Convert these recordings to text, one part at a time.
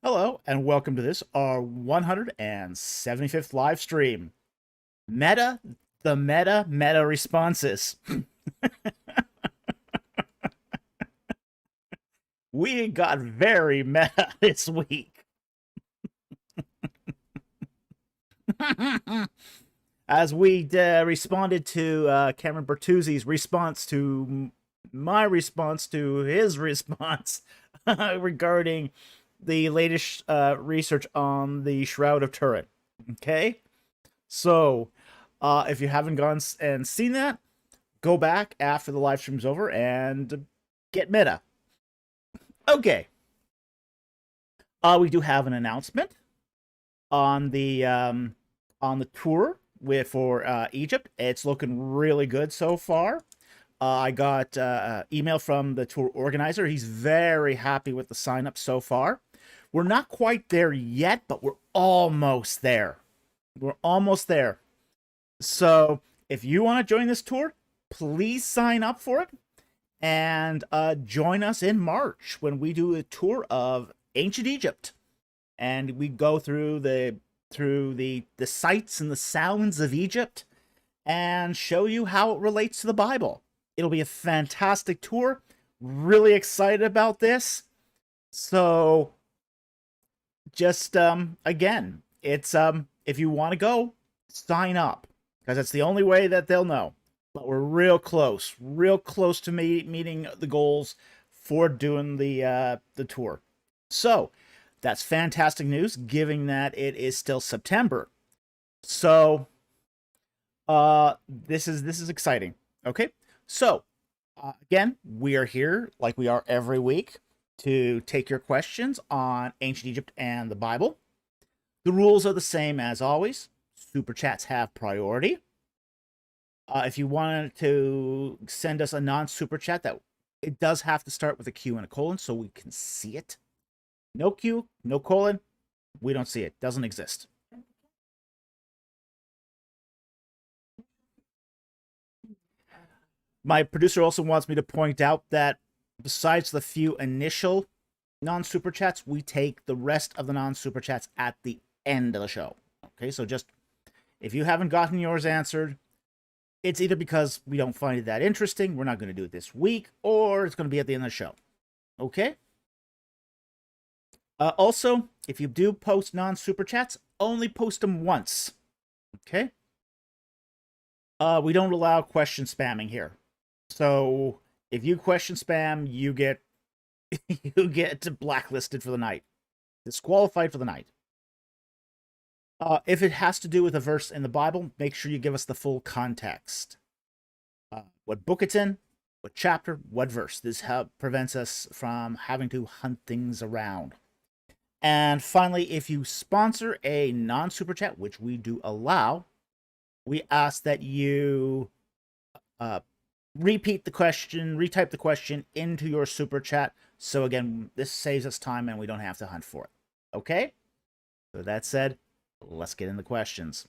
Hello, and welcome to this, our 175th live stream. Meta responses. We got very meta this week. As we responded to Cameron Bertuzzi's response to my response to his response regarding the latest research on the Shroud of Turin. Okay? So, if you haven't gone and seen that, go back after the live stream's over and get meta. Okay. We do have an announcement on the tour for Egypt. It's looking really good so far. I got email from the tour organizer. He's very happy with the sign up so far. We're not quite there yet, but we're almost there. We're almost there. So if you want to join this tour, please sign up for it and join us in March when we do a tour of ancient Egypt, and we go through the sights and the sounds of Egypt and show you how it relates to the Bible. It'll be a fantastic tour. Really excited about this. So just again, it's if you want to go, sign up, because it's the only way that they'll know. But we're real close to meeting the goals for doing the tour. So that's fantastic news, given that it is still September. So this is exciting. Okay, so again, we are here like we are every week to take your questions on ancient Egypt and the Bible. The rules are the same as always. Super chats have priority. If you wanted to send us a non-super chat, that it does have to start with a Q and a colon so we can see it. No Q, no colon, we don't see it. Doesn't exist. My producer also wants me to point out that besides the few initial non-super chats, we take the rest of the non-super chats at the end of the show. Okay, so just if you haven't gotten yours answered, it's either because we don't find it that interesting, we're not going to do it this week, or it's going to be at the end of the show. Okay? Also, if you do post non-super chats, only post them once. Okay? We don't allow question spamming here. So if you question spam, you get blacklisted for the night. Disqualified for the night. If it has to do with a verse in the Bible, make sure you give us the full context. What book it's in, what chapter, what verse. This prevents us from having to hunt things around. And finally, if you sponsor a non-super chat, which we do allow, we ask that you retype the question into your super chat. So again, this saves us time and we don't have to hunt for it. Okay? So that said, let's get into questions.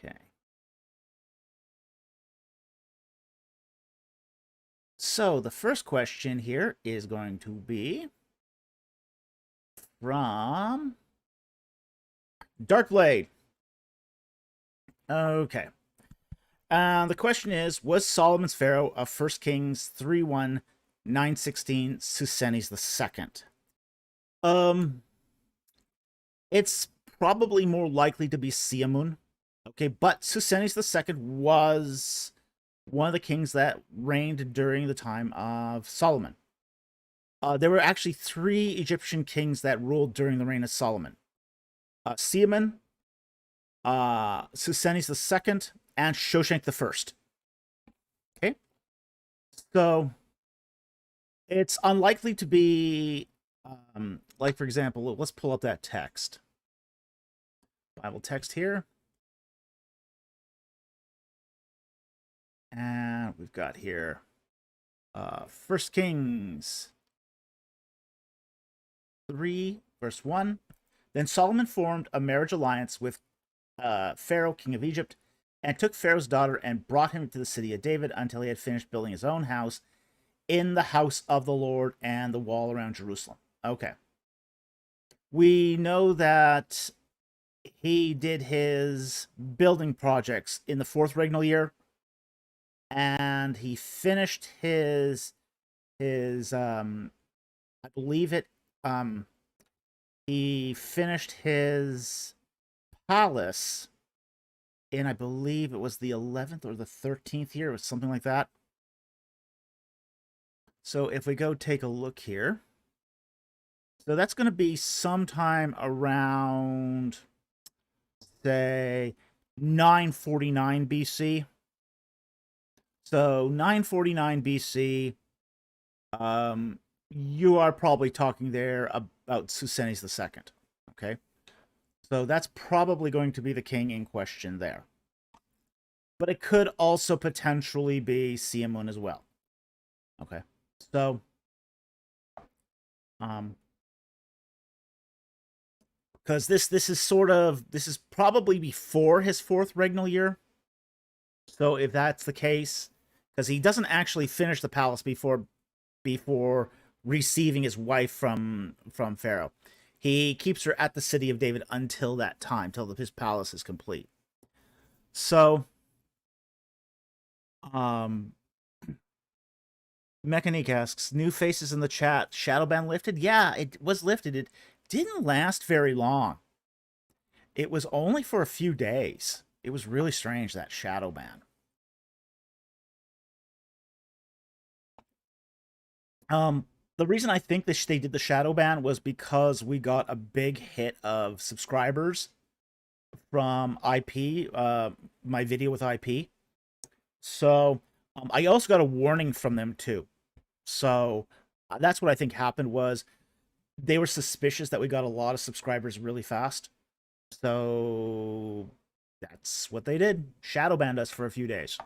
Okay. So the first question here is going to be from Darkblade. Okay. The question is, was Solomon's Pharaoh of 1 Kings 3:1, 9:16 Susenes II? It's probably more likely to be Siamun. Okay, but Susenes II was one of the kings that reigned during the time of Solomon. There were actually 3 Egyptian kings that ruled during the reign of Solomon. Siamun, Susenes II, and Shoshenq I. Okay? So, it's unlikely to be, like, for example, let's pull up that text. Bible text here. And we've got here 1 Kings 3, verse 1. Then Solomon formed a marriage alliance with Pharaoh, king of Egypt, and took Pharaoh's daughter and brought him to the city of David until he had finished building his own house in the house of the Lord and the wall around Jerusalem. Okay. We know that he did his building projects in the fourth regnal year, and he finished his I believe it he finished his palace in, I believe it was the 11th or the 13th year, or something like that. So if we go take a look here, so that's going to be sometime around, say, 949 BC. So 949 BC, you are probably talking there about Susenes II. Okay, so that's probably going to be the king in question there. But it could also potentially be Siamun as well. Okay, so because this is probably before his fourth regnal year. So if that's the case, because he doesn't actually finish the palace before receiving his wife from Pharaoh, he keeps her at the city of David until that time, till his palace is complete. So, Mechanique asks, new faces in the chat. Shadow ban lifted? Yeah, it was lifted. It didn't last very long. It was only for a few days. It was really strange, that shadow ban. The reason I think they did the shadow ban was because we got a big hit of subscribers from IP, my video with IP. So I also got a warning from them too. So that's what I think happened, was they were suspicious that we got a lot of subscribers really fast. So that's what they did. Shadow banned us for a few days.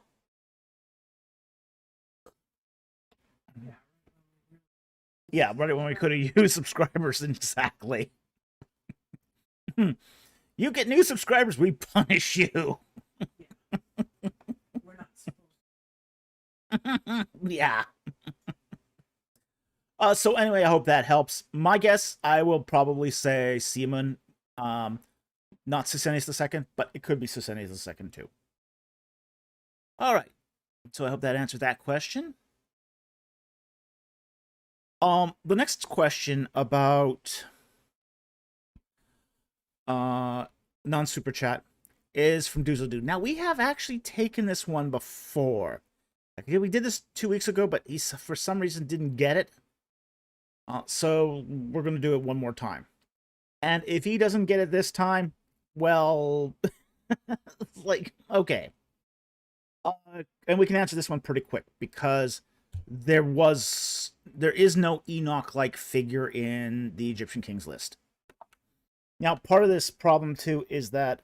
Yeah, right when we could have used subscribers. Exactly. You get new subscribers, we punish you. Yeah. So anyway, I hope that helps. My guess, I will probably say Siamun, not Susenes II, but it could be Susenes II too. All right. So I hope that answered that question. The next question about non-super chat is from Doozle. Now, we have actually taken this one before. We did this 2 weeks ago, but he, for some reason, didn't get it. So we're going to do it one more time. And if he doesn't get it this time, well, like, okay. And we can answer this one pretty quick, because there is no Enoch-like figure in the Egyptian kings list. Now, part of this problem, too, is that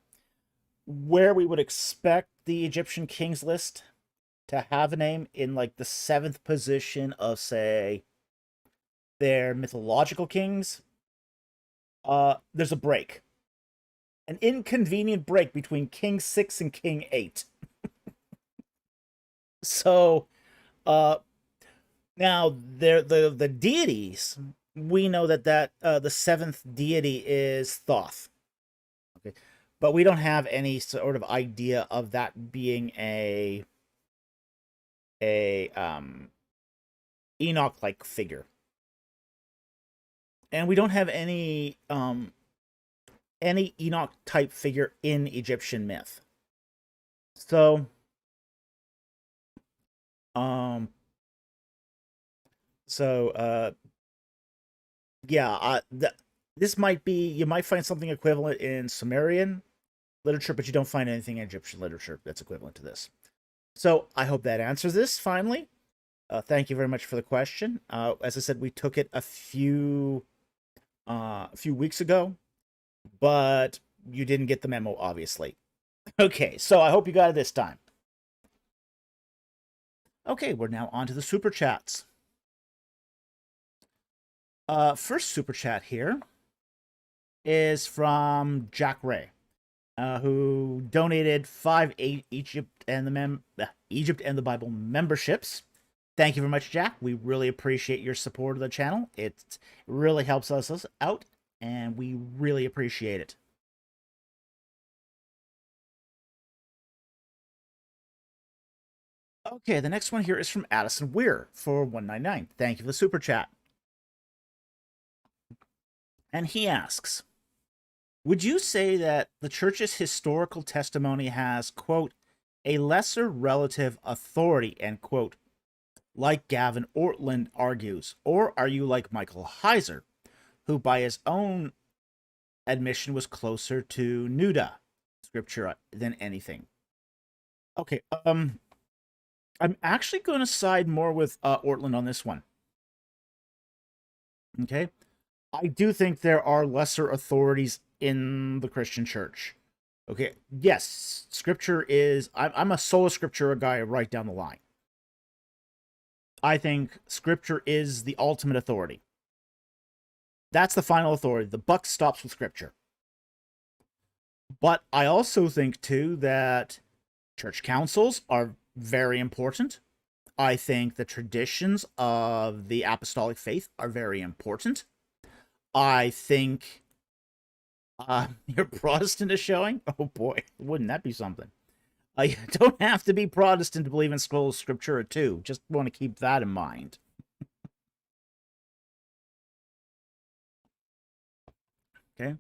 where we would expect the Egyptian kings list to have a name in, like, the 7th position of, say, their mythological kings, there's a break. An inconvenient break between King 6 and King 8. So, now, the deities, we know that the 7th deity is Thoth. Okay, but we don't have any sort of idea of that being a Enoch-like figure, and we don't have any Enoch type figure in Egyptian myth. So, yeah, this might be, you might find something equivalent in Sumerian literature, but you don't find anything in Egyptian literature that's equivalent to this. So I hope that answers this finally. Thank you very much for the question. As I said, we took it a few weeks ago, but you didn't get the memo, obviously. Okay, so I hope you got it this time. Okay, we're now on to the super chats. First super chat here is from Jack Ray, who donated 5 Egypt and the Bible memberships Thank you very much, Jack. We really appreciate your support of the channel. It really helps us out, and we really appreciate it. Okay, the next one here is from Addison Weir for 199. Thank you for the super chat. And he asks, would you say that the church's historical testimony has, quote, a lesser relative authority, end quote, like Gavin Ortlund argues, or are you like Michael Heiser, who by his own admission was closer to Nuda scriptura than anything? Okay, I'm actually going to side more with Ortlund on this one. Okay, I do think there are lesser authorities in the Christian church. Okay, yes, scripture is. I'm a sola scriptura guy right down the line. I think scripture is the ultimate authority. That's the final authority. The buck stops with scripture. But I also think, too, that church councils are very important. I think the traditions of the apostolic faith are very important. I think your Protestant is showing. Oh boy, wouldn't that be something? You don't have to be Protestant to believe in sola scriptura too. Just want to keep that in mind. Okay.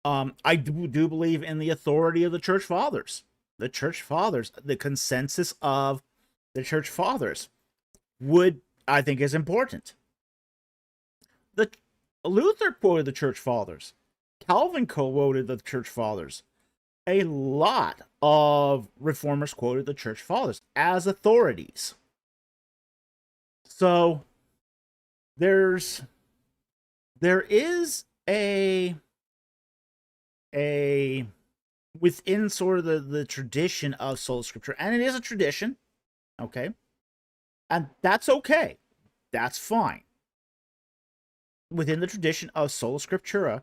I do believe in the authority of the church fathers. The church fathers, the consensus of the church fathers I think is important. The Luther quoted the church fathers. Calvin quoted the church fathers. A lot of reformers quoted the church fathers as authorities. So there is a within sort of the tradition of sola scriptura, and it is a tradition, okay, and that's okay, that's fine. Within the tradition of sola scriptura,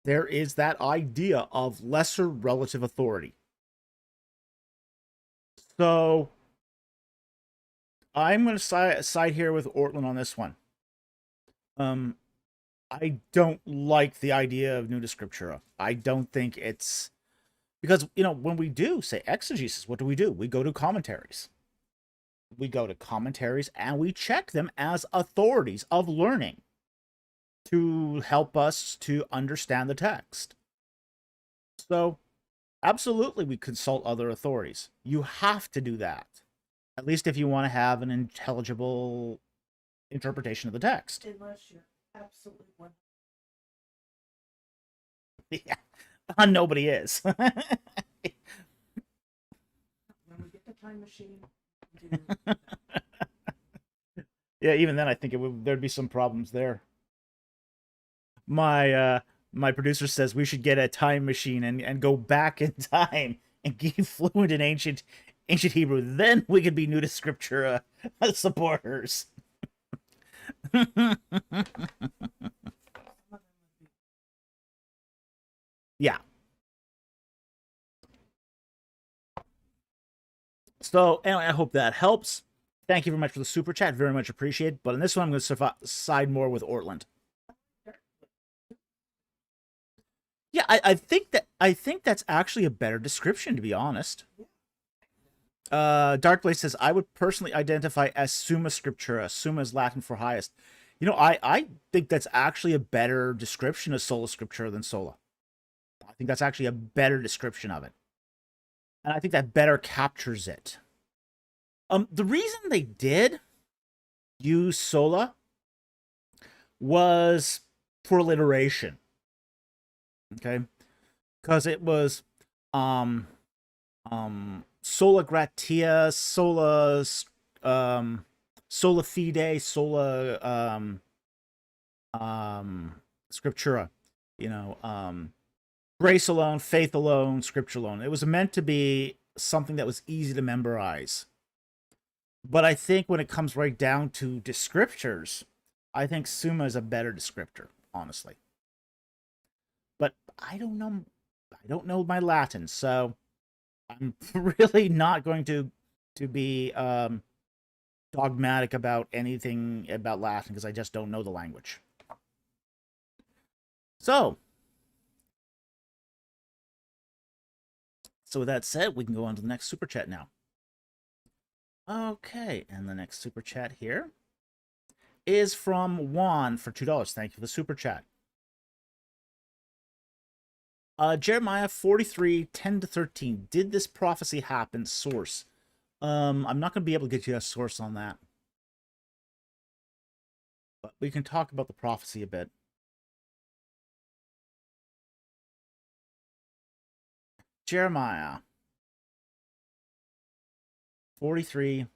there is that idea of lesser relative authority. So I'm going to side here with Ortlund on this one. I don't like the idea of nuda scriptura. I don't think it's because, when we do say exegesis, what do? We go to commentaries. We go to commentaries and we check them as authorities of learning to help us to understand the text. So, absolutely, we consult other authorities. You have to do that, at least if you want to have an intelligible interpretation of the text. Unless you're absolutely one. Yeah, nobody is. When we get the time machine, Yeah, even then, I think there'd be some problems there. My producer says we should get a time machine and go back in time and get fluent in ancient Hebrew. Then we could be nuda scriptura supporters. Yeah. So, anyway, I hope that helps. Thank you very much for the super chat. Very much appreciated. But in this one, I'm going to side more with Ortlund. Yeah, I think that's actually a better description, to be honest. Darkblade says, I would personally identify as Summa Scriptura. Summa is Latin for highest. I think that's actually a better description of Sola Scriptura than Sola. I think that's actually a better description of it. And I think that better captures it. The reason they did use Sola was for alliteration. Okay? Because it was sola gratia, sola fide, sola scriptura, grace alone, faith alone, scripture alone. It was meant to be something that was easy to memorize. But I think when it comes right down to descriptors, I think Summa is a better descriptor, honestly. But I don't know my Latin, so I'm really not going to be dogmatic about anything about Latin because I just don't know the language. So with that said, we can go on to the next super chat now. Okay, and the next super chat here is from Juan for $2. Thank you for the super chat. Jeremiah 43:10-13. Did this prophecy happen? Source. I'm not going to be able to get you a source on that. But we can talk about the prophecy a bit. Jeremiah 43,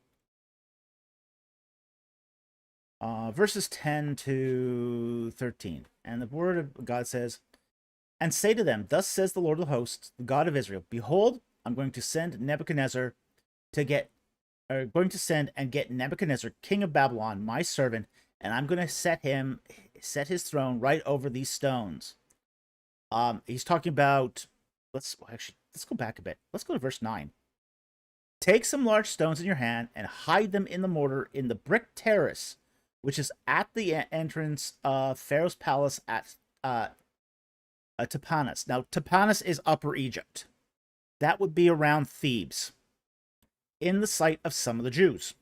verses 10-13. And the word of God says, "And say to them, Thus says the Lord of hosts, the God of Israel, Behold, I'm going to send Nebuchadnezzar going to send and get Nebuchadnezzar, king of Babylon, my servant, and I'm going to set his throne right over these stones." He's talking about, let's go back a bit. Let's go to verse 9. "Take some large stones in your hand and hide them in the mortar in the brick terrace, which is at the entrance of Pharaoh's palace at Tapanis." Now, Tapanis is Upper Egypt. That would be around Thebes, in the sight of some of the Jews.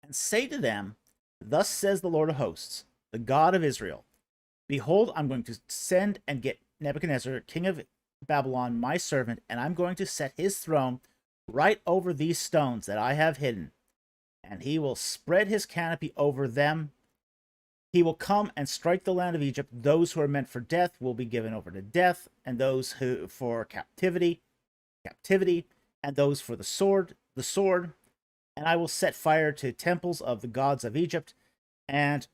"And say to them, Thus says the Lord of hosts, the God of Israel, Behold, I'm going to send and get Nebuchadnezzar, king of Babylon, my servant, and I'm going to set his throne right over these stones that I have hidden, and he will spread his canopy over them. He will come and strike the land of Egypt. Those who are meant for death will be given over to death, and those who for captivity, and those for the sword. And I will set fire to temples of the gods of Egypt, and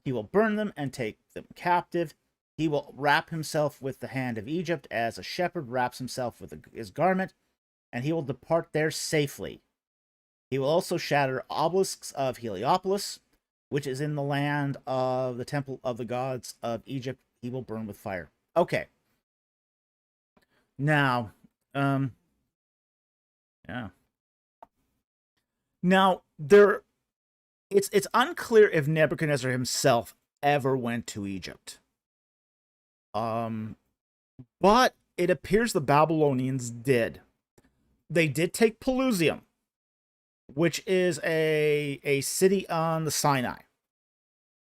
he will burn them and take them captive. He will wrap himself with the hand of Egypt as a shepherd wraps himself with his garment, and he will depart there safely. He will also shatter obelisks of Heliopolis, which is in the land of the temple of the gods of Egypt. He will burn with fire." Okay. Now, yeah. Now, it's unclear if Nebuchadnezzar himself ever went to Egypt. But it appears the Babylonians did. They did take Pelusium, which is a city on the Sinai.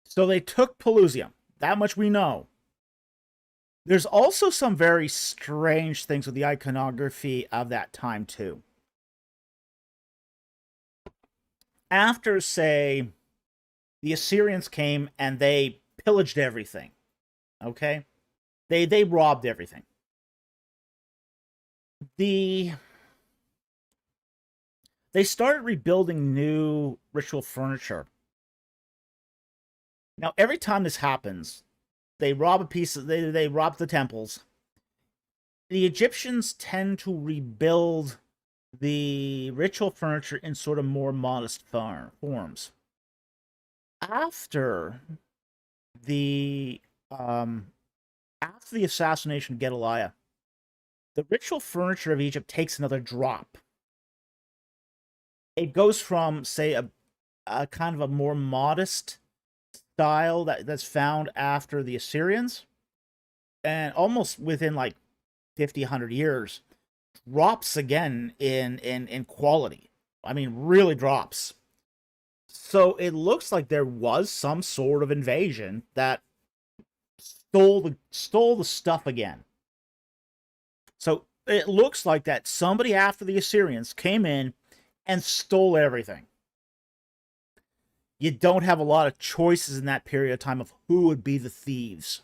So they took Pelusium. That much we know. There's also some very strange things with the iconography of that time, too. After, say, the Assyrians came and they pillaged everything, okay? They robbed everything. They started rebuilding new ritual furniture. Now, every time this happens, they rob a piece of, they rob the temples. The Egyptians tend to rebuild the ritual furniture in sort of more modest forms. After the assassination of Gedaliah, the ritual furniture of Egypt takes another drop. It goes from, say, a kind of a more modest style that's found after the Assyrians, and almost within like 50, 100 years, drops again in quality. I mean, really drops. So it looks like there was some sort of invasion that stole the stuff again. So it looks like that somebody after the Assyrians came in and stole everything. You don't have a lot of choices in that period of time of who would be the thieves.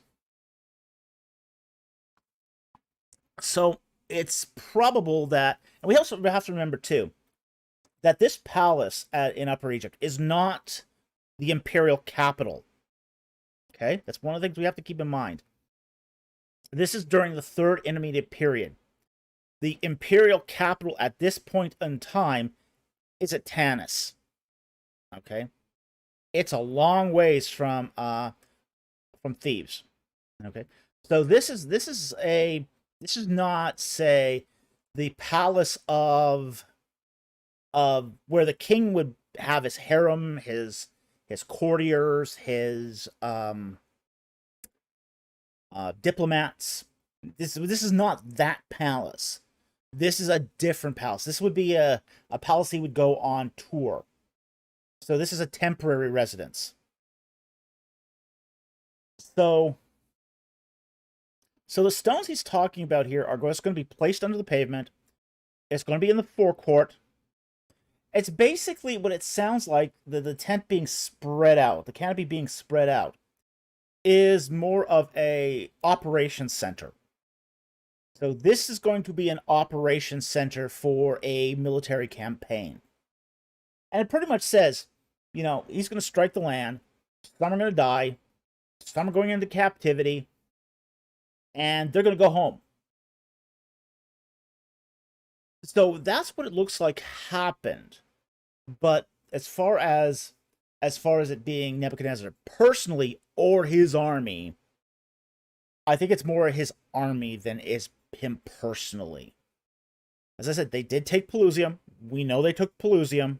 So it's probable that, and we also have to remember too, that this palace in Upper Egypt is not the imperial capital. Okay, that's one of the things we have to keep in mind. This is during the Third Intermediate Period. The imperial capital at this point in time is at Tanis. Okay, it's a long ways from Thebes. Okay, so this is not, say, the palace of of where the king would have his harem, his courtiers, his diplomats. This is not that palace. This is a different palace. This would be a palace he would go on tour. So this is a temporary residence. So the stones he's talking about here are just going to be placed under the pavement. It's going to be in the forecourt. It's basically what it sounds like, the tent being spread out, the canopy being spread out, is more of a operations center. So this is going to be an operations center for a military campaign. And it pretty much says, you know, he's going to strike the land, some are going to die, some are going into captivity, and they're going to go home. So that's what it looks like happened. But as far as it being Nebuchadnezzar personally or his army, I think it's more his army than is him personally. As I said, they did take Pelusium. We know they took Pelusium.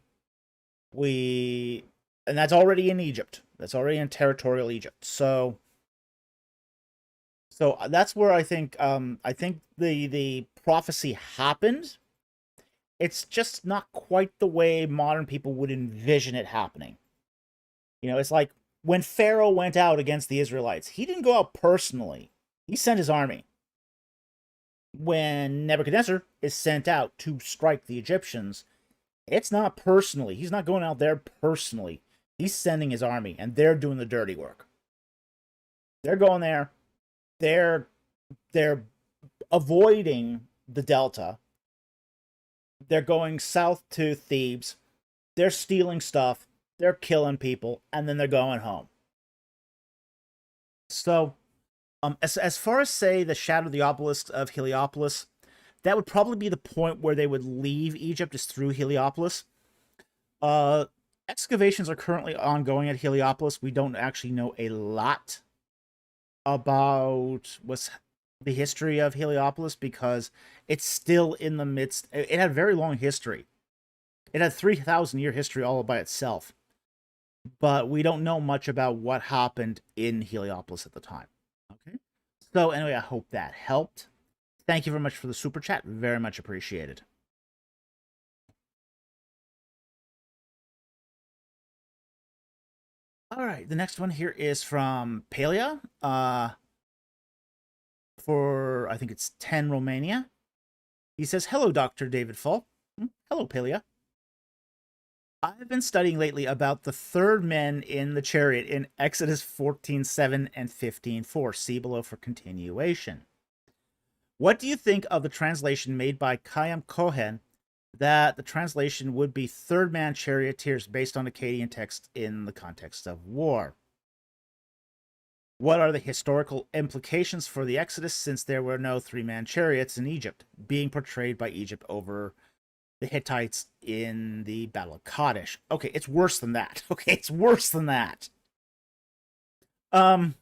And that's already in Egypt. That's already in territorial Egypt. So that's where I think the prophecy happened. It's just not quite the way modern people would envision it happening. You know, it's like when Pharaoh went out against the Israelites, he didn't go out personally. He sent his army. When Nebuchadnezzar is sent out to strike the Egyptians, it's not personally. He's not going out there personally. He's sending his army, and they're doing the dirty work. They're going there. They're avoiding the Delta. They're going south to Thebes. They're stealing stuff. They're killing people, and then they're going home. So, as far as, say, the Shadow of the Obelisk of Heliopolis, that would probably be the point where they would leave Egypt, is through Heliopolis. Excavations are currently ongoing at Heliopolis. We don't actually know a lot about the history of Heliopolis because it's still in the midst. It had a very long history. It had 3,000-year history all by itself. But we don't know much about what happened in Heliopolis at the time. Okay. So anyway, I hope that helped. Thank you very much for the super chat. Very much appreciated. All right, the next one here is from Palea. For, I think it's 10 Romania. He says, hello, Dr. David Falk. Hello, Palea. I've been studying lately about the third men in the chariot in Exodus 14:7 and 15:4. See below for continuation. What do you think of the translation made by Chaim Cohen that the translation would be third man charioteers based on Akkadian text in the context of war? What are the historical implications for the Exodus since there were no three-man chariots in Egypt, being portrayed by Egypt over the Hittites in the Battle of Kadesh? Okay, it's worse than that. Okay, it's worse than that. Some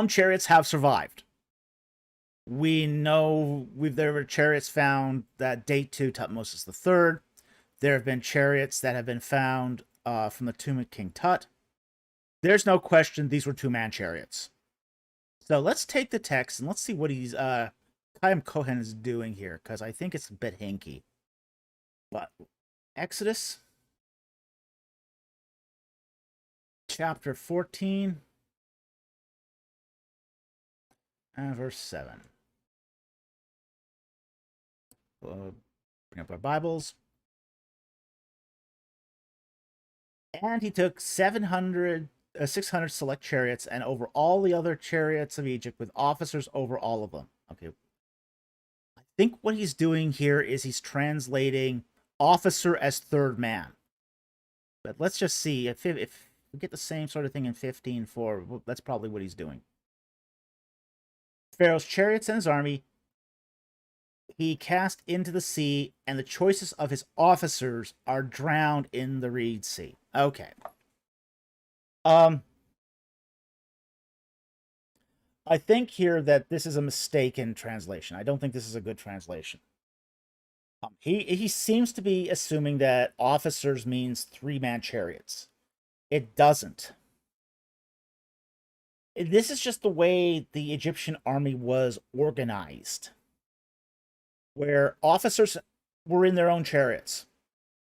chariots have survived. We know there were chariots found that date to Tutmosis III. There have been chariots that have been found from the tomb of King Tut. There's no question these were two-man chariots. So let's take the text and let's see what Chaim Cohen is doing here, because I think it's a bit hinky. But Exodus chapter 14 and verse 7. We'll bring up our Bibles. And he took 600 select chariots and over all the other chariots of Egypt with officers over all of them. Okay. I think what he's doing here is he's translating officer as third man. But let's just see. If we get the same sort of thing in 15:4, that's probably what he's doing. Pharaoh's chariots and his army he cast into the sea, and the choices of his officers are drowned in the Reed Sea. Okay. I think here that this is a mistaken translation. I don't think this is a good translation. He seems to be assuming that officers means three-man chariots. It doesn't. This is just the way the Egyptian army was organized, where officers were in their own chariots.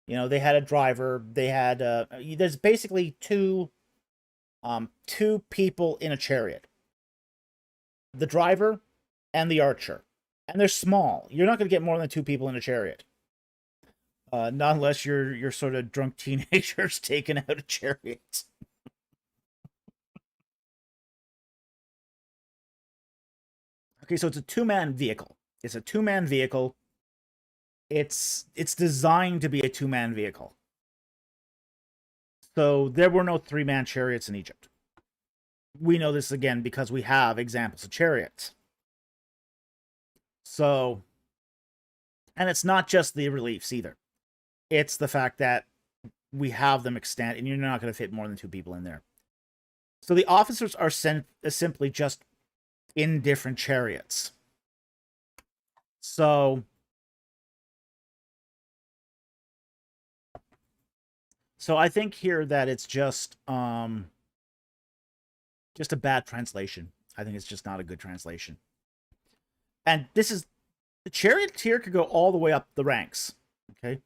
You know, they had a driver. They had there's basically two people in a chariot: the driver and the archer, and they're small. You're not going to get more than two people in a chariot, not unless you're sort of drunk teenagers taking out a chariot. Okay, so it's a two-man vehicle. It's a two-man vehicle. It's designed to be a two-man vehicle. So there were no three-man chariots in Egypt. We know this again because we have examples of chariots. So, and it's not just the reliefs either. It's the fact that we have them extant, and you're not going to fit more than two people in there. So the officers are simply just in different chariots. So I think here that it's just a bad translation. I think it's just not a good translation. And this is, the charioteer could go all the way up the ranks. Okay.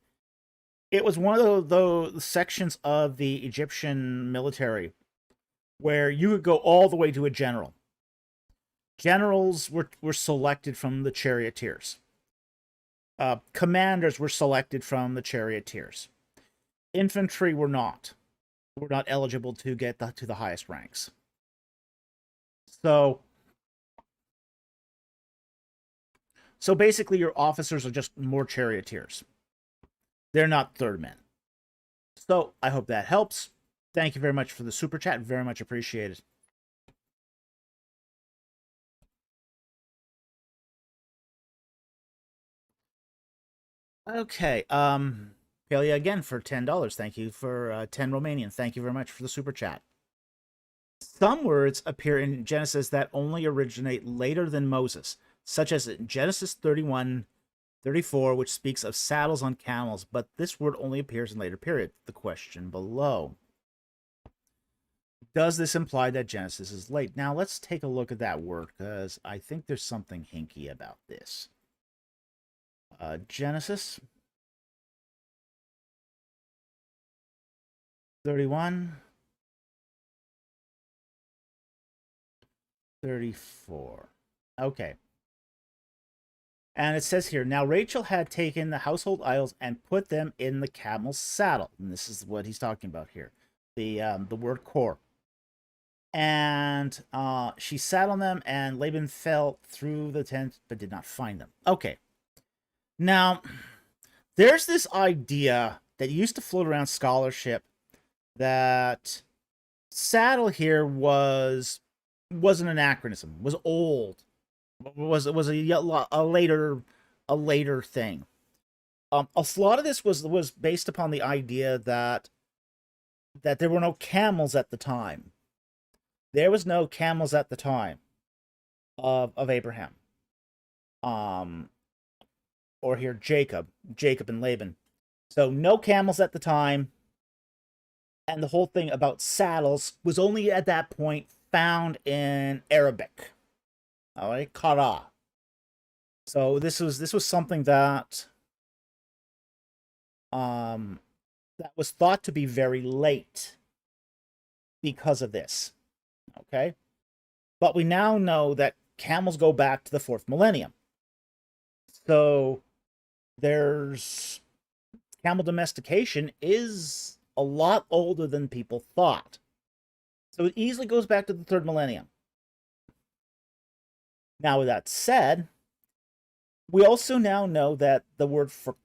It was one of those sections of the Egyptian military where you could go all the way to a general. Generals were selected from the charioteers. Commanders were selected from the charioteers. Infantry were not eligible to get to the highest ranks. So basically your officers are just more charioteers. They're not third men. So I hope that helps. Thank you very much for the super chat. Very much appreciated. Okay. Pelia again for $10. Thank you for 10 Romanian. Thank you very much for the super chat. Some words appear in Genesis that only originate later than Moses, such as in Genesis 31:34, which speaks of saddles on camels, but this word only appears in later period. The question below. Does this imply that Genesis is late? Now let's take a look at that word, because I think there's something hinky about this. Genesis 31:34. Okay. And it says here, now Rachel had taken the household idols and put them in the camel's saddle. And this is what he's talking about here. The word core. And she sat on them, and Laban fell through the tent, but did not find them. Okay. Now, there's this idea that used to float around scholarship that saddle here was an anachronism, was old, was a later thing. A lot of this was based upon the idea that there were no camels at the time. There was no camels at the time of Abraham. Or here Jacob and Laban. So no camels at the time. And the whole thing about saddles was only at that point found in Arabic. All right, kara. So this was something that was thought to be very late because of this. Okay? But we now know that camels go back to the 4th millennium. So there's camel domestication is a lot older than people thought. So it easily goes back to the 3rd millennium. Now, with that said, we also now know that the word for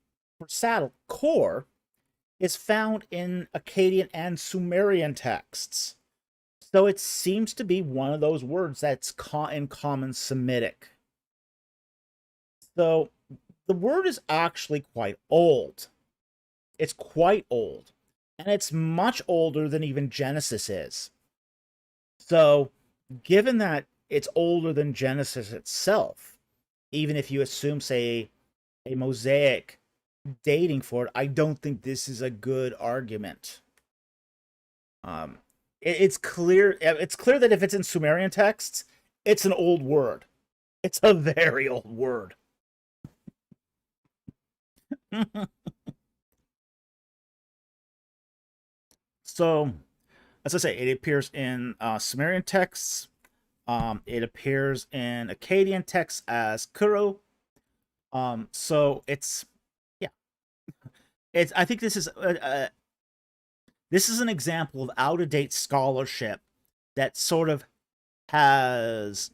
saddle, core, is found in Akkadian and Sumerian texts. So it seems to be one of those words that's in common Semitic. So the word is actually quite old. It's quite old. And it's much older than even Genesis is. So given that it's older than Genesis itself, even if you assume, say, a Mosaic dating for it, I don't think this is a good argument. Um, it's clear. It's clear that if it's in Sumerian texts, it's an old word. It's a very old word. So, as I say, it appears in Sumerian texts. It appears in Akkadian texts as Kuro. So it's yeah, it's. I think this is an example of out of date scholarship that sort of has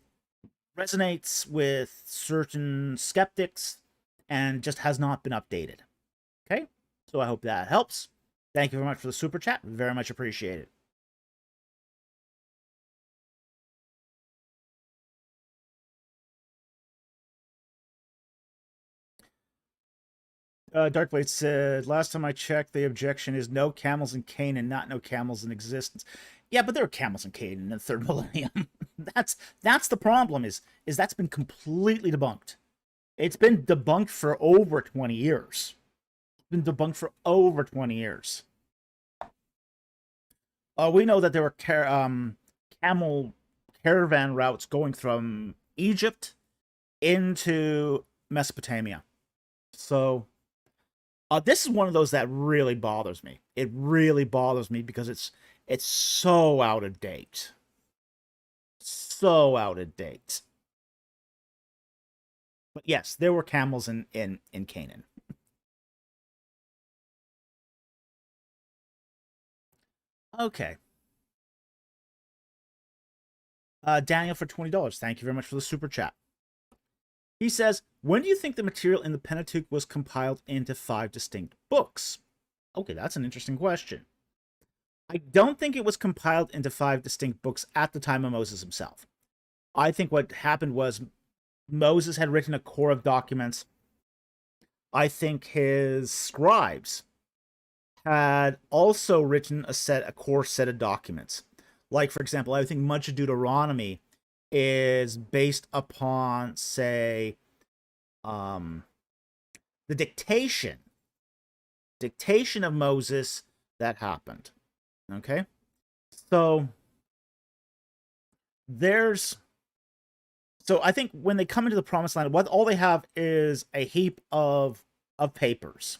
resonates with certain skeptics and just has not been updated. Okay, so I hope that helps. Thank you very much for the super chat. Very much appreciated. Darkblade said, last time I checked, the objection is no camels in Canaan, not no camels in existence. Yeah, but there are camels in Canaan in the third millennium. that's the problem, is that's been completely debunked. It's been debunked for over 20 years. It's been debunked for over 20 years. We know that there were camel caravan routes going from Egypt into Mesopotamia. So this is one of those that really bothers me. It really bothers me because it's so out of date. So out of date. But yes, there were camels in Canaan. Okay. Daniel for $20. Thank you very much for the super chat. He says, when do you think the material in the Pentateuch was compiled into 5 distinct books? Okay, that's an interesting question. I don't think it was compiled into 5 distinct books at the time of Moses himself. I think what happened was Moses had written a core of documents. I think his scribes had also written a core set of documents. Like, for example, I think much of Deuteronomy is based upon, say, the dictation of Moses that happened. Okay, so I think when they come into the promised land, what all they have is a heap of papers,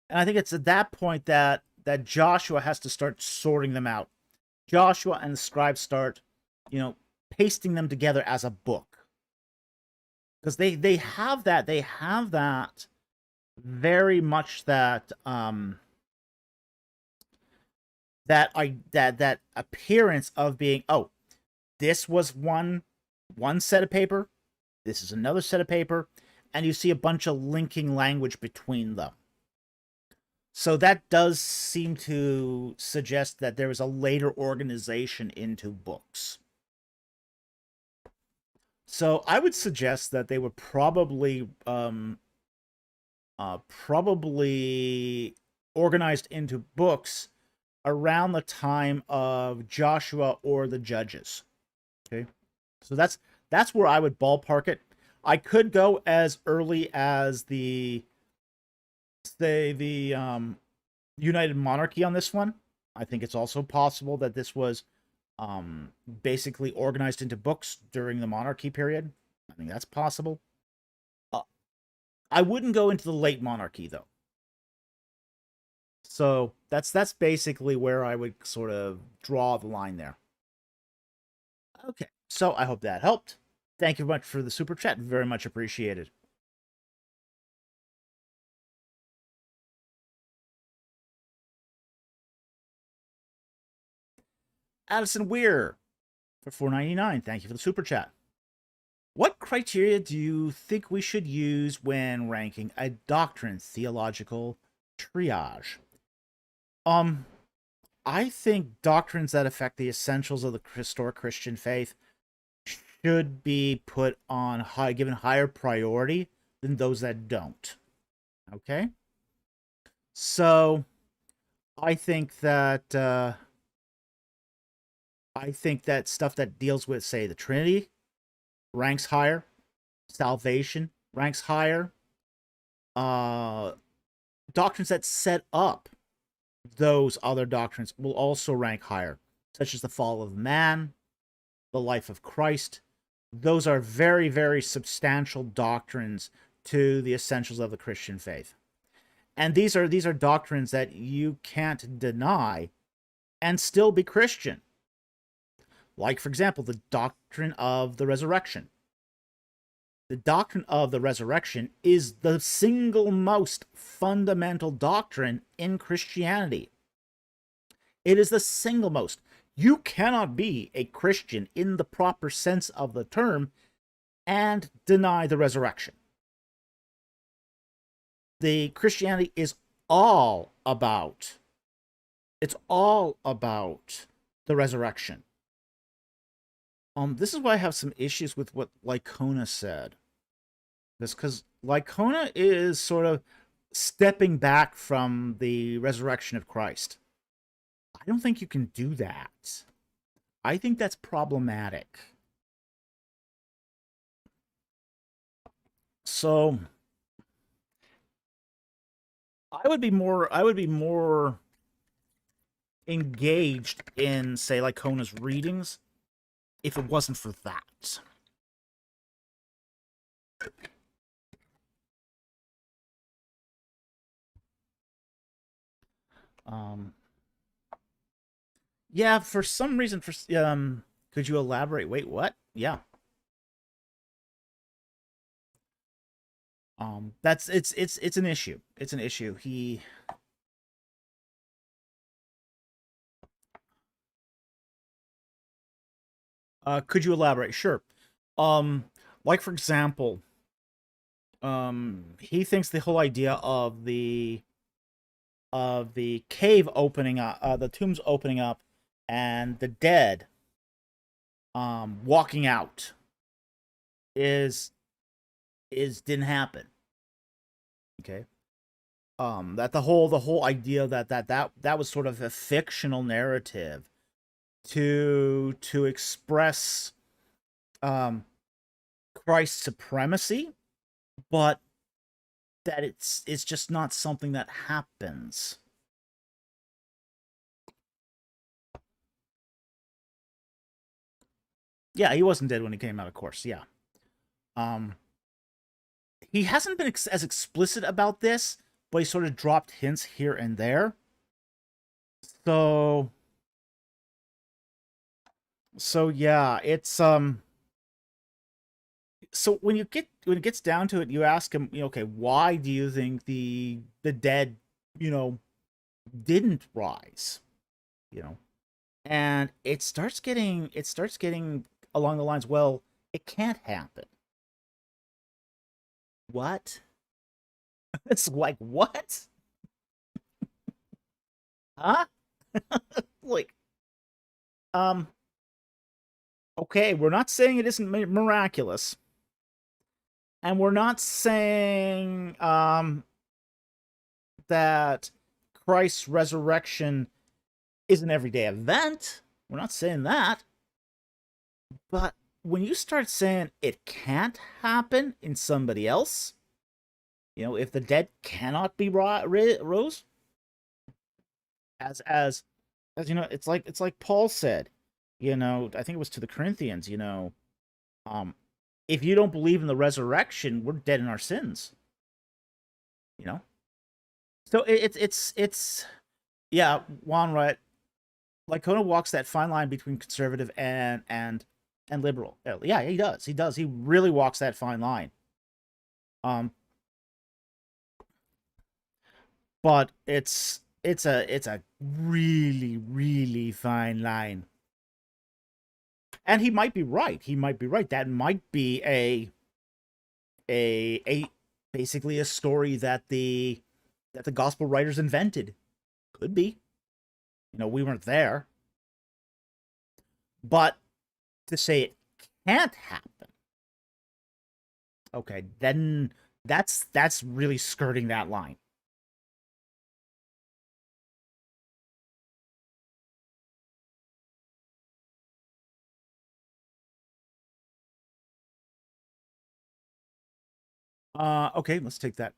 and I think it's at that point that Joshua has to start sorting them out. Joshua and the scribes start, pasting them together as a book, because they have that very much that that appearance of being, oh, this was one set of paper, this is another set of paper, and you see a bunch of linking language between them. So that does seem to suggest that there is a later organization into books. So I would suggest that they would probably organized into books around the time of Joshua or the Judges. Okay, so that's where I would ballpark it. I could go as early as the United Monarchy on this one. I think it's also possible that this was basically organized into books during the monarchy period. I think that's possible. I wouldn't go into the late monarchy, though. So that's basically where I would sort of draw the line there. Okay, so I hope that helped. Thank you very much for the super chat. Very much appreciated. Addison Weir for $4.99. Thank you for the super chat. What criteria do you think we should use when ranking a doctrine theological triage? I think doctrines that affect the essentials of the historic Christian faith should be put on given higher priority than those that don't. Okay? So I think that stuff that deals with, say, the Trinity ranks higher, salvation ranks higher, uh, doctrines that set up those other doctrines will also rank higher, such as the fall of man, the life of Christ. Those are very, very substantial doctrines to the essentials of the Christian faith. And these are doctrines that you can't deny and still be Christian. Like, for example, the doctrine of the resurrection. The doctrine of the resurrection is the single most fundamental doctrine in Christianity. It is the single most. You cannot be a Christian in the proper sense of the term and deny the resurrection. The Christianity is all about, it's all about the resurrection. This is why I have some issues with what Lycona said. This because Lycona is sort of stepping back from the resurrection of Christ. I don't think you can do that. I think that's problematic. So I would be more engaged in, say, Lycona's readings if it wasn't for that. Yeah, for some reason, could you elaborate? Wait, what? Yeah. That's it's an issue. It's an issue. Could you elaborate? Sure. Um, like for example, he thinks the whole idea of the cave opening up, the tombs opening up, and the dead walking out is didn't happen. Okay. That the whole idea that was sort of a fictional narrative to express Christ's supremacy, but that it's just not something that happens. Yeah, he wasn't dead when he came out, of course. Yeah. Um, he hasn't been as explicit about this, but he sort of dropped hints here and there. So, yeah, it's So when it gets down to it, you ask him, okay, why do you think the dead, you know, didn't rise? You know, and it starts getting along the lines, well, it can't happen. What? It's like, what? Huh? Like, um, okay, we're not saying it isn't miraculous, and we're not saying that Christ's resurrection is an everyday event. We're not saying that. But when you start saying it can't happen in somebody else, if the dead cannot be rose, as it's like Paul said, I think it was to the Corinthians, um, if you don't believe in the resurrection, we're dead in our sins. You know, so it's yeah, Juan, right? Lycona walks that fine line between conservative and liberal. Yeah, he does. He does. He really walks that fine line. Um, but it's a really really fine line. And he might be right. He might be right. That might be a basically a story that the gospel writers invented. Could be. We weren't there. But to say it can't happen, okay, then that's really skirting that line. Okay, let's take that.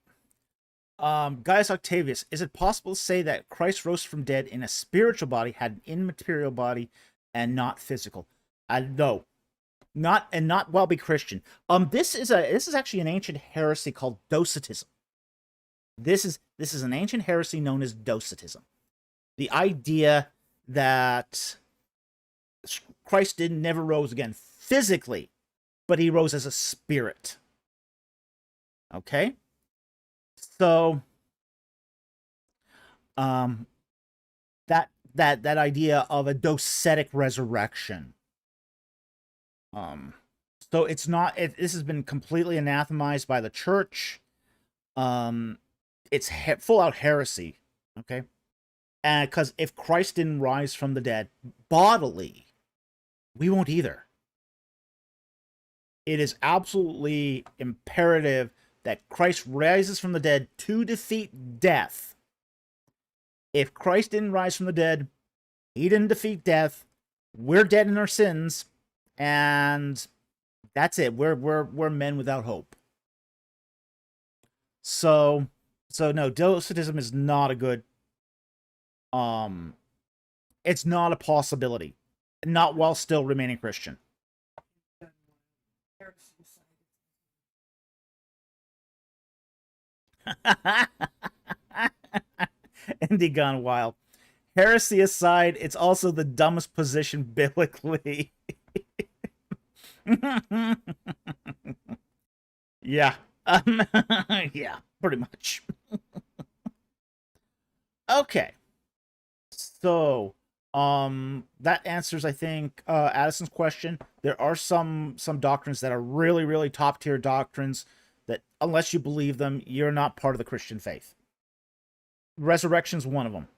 Gaius Octavius, is it possible to say that Christ rose from dead in a spiritual body, had an immaterial body, and not physical? No, not well be Christian. This is actually an ancient heresy called Docetism. This is an ancient heresy known as Docetism. The idea that Christ never rose again physically, but he rose as a spirit. Okay? So that idea of a docetic resurrection. So it's not this has been completely anathemized by the church. It's full out heresy, okay? And because if Christ didn't rise from the dead bodily, we won't either. It is absolutely imperative that Christ rises from the dead to defeat death. If Christ didn't rise from the dead, he didn't defeat death. We're dead in our sins, and that's it. We're men without hope. So no, Docetism is not a good. It's not a possibility, not while still remaining Christian. Indy gone wild. Heresy aside, it's also the dumbest position biblically. Yeah. Yeah, pretty much. Okay. So, that answers, I think, Addison's question. There are some doctrines that are really, really top tier doctrines that, unless you believe them, you're not part of the Christian faith. Resurrection's one of them.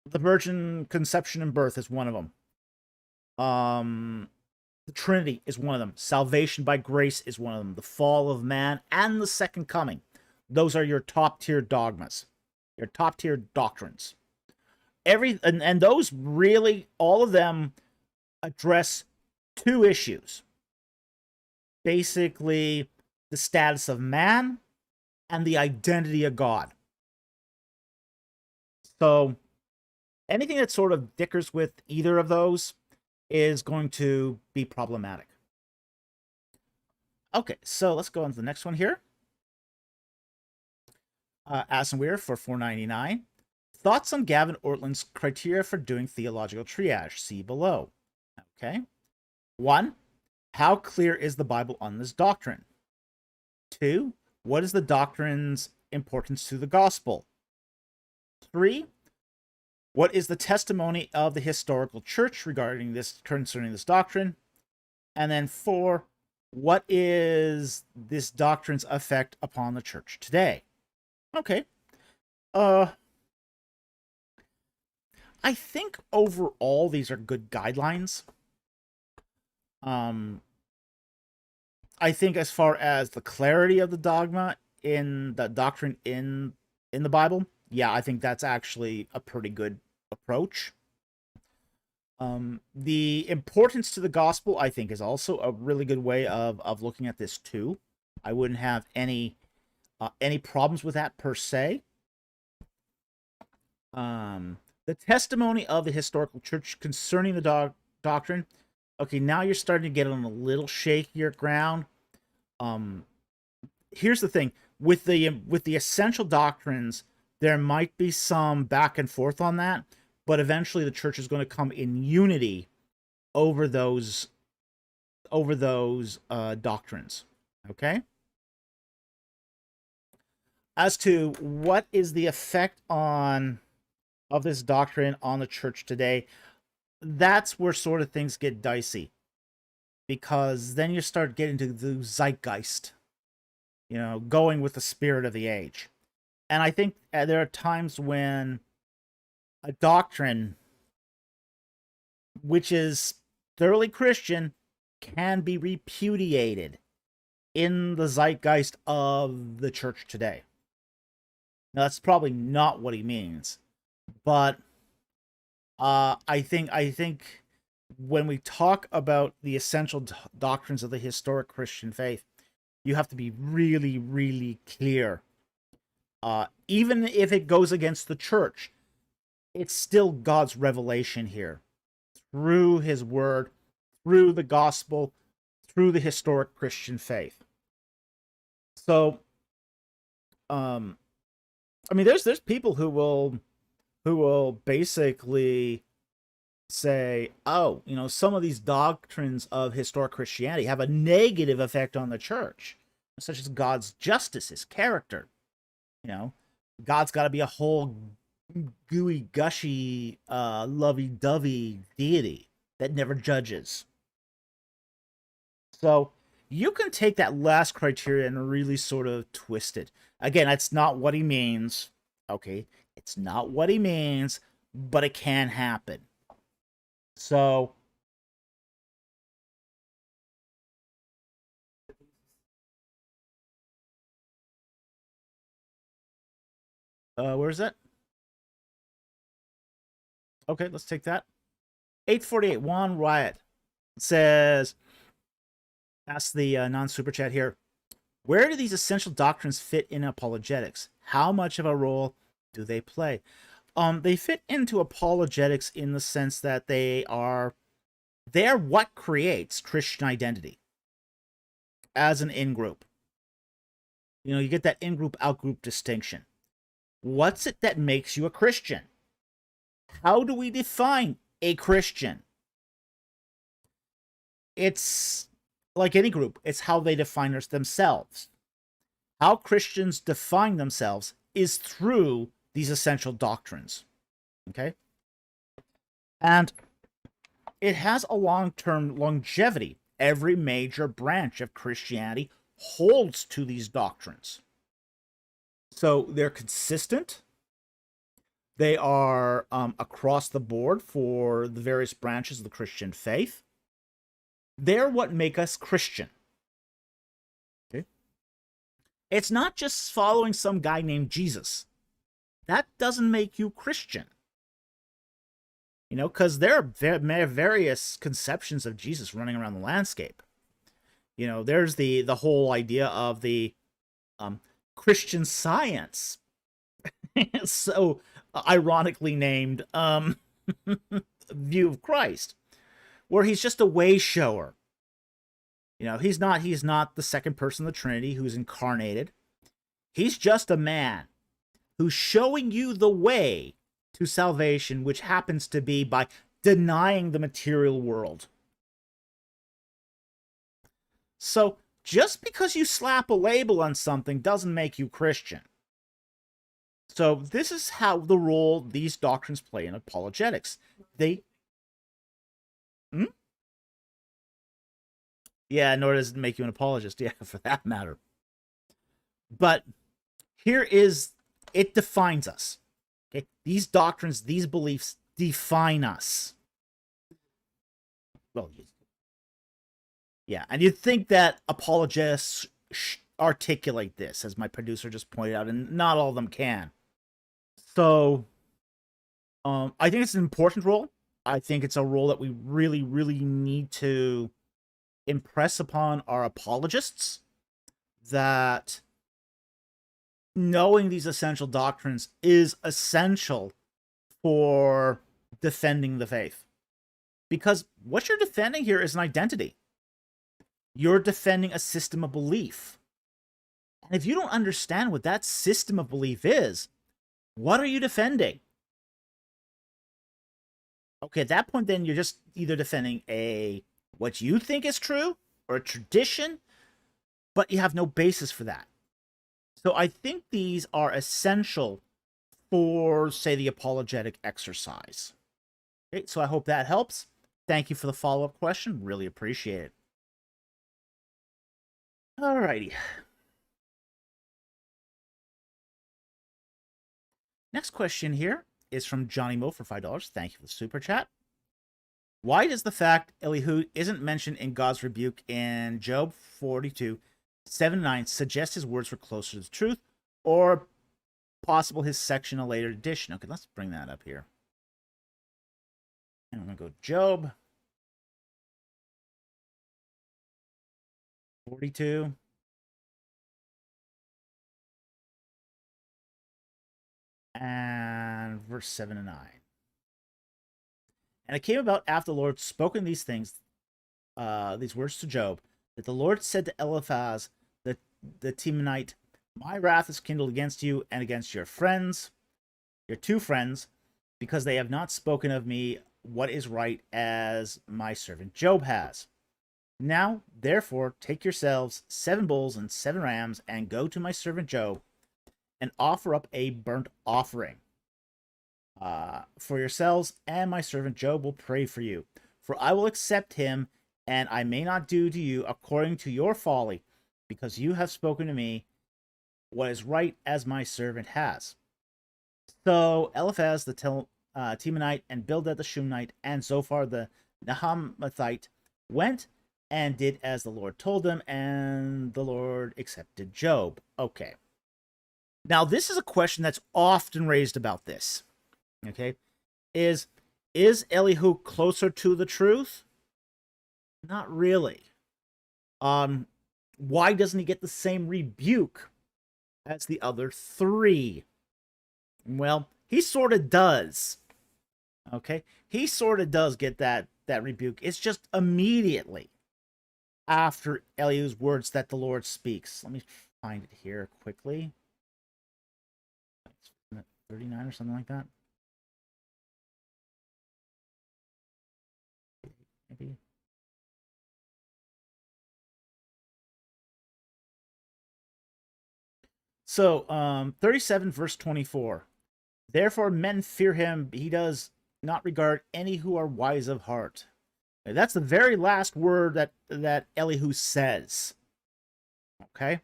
The virgin conception and birth is one of them. The Trinity is one of them. Salvation by grace is one of them. The fall of man and the second coming. Those are your top tier dogmas, your top tier doctrines. And those really, all of them address two issues. Basically, the status of man and the identity of God. So anything that sort of dickers with either of those is going to be problematic. Okay, so let's go on to the next one here. Addison Weir for $4.99. Thoughts on Gavin Ortland's criteria for doing theological triage? See below. Okay. 1. How clear is the Bible on this doctrine? 2. What is the doctrine's importance to the gospel? 3. What is the testimony of the historical church regarding this, concerning this doctrine? And then 4. What is this doctrine's effect upon the church today? Okay. I think overall these are good guidelines. I think as far as the clarity of the dogma in the doctrine in the Bible, yeah, I think that's actually a pretty good approach. The importance to the gospel, I think, is also a really good way of looking at this too. I wouldn't have any problems with that per se. The testimony of the historical church concerning the doctrine. Okay, now you're starting to get on a little shakier ground. Here's the thing with the essential doctrines, there might be some back and forth on that, but eventually the church is going to come in unity over those doctrines. Okay. As to what is the effect of this doctrine on the church today, that's where sort of things get dicey, because then you start getting to the zeitgeist, going with the spirit of the age. And I think there are times when a doctrine which is thoroughly Christian can be repudiated in the zeitgeist of the church today. Now, that's probably not what he means, but I think when we talk about the essential doctrines of the historic Christian faith, you have to be really, really clear Even if it goes against the church, it's still God's revelation here through his word, through the gospel, through the historic Christian faith. So, I mean, there's people who will basically say, oh, some of these doctrines of historic Christianity have a negative effect on the church, such as God's justice, his character. God's got to be a whole gooey, gushy, lovey-dovey deity that never judges. So you can take that last criteria and really sort of twist it. Again, that's not what he means. Okay, it's not what he means, but it can happen. So, where's that? Okay, let's take that. 848, Juan Riot says, ask the non-super chat here, where do these essential doctrines fit in apologetics? How much of a role do they play? They fit into apologetics in the sense that they're what creates Christian identity as an in-group. You get that in-group, out-group distinction. What's it that makes you a Christian? How do we define a Christian? It's like any group. It's how they define themselves. How Christians define themselves is through these essential doctrines. Okay? And it has a long-term longevity. Every major branch of Christianity holds to these doctrines. So they're consistent. They are across the board for the various branches of the Christian faith. They're what make us Christian. Okay? It's not just following some guy named Jesus. That doesn't make you Christian. Because there are various conceptions of Jesus running around the landscape. There's the whole idea of the Christian Science. So ironically named view of Christ, where he's just a way shower. He's not the second person of the Trinity who's incarnated. He's just a man who's showing you the way to salvation, which happens to be by denying the material world. So just because you slap a label on something doesn't make you Christian. So this is how the role these doctrines play in apologetics. Yeah, nor does it make you an apologist, yeah, for that matter. But it defines us. Okay? These doctrines, these beliefs define us. Well, yeah, and you'd think that apologists articulate this, as my producer just pointed out, and not all of them can. So, I think it's an important role. I think it's a role that we really, really need to impress upon our apologists, that knowing these essential doctrines is essential for defending the faith. Because what you're defending here is an identity. You're defending a system of belief. And if you don't understand what that system of belief is, what are you defending? Okay, at that point, then you're just either defending what you think is true or a tradition, but you have no basis for that. So I think these are essential for, say, the apologetic exercise. Okay, so I hope that helps. Thank you for the follow-up question. Really appreciate it. Alrighty. Next question here is from Johnny Mo for $5. Thank you for the super chat. Why does the fact Elihu isn't mentioned in God's rebuke in Job 42, 7-9 suggest his words were closer to the truth, or possible his section a later edition? Okay, let's bring that up here. And I'm going to go Job 42. And verse 7 and 9. And it came about after the Lord spoken these things, these words to Job, that the Lord said to Eliphaz the Temanite, my wrath is kindled against you and against your friends, your two friends, because they have not spoken of me what is right, as my servant Job has. Now, therefore, take yourselves 7 bulls and 7 rams, and go to my servant Job, and offer up a burnt offering for yourselves, and my servant Job will pray for you. For I will accept him, and I may not do to you according to your folly, because you have spoken to me what is right, as my servant has. So Eliphaz the Temanite, and Bildad the Shunammite, and Zophar the Naamathite went and did as the Lord told them, and the Lord accepted Job. Okay. Now, this is a question that's often raised about this. Okay. Is Elihu closer to the truth? Not really. Why doesn't he get the same rebuke as the other 3? Well, he sort of does. Okay? He sort of does get that rebuke. It's just immediately after Elihu's words that the Lord speaks. Let me find it here quickly. 39 or something like that. Maybe. So, 37 verse 24. Therefore men fear him, he does not regard any who are wise of heart. That's the very last word that Elihu says. Okay?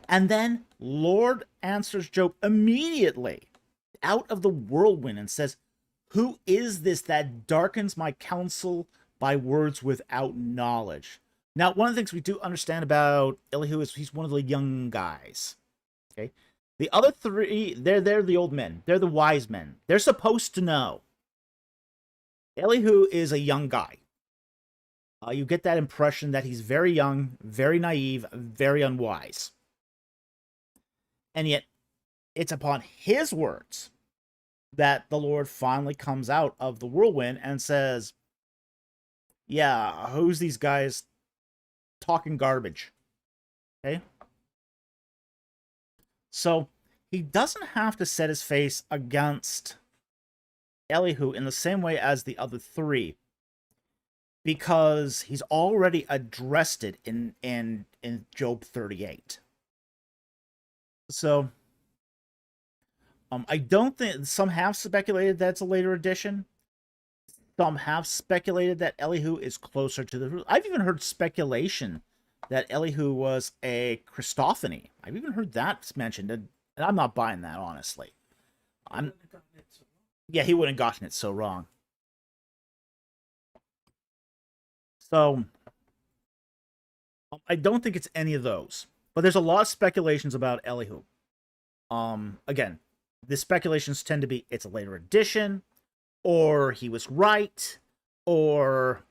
And then Lord answers Job immediately out of the whirlwind and says, who is this that darkens my counsel by words without knowledge? Now, one of the things we do understand about Elihu is he's one of the young guys. Okay? The other 3, they're the old men. They're the wise men. They're supposed to know. Elihu is a young guy. You get that impression that he's very young, very naive, very unwise. And yet, it's upon his words that the Lord finally comes out of the whirlwind and says, yeah, who's these guys talking garbage? Okay? So, he doesn't have to set his face against Elihu in the same way as the other 3, because he's already addressed it in Job 38. So, I don't think, some have speculated that it's a later edition. Some have speculated that Elihu is closer to the truth. I've even heard speculation that Elihu was a Christophany. I've even heard that mentioned, and I'm not buying that, honestly. Yeah, he wouldn't have gotten it so wrong. So, I don't think it's any of those. But there's a lot of speculations about Elihu. Again, the speculations tend to be it's a later edition, or he was right, or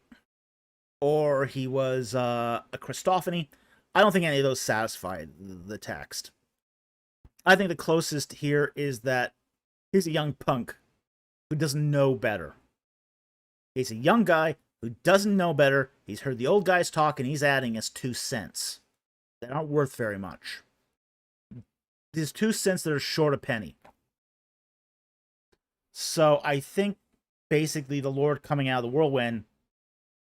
he was a Christophany. I don't think any of those satisfy the text. I think the closest here is that he's a young punk who doesn't know better. He's a young guy who doesn't know better. He's heard the old guys talk, and he's adding his 2 cents. They aren't worth very much. These 2 cents that are short a penny. So I think basically the Lord coming out of the whirlwind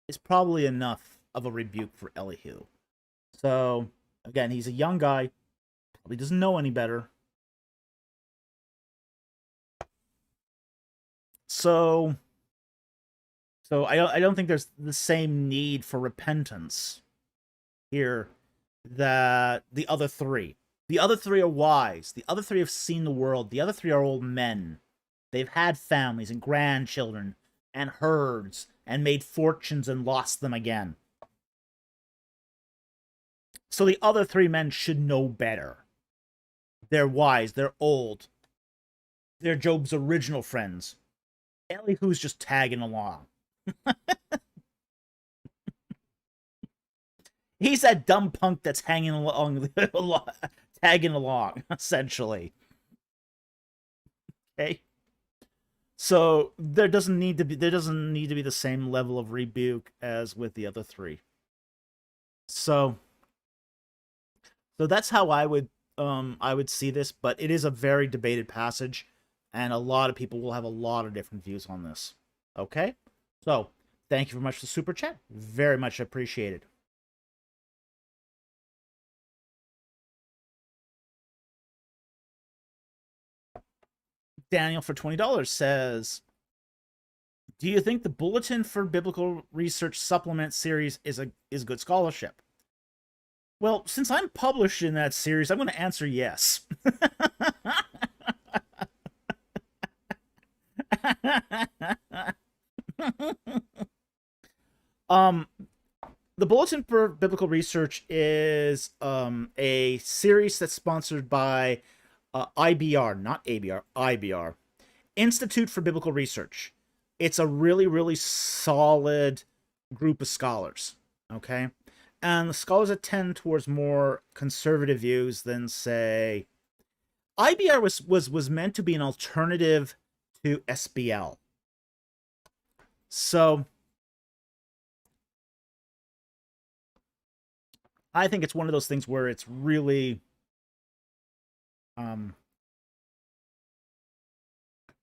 is probably enough of a rebuke for Elihu. So, again, he's a young guy. Probably doesn't know any better. So I don't think there's the same need for repentance here that the other 3. The other 3 are wise. The other 3 have seen the world. The other 3 are old men. They've had families and grandchildren and herds and made fortunes and lost them again. So the other 3 men should know better. They're wise. They're old. They're Job's original friends. Elihu's just tagging along. He's that dumb punk that's hanging along, tagging along, essentially. Okay. So there doesn't need to be the same level of rebuke as with the other three. So that's how I would see this, but it is a very debated passage, and a lot of people will have a lot of different views on this. Okay? So thank you very much for the super chat. Very much appreciated. Daniel for $20 says, do you think the Bulletin for Biblical Research Supplement series is good scholarship? Well, since I'm published in that series, I'm going to answer yes. The Bulletin for Biblical Research is a series that's sponsored by IBR, not ABR, IBR, Institute for Biblical Research. It's a really, really solid group of scholars, okay? And the scholars that tend towards more conservative views than, say, IBR was meant to be an alternative to SBL. So I think it's one of those things where it's really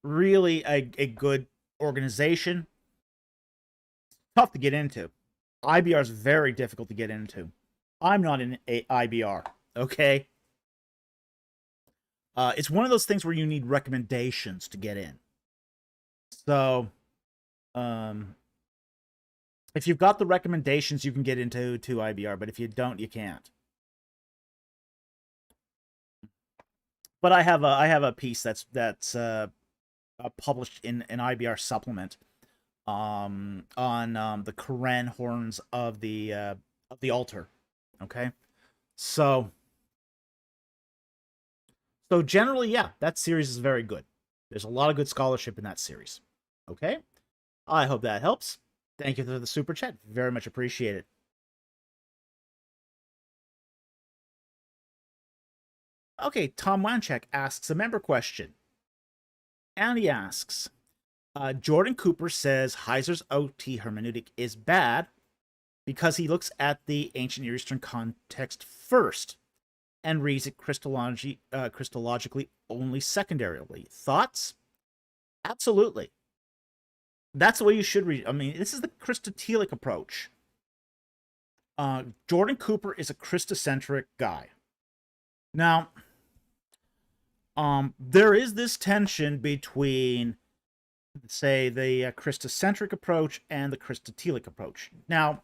really a good organization. Tough to get into. IBR is very difficult to get into. I'm not in a IBR, okay? It's one of those things where you need recommendations to get in. So, if you've got the recommendations, you can get into IBR, but if you don't, you can't. But I have a piece that's published in an IBR supplement on the Koran horns of the altar. Okay, so generally, yeah, that series is very good. There's a lot of good scholarship in that series. Okay, I hope that helps. Thank you for the super chat. Very much appreciated. Okay, Tom Wanchek asks a member question. And he asks, Jordan Cooper says Heiser's OT hermeneutic is bad because he looks at the ancient Near Eastern context first and reads it Christologically only secondarily. Thoughts? Absolutely. That's the way you should read it. I mean, this is the Christotelic approach. Jordan Cooper is a Christocentric guy. Now, there is this tension between, say, the Christocentric approach and the Christotelic approach. Now,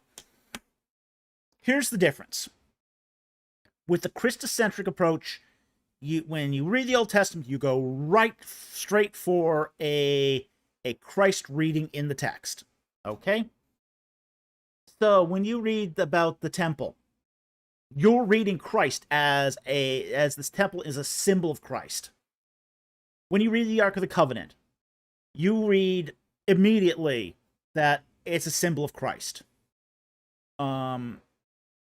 here's the difference. With the Christocentric approach, when you read the Old Testament, you go right straight for a Christ reading in the text. Okay? So when you read about the temple, you're reading Christ as this temple is a symbol of Christ. When you read the Ark of the Covenant, you read immediately that it's a symbol of Christ. The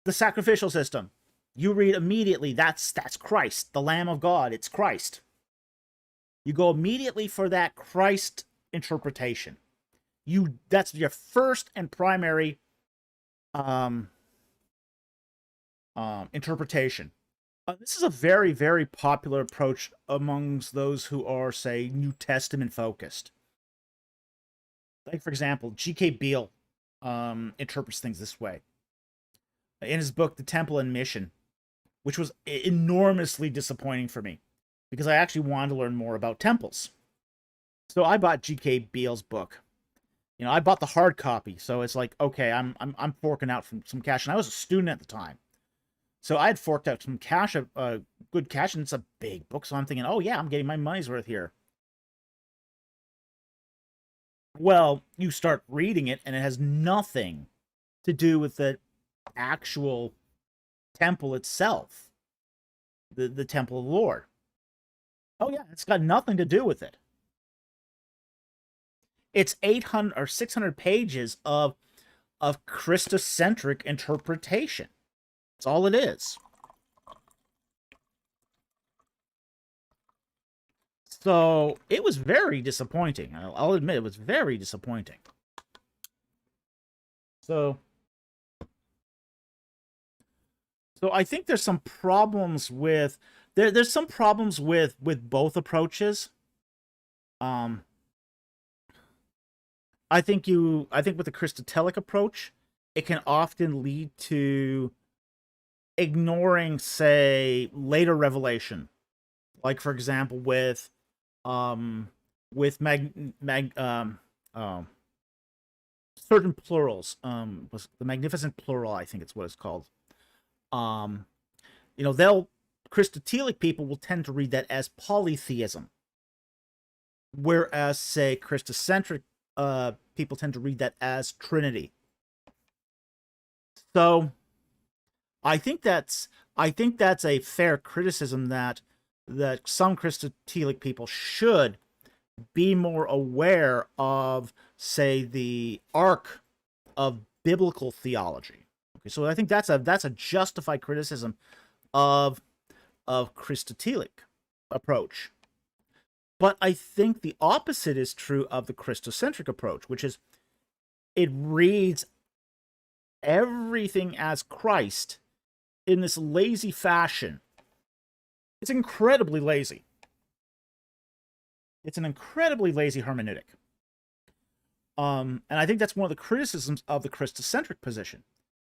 sacrificial system, you read immediately that's Christ, the Lamb of God. It's Christ. You go immediately for that Christ interpretation. That's your first and primary interpretation. This is a very, very popular approach amongst those who are, say, New Testament focused. Like, for example, G.K. Beale interprets things this way. In his book, The Temple and Mission, which was enormously disappointing for me, because I actually wanted to learn more about temples. So I bought G.K. Beale's book. You know, I bought the hard copy, so it's like, okay, I'm forking out from some cash, and I was a student at the time. So I had forked out some cash, good cash, and it's a big book. So I'm thinking, oh yeah, I'm getting my money's worth here. Well, you start reading it, and it has nothing to do with the actual temple itself, the temple of the Lord. Oh yeah, it's got nothing to do with it. It's 800 or 600 pages of Christocentric interpretation. That's all it is. So it was very disappointing. I'll admit it was very disappointing. So I think there's some problems with there's some problems with both approaches. I think with the Christotelic approach, it can often lead to ignoring, say, later revelation. Like, for example, with certain plurals, was the magnificent plural, I think it's what it's called. Christotelic people will tend to read that as polytheism, whereas, say, Christocentric people tend to read that as Trinity. So I think that's a fair criticism that some Christotelic people should be more aware of, say, the arc of biblical theology. Okay, so I think that's a justified criticism of Christotelic approach. But I think the opposite is true of the Christocentric approach, which is it reads everything as Christ in this lazy fashion. It's incredibly lazy. It's an incredibly lazy hermeneutic. And I think that's one of the criticisms of the Christocentric position,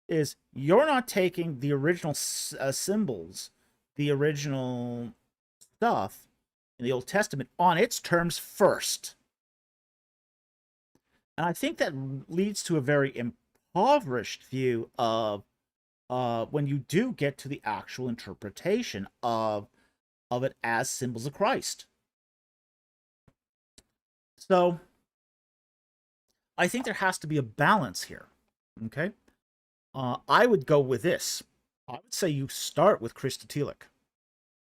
is you're not taking the original symbols, the original stuff in the Old Testament on its terms first. And I think that leads to a very impoverished view of when you do get to the actual interpretation of it as symbols of Christ. So I think there has to be a balance here. Okay, I would go with this. I would say you start with Christotelic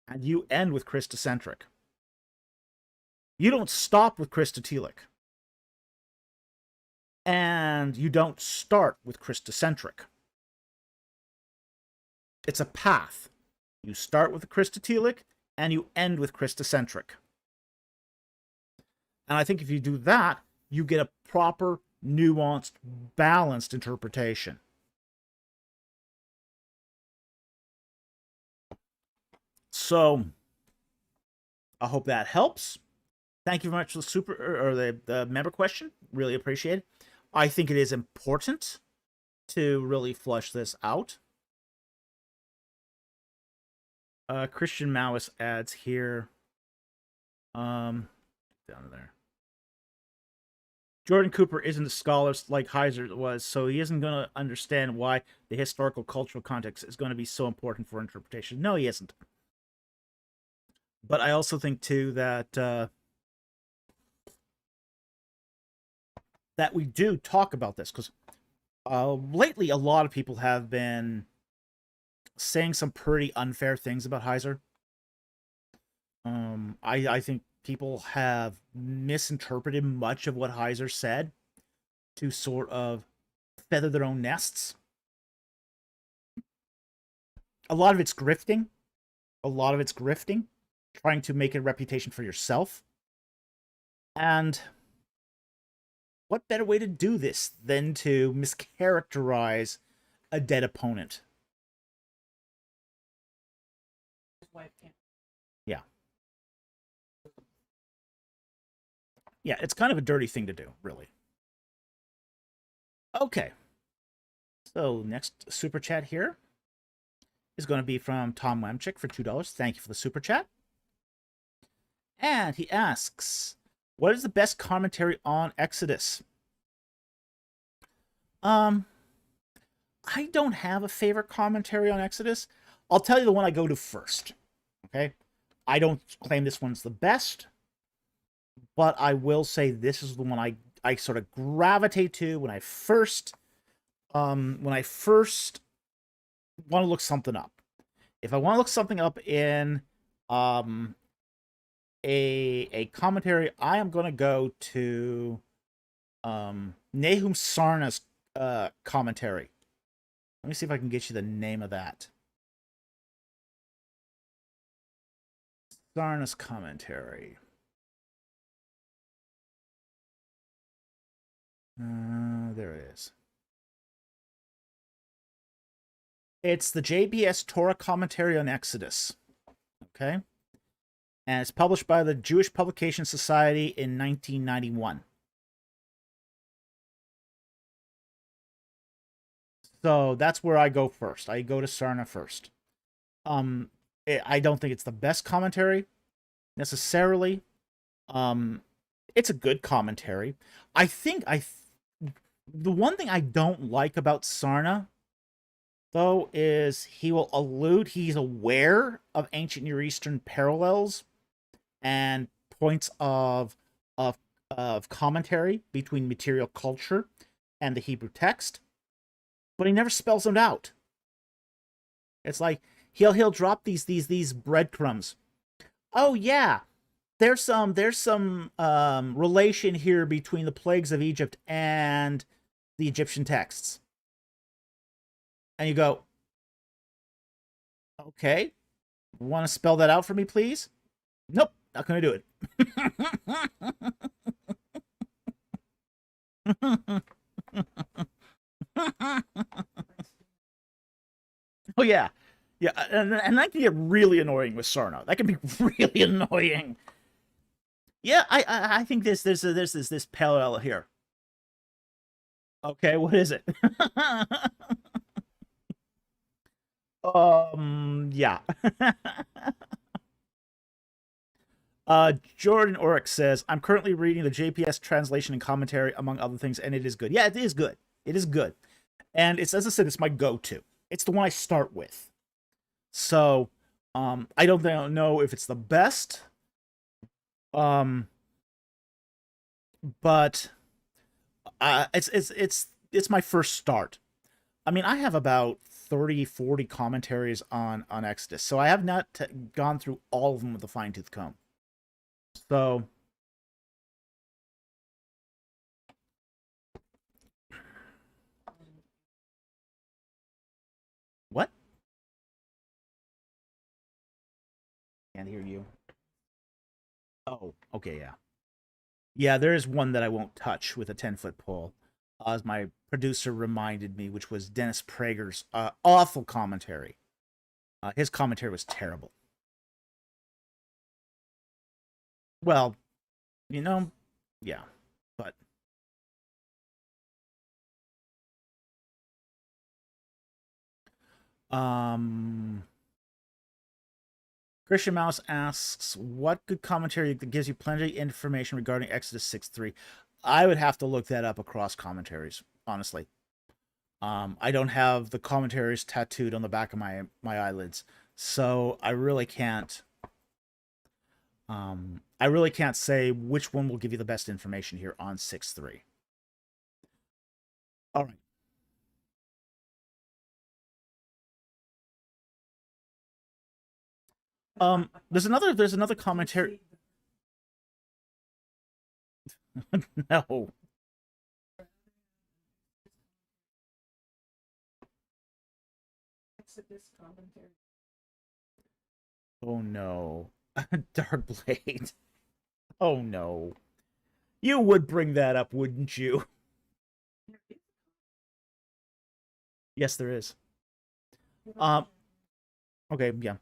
and you end with Christocentric. You don't stop with Christotelic, and you don't start with Christocentric. It's a path. You start with the Christotelic and you end with Christocentric. And I think if you do that, you get a proper, nuanced, balanced interpretation. So I hope that helps. Thank you very much for the member question. Really appreciate it. I think it is important to really flush this out. Christian Maoist adds here, down there. Jordan Cooper isn't a scholar like Heiser was, so he isn't going to understand why the historical cultural context is going to be so important for interpretation. No, he isn't. But I also think too that that we do talk about this, because lately a lot of people have been saying some pretty unfair things about Heiser. I think people have misinterpreted much of what Heiser said to sort of feather their own nests. A lot of it's grifting. Trying to make a reputation for yourself. And what better way to do this than to mischaracterize a dead opponent? Yeah. Yeah, it's kind of a dirty thing to do, really. Okay. So, next super chat here is going to be from Tom Wamchick for $2. Thank you for the super chat. And he asks, what is the best commentary on Exodus? I don't have a favorite commentary on Exodus. I'll tell you the one I go to first. Okay? I don't claim this one's the best, but I will say this is the one I sort of gravitate to when I first want to look something up. If I want to look something up in a commentary, I am going to go to Nahum Sarna's commentary. Let me see if I can get you the name of that. Sarna's commentary. There it is. It's the JBS Torah Commentary on Exodus. Okay? And it's published by the Jewish Publication Society in 1991. So that's where I go first. I go to Sarna first. I don't think it's the best commentary necessarily. It's a good commentary. I think the one thing I don't like about Sarna, though, is he's aware of ancient Near Eastern parallels and points of commentary between material culture and the Hebrew text, but he never spells them out. It's like he'll drop these breadcrumbs. Oh yeah, there's some relation here between the plagues of Egypt and the Egyptian texts. And you go, okay, want to spell that out for me, please? Nope, not going to do it. Oh yeah, yeah, and that can get really annoying with Sarno. That can be really annoying. Yeah, I think there's this parallel here. Okay, what is it? Yeah. Jordan Oryx says, I'm currently reading the JPS translation and commentary, among other things, and it is good. Yeah, it is good. It is good. And it's, as I said, it's my go-to. It's the one I start with. So, I don't know if it's the best. But it's my first start. I mean, I have about 30, 40 commentaries on Exodus, so I have not gone through all of them with a fine-tooth comb. So, what? Can't hear you. Oh, okay, yeah. Yeah, there is one that I won't touch with a 10-foot pole, as my producer reminded me, which was Dennis Prager's awful commentary. His commentary was terrible. Well, yeah, but Christian Mouse asks, what good commentary that gives you plenty of information regarding Exodus 6:3? I would have to look that up across commentaries, honestly. I don't have the commentaries tattooed on the back of my eyelids, so I really can't say which one will give you the best information here on 6:3. All right. There's another commentary. No. Exodus commentary. Oh no. Dark Blade. Oh no. You would bring that up, wouldn't you? Yes, there is. Okay, yeah.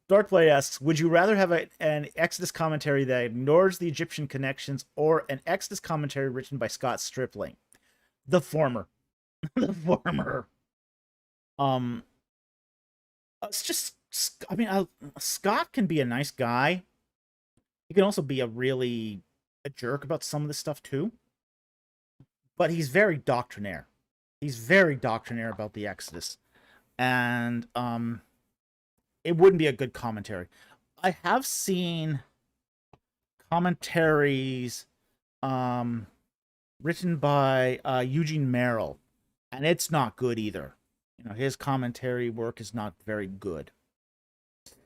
Darkblade asks, would you rather have an Exodus commentary that ignores the Egyptian connections or an Exodus commentary written by Scott Stripling? The former. The former. It's just, I mean, Scott can be a nice guy. He can also be a jerk about some of this stuff too. But he's very doctrinaire. He's very doctrinaire about the Exodus. And it wouldn't be a good commentary. I have seen commentaries written by Eugene Merrill, and it's not good either. His commentary work is not very good.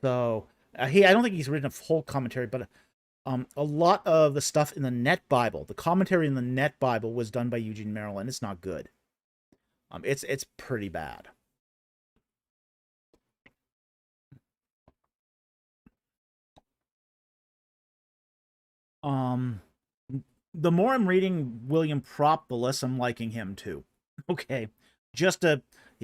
So I don't think he's written a full commentary, but a lot of the stuff in the Net Bible, the commentary in the Net Bible, was done by Eugene Merrill, and it's not good. It's pretty bad. the more I'm reading William Prop, the less I'm liking him too. Okay,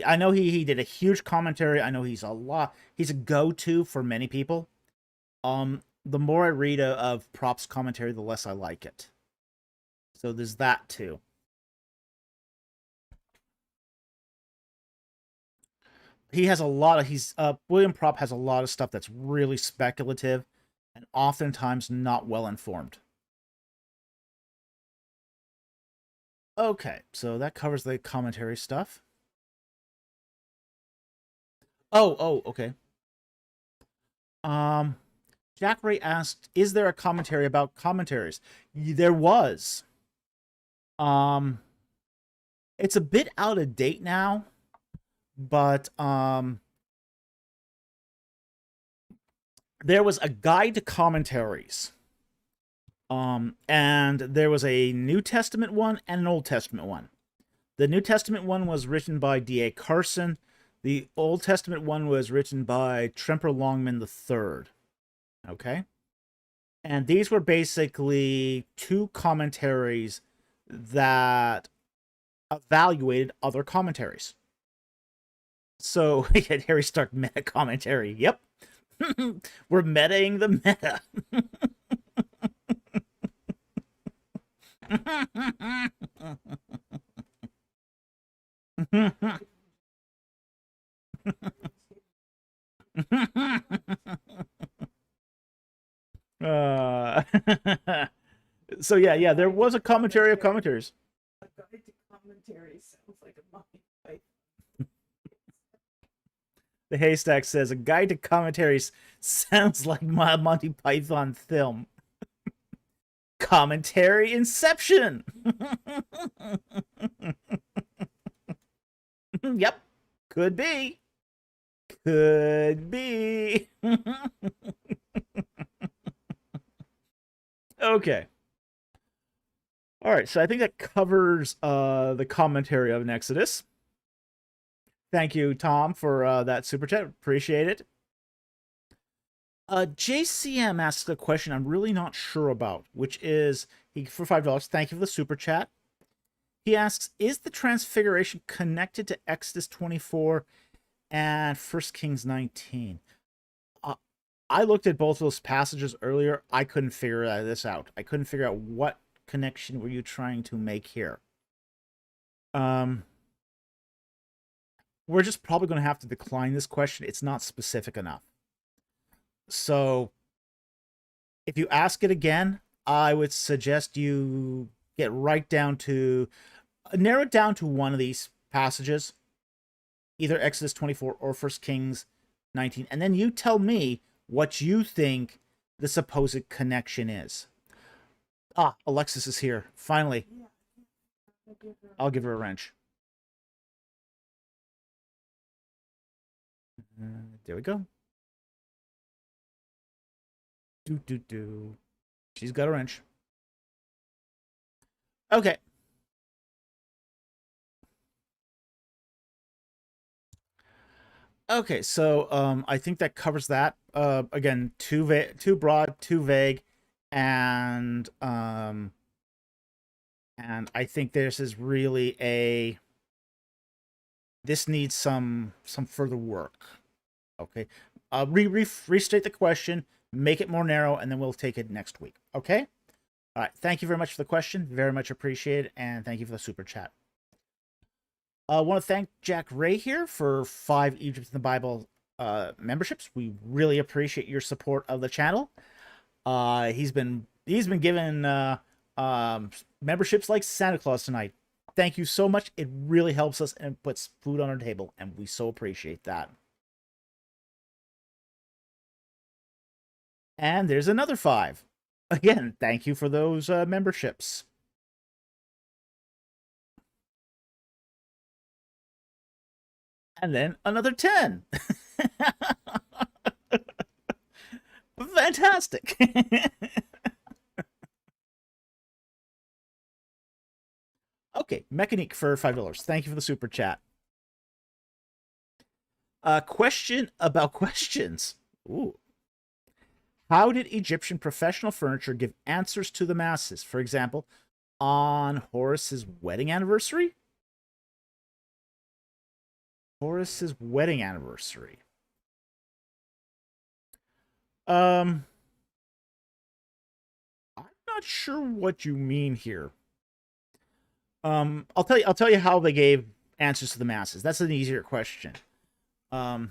I know he did a huge commentary. I know he's a go-to for many people. The more I read of Prop's commentary, the less I like it. So there's that too. He has a lot of William Prop has a lot of stuff that's really speculative and oftentimes not well informed. Okay, so that covers the commentary stuff. Oh, okay. Jack Ray asked, "Is there a commentary about commentaries?" There was. It's a bit out of date now, but there was a guide to commentaries. And there was a New Testament one and an Old Testament one. The New Testament one was written by D.A. Carson. The Old Testament one was written by Tremper Longman III. Okay? And these were basically two commentaries that evaluated other commentaries. So, Harry Stark meta commentary. Yep. We're metaing the meta. So yeah, there was a commentary of commentaries. A guide to commentary sounds like a Monty Python. The Haystack says a guide to commentaries sounds like my Monty Python film. Commentary Inception. Yep, could be. Could be. Okay. All right, so I think that covers the commentary of an Exodus. Thank you, Tom, for that super chat. Appreciate it. JCM asks a question I'm really not sure about, which is for $5. Thank you for the super chat. He asks, is the Transfiguration connected to Exodus 24 and 1 Kings 19? I looked at both of those passages earlier. I couldn't figure this out. I couldn't figure out what connection were you trying to make here. We're just probably going to have to decline this question. It's not specific enough. So if you ask it again, I would suggest you get right down to narrow it down to one of these passages, either Exodus 24 or 1 Kings 19, and then you tell me what you think the supposed connection is. Alexis is here. Finally. I'll give her a wrench. There we go. Do. She's got a wrench. Okay. Okay, so I think that covers that. Again, too broad, too vague, and I think this is really this needs some further work. Okay, restate the question, make it more narrow, and then we'll take it next week. Okay. All right. Thank you very much for the question. Very much appreciated, and thank you for the super chat. I want to thank Jack Ray here for 5 Egypt in the Bible memberships. We really appreciate your support of the channel. He's been given memberships like Santa Claus tonight. Thank you so much. It really helps us and puts food on our table, and we so appreciate that. And there's another 5. Again, thank you for those memberships. And then another 10. Fantastic. Okay, Mechanique for $5. Thank you for the super chat. Question about questions. Ooh. How did Egyptian professional furniture give answers to the masses? For example, on Horace's wedding anniversary? Horace's wedding anniversary. I'm not sure what you mean here. I'll tell you how they gave answers to the masses. That's an easier question. I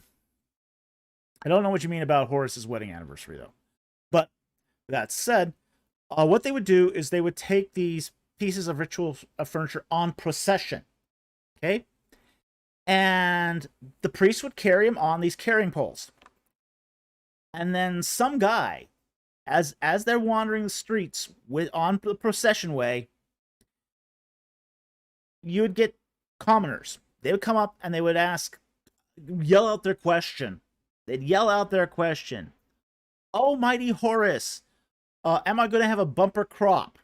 don't know what you mean about Horace's wedding anniversary, though. But that said, what they would do is they would take these pieces of ritual furniture on procession, okay? And the priest would carry them on these carrying poles. And then some guy, as they're wandering the streets on the procession way, you would get commoners. They would come up and they would yell out their question. They'd yell out their question. Oh, mighty Horace, am I going to have a bumper crop?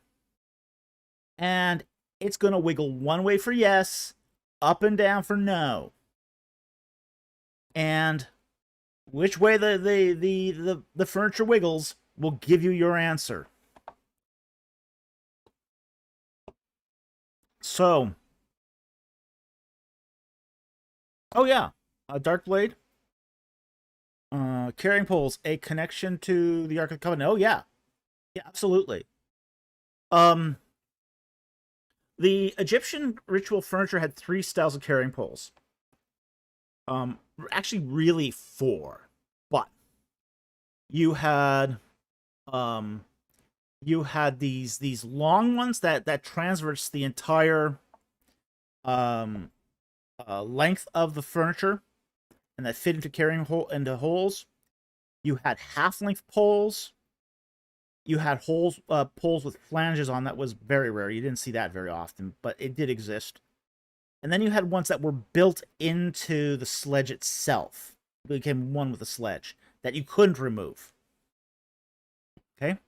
And it's going to wiggle one way for yes, up and down for no. And which way the furniture wiggles will give you your answer. So, oh yeah, a dark blade. Carrying poles, a connection to the Ark of the Covenant. Oh yeah. Yeah, absolutely. The Egyptian ritual furniture had 3 styles of carrying poles. Actually really 4. But you had these long ones that transverse the entire length of the furniture and that fit into holes. You had half-length poles. You had poles with flanges on. That was very rare. You didn't see that very often, but it did exist. And then you had ones that were built into the sledge itself. It became one with the sledge that you couldn't remove. Okay?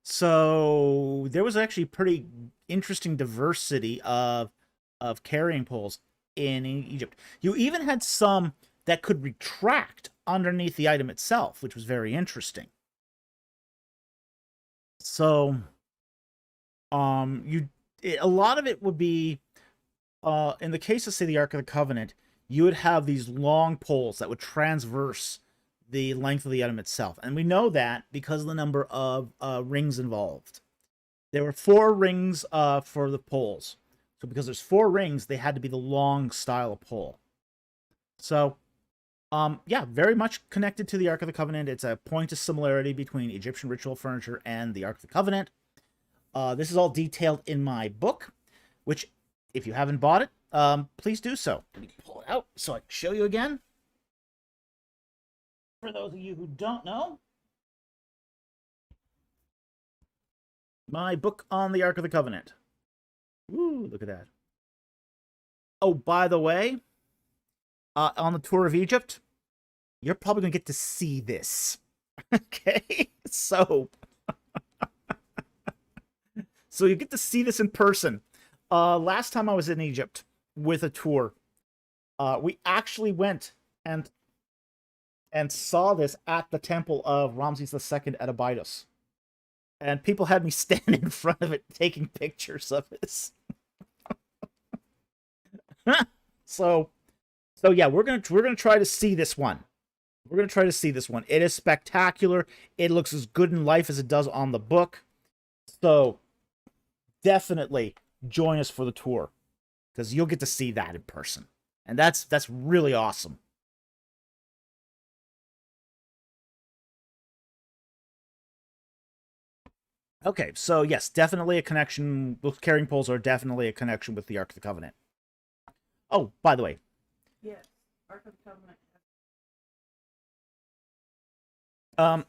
So there was actually pretty interesting diversity of carrying poles in Egypt. You even had some that could retract underneath the item itself, which was very interesting. So, a lot of it would be, in the case of, say, the Ark of the Covenant, you would have these long poles that would transverse the length of the item itself. And we know that because of the number of rings involved. There were 4 rings for the poles. So because there's 4 rings, they had to be the long style of pole. So, yeah, very much connected to the Ark of the Covenant. It's a point of similarity between Egyptian ritual furniture and the Ark of the Covenant. This is all detailed in my book, which, if you haven't bought it, please do so. Let me pull it out so I can show you again. For those of you who don't know, my book on the Ark of the Covenant. Ooh, look at that. Oh, by the way, on the tour of Egypt, you're probably going to get to see this. Okay? So you get to see this in person. Last time I was in Egypt with a tour, we actually went and saw this at the temple of Ramses II at Abydos. And people had me stand in front of it taking pictures of this. So yeah, we're gonna try to see this one. We're gonna try to see this one. It is spectacular. It looks as good in life as it does on the book. So definitely join us for the tour, because you'll get to see that in person, and that's really awesome. Okay, so yes, definitely a connection. Those carrying poles are definitely a connection with the Ark of the Covenant. Oh, by the way. Yes, Ark of the Covenant.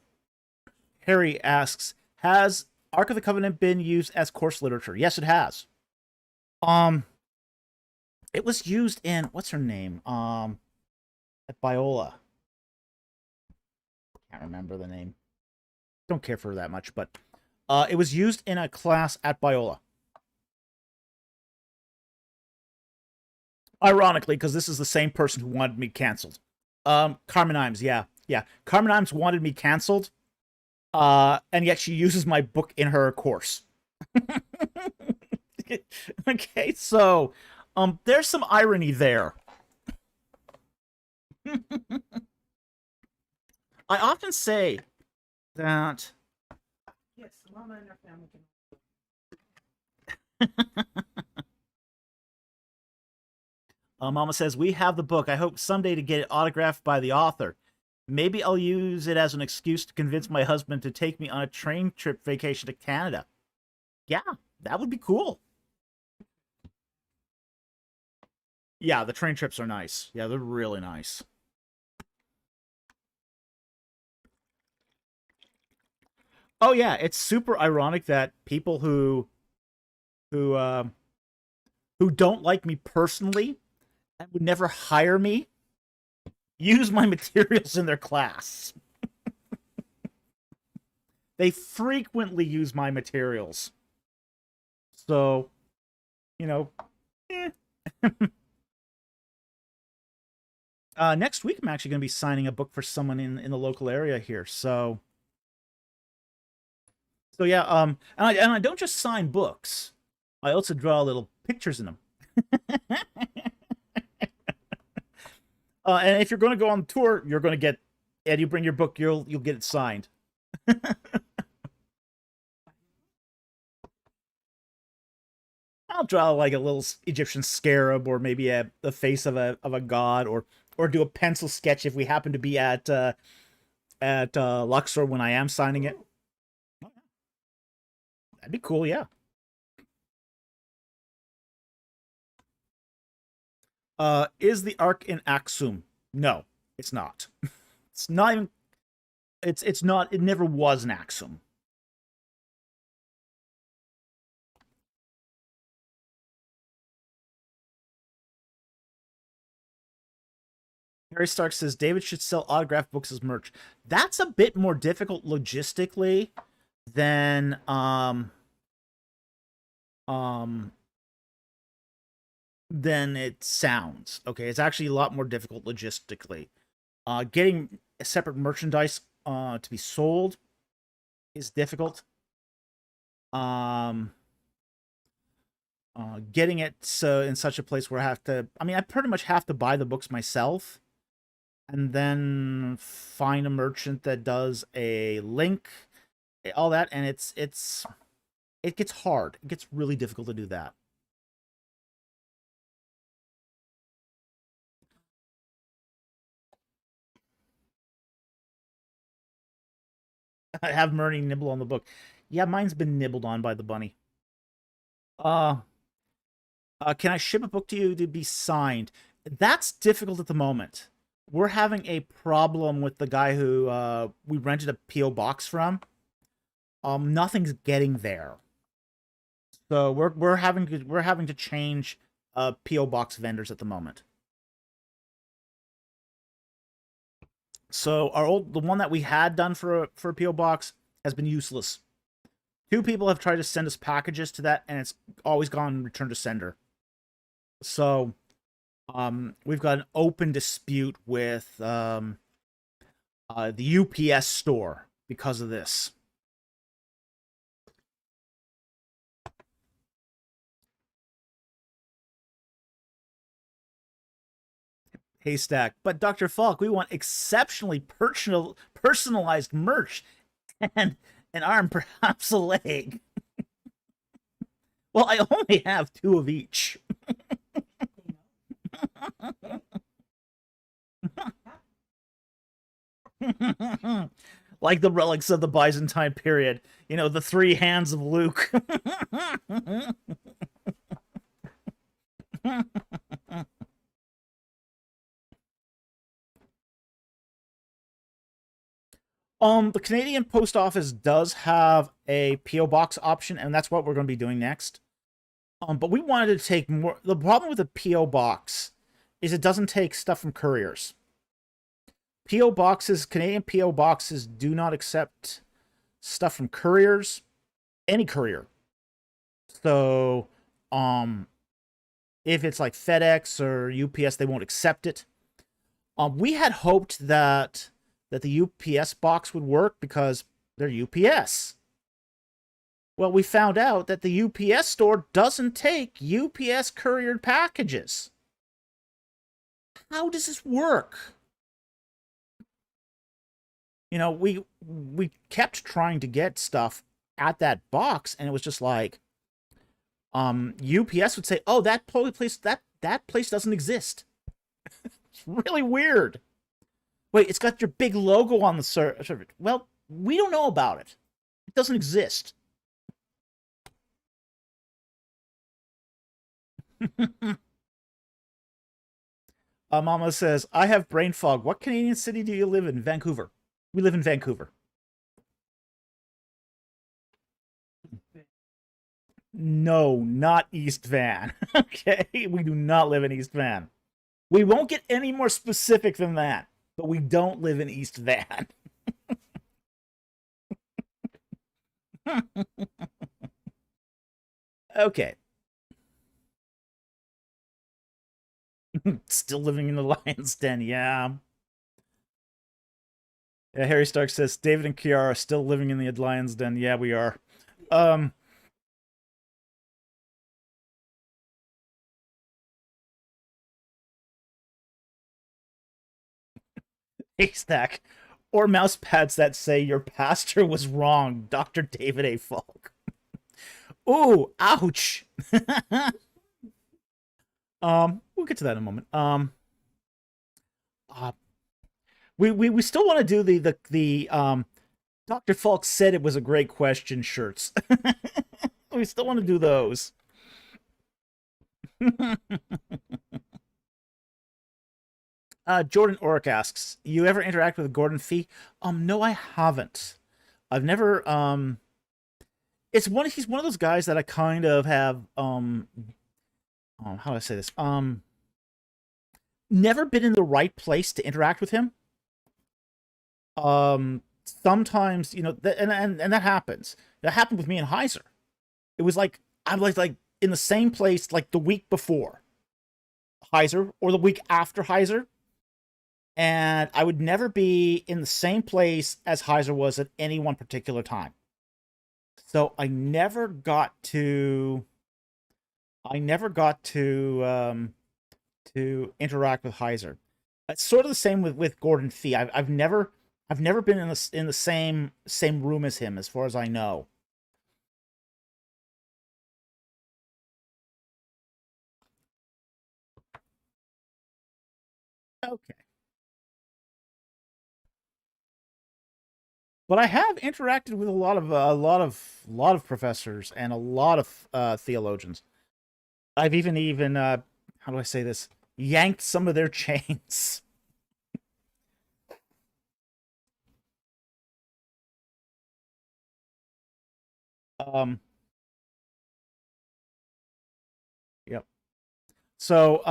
Harry asks, has Ark of the Covenant been used as course literature? Yes, it has. It was used in, what's her name? At Biola. Can't remember the name. Don't care for her that much, but it was used in a class at Biola. Ironically, because this is the same person who wanted me canceled. Carmen Imes, yeah. Carmen Imes wanted me canceled, and yet she uses my book in her course. Okay, so there's some irony there. I often say that Yes, Mama and her family can. Mama says, we have the book. I hope someday to get it autographed by the author. Maybe I'll use it as an excuse to convince my husband to take me on a train trip vacation to Canada. Yeah, that would be cool. Yeah, the train trips are nice. Yeah, they're really nice. Oh yeah, it's super ironic that people who uh, who don't like me personally and would never hire me use my materials in their class. They frequently use my materials. So, you know, eh. Next week I'm actually going to be signing a book for someone in the local area here. So yeah, and I don't just sign books. I also draw little pictures in them. And if you're going to go on tour, you're going to get, and you bring your book, you'll get it signed. I'll draw like a little Egyptian scarab, or maybe the face of a god, or do a pencil sketch if we happen to be at Luxor when I am signing it. That'd be cool, yeah. Is the Ark in Aksum? No, it's not. It's not even. It's not. It never was an Aksum. Harry Stark says David should sell autographed books as merch. That's a bit more difficult logistically than than it sounds. Okay, it's actually a lot more difficult logistically. Getting a separate merchandise to be sold is difficult. Getting it so in such a place where I have to, I mean, I pretty much have to buy the books myself and then find a merchant that does a link, all that, and it gets hard. It gets really difficult to do that. I have Murney nibble on the book. Yeah, mine's been nibbled on by the bunny. Can I ship a book to you to be signed? That's difficult at the moment. We're having a problem with the guy who we rented a PO box from. Nothing's getting there, so we're having to change PO box vendors at the moment. So the one that we had done for a PO box has been useless. 2 people have tried to send us packages to that, and it's always gone return to sender. So, we've got an open dispute with the UPS store because of this. Haystack, but Dr. Falk, we want exceptionally personalized merch, and an arm, perhaps a leg. Well, I only have 2 of each. Like the relics of the Byzantine period. You know, the 3 hands of Luke. The Canadian Post Office does have a PO box option, and that's what we're going to be doing next. But we wanted to take more. The problem with a PO box is it doesn't take stuff from couriers. PO boxes, Canadian PO boxes, do not accept stuff from couriers, any courier. So, if it's like FedEx or UPS, they won't accept it. We had hoped that the UPS box would work because they're UPS. Well, we found out that the UPS store doesn't take UPS couriered packages. How does this work? You know, we kept trying to get stuff at that box, and it was just like, UPS would say, "Oh, that place that place doesn't exist." It's really weird. Wait, it's got your big logo on the server. Well, we don't know about it. It doesn't exist. Mama says, I have brain fog. What Canadian city do you live in? Vancouver. We live in Vancouver. No, not East Van. Okay, we do not live in East Van. We won't get any more specific than that, but we don't live in East Van. Okay. Still living in the lion's den, yeah. Yeah, Harry Stark says, David and Kiara are still living in the lion's den. Yeah, we are. Haystack. Or mouse pads that say your pastor was wrong, Dr. David A. Falk. Ooh, ouch. We'll get to that in a moment. We still want to do the Dr. Falk said it was a great question shirts. We still want to do those. Jordan Oric asks, you ever interact with Gordon Fee? No, I haven't. I've never he's one of those guys that I kind of have how do I say this? Never been in the right place to interact with him. Sometimes, you know, and that happens. That happened with me and Heiser. It was like I'm like in the same place like the week before Heiser or the week after Heiser. And I would never be in the same place as Heiser was at any one particular time. So I never got to interact with Heiser. It's sort of the same with Gordon Fee. I've never been in the same room as him, as far as I know. Okay. But I have interacted with a lot of professors and a lot of theologians. I've even how do I say this? Yanked some of their chains. Yep. So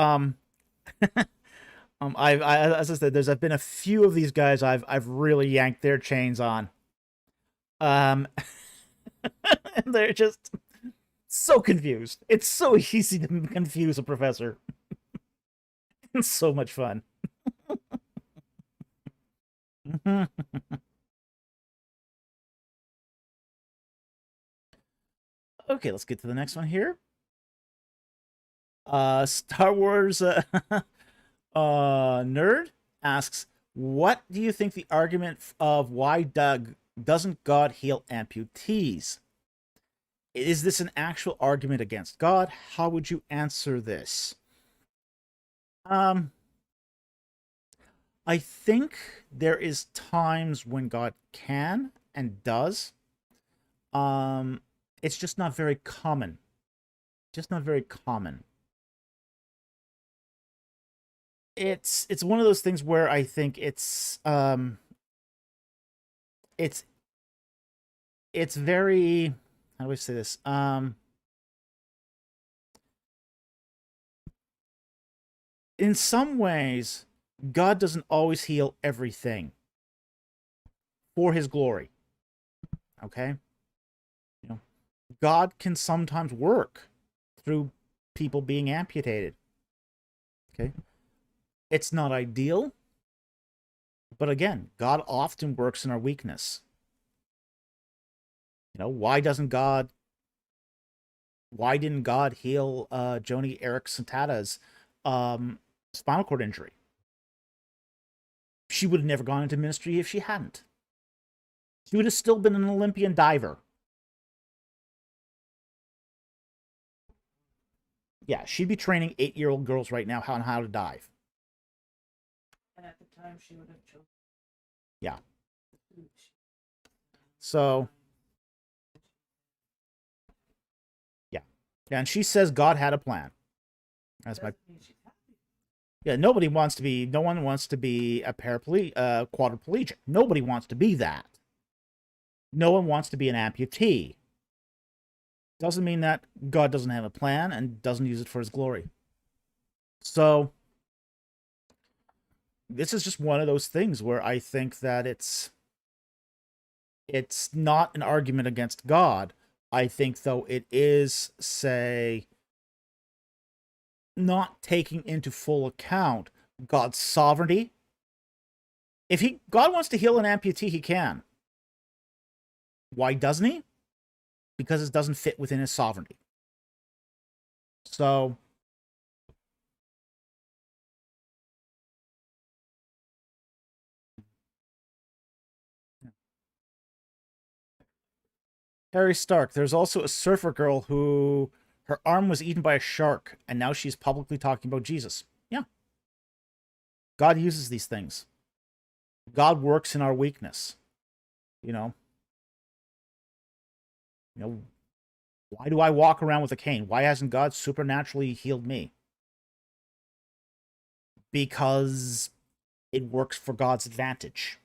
I as I said, there's been a few of these guys I've really yanked their chains on. And they're just so confused. It's so easy to confuse a professor. It's so much fun. Okay, let's get to the next one here. Star Wars nerd asks, what do you think the argument of why doesn't God heal amputees? Is this an actual argument against God? How would you answer this? I think there is times when God can and does. It's just not very common. Just not very common. It's one of those things where I think it's very, how do I say this? In some ways, God doesn't always heal everything for his glory. Okay? You know, God can sometimes work through people being amputated. Okay? It's not ideal, but again, God often works in our weakness. You know, why doesn't God Why didn't God heal Joni Erik Santata's spinal cord injury? She would have never gone into ministry if she hadn't. She would have still been an Olympian diver. Yeah, she'd be training 8-year-old girls right now on how to dive. And at the time, she would have chosen. Yeah. So, yeah. And she says God had a plan. That's my. Yeah, no one wants to be a quadriplegic. Nobody wants to be that. No one wants to be an amputee. Doesn't mean that God doesn't have a plan and doesn't use it for his glory. So, this is just one of those things where I think that it's not an argument against God. I think, though, it is, say, not taking into full account God's sovereignty. If God wants to heal an amputee, he can. Why doesn't he? Because it doesn't fit within his sovereignty. So, Harry Stark, there's also a surfer girl who her arm was eaten by a shark, and now she's publicly talking about Jesus. Yeah. God uses these things. God works in our weakness. You know, why do I walk around with a cane? Why hasn't God supernaturally healed me? Because it works for God's advantage.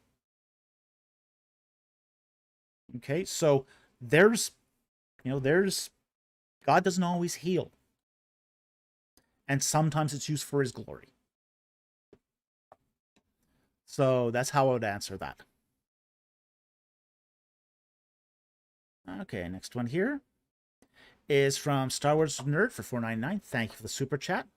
Okay, so there's God doesn't always heal. And sometimes it's used for his glory. So that's how I would answer that. Okay, next one here is from Star Wars Nerd for $4.99. Thank you for the super chat.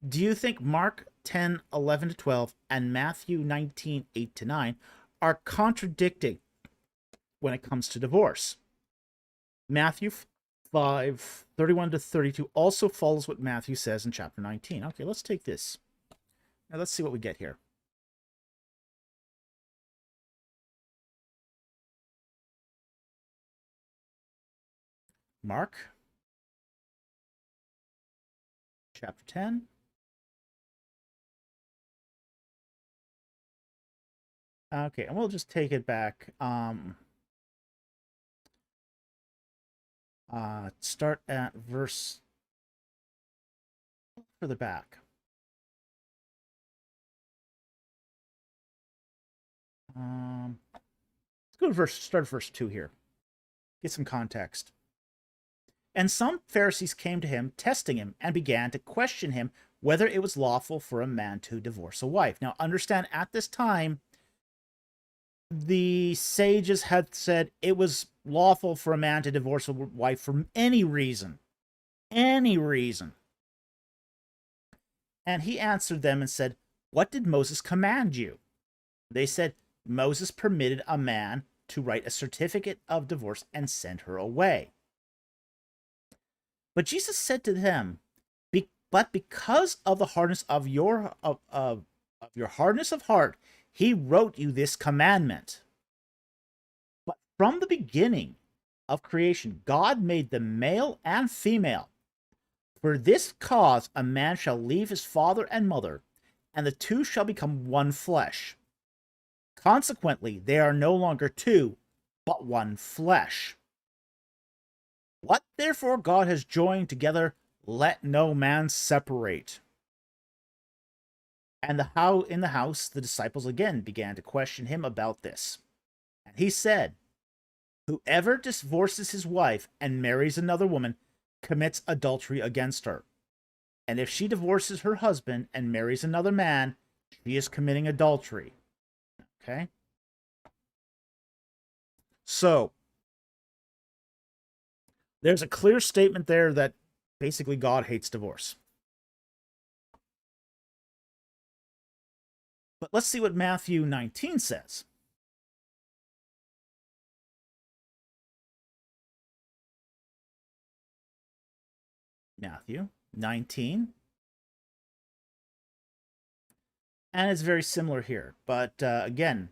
Do you think Mark 10:11-12 and Matthew 19:8-9 are contradicting when it comes to divorce? Matthew 5:31-32 also follows what Matthew says in chapter 19. Okay, let's take this. Now let's see what we get here. Mark chapter 10. Okay, and we'll just take it back. Start at verse further back. Let's go to start verse 2 here. Get some context. And some Pharisees came to him, testing him, and began to question him whether it was lawful for a man to divorce a wife. Now, understand, at this time, the sages had said it was lawful for a man to divorce a wife for any reason. Any reason. And he answered them and said, "What did Moses command you?" They said, "Moses permitted a man to write a certificate of divorce and send her away." But Jesus said to them, "But because of the hardness of your hardness of heart, he wrote you this commandment. But from the beginning of creation, God made them male and female. For this cause, a man shall leave his father and mother, and the two shall become one flesh. Consequently, they are no longer two, but one flesh. What therefore God has joined together, let no man separate." And in the house, the disciples again began to question him about this. And he said, "Whoever divorces his wife and marries another woman commits adultery against her. And if she divorces her husband and marries another man, she is committing adultery." Okay? So, there's a clear statement there that basically God hates divorce. But let's see what Matthew 19 says. Matthew 19. And it's very similar here. But again,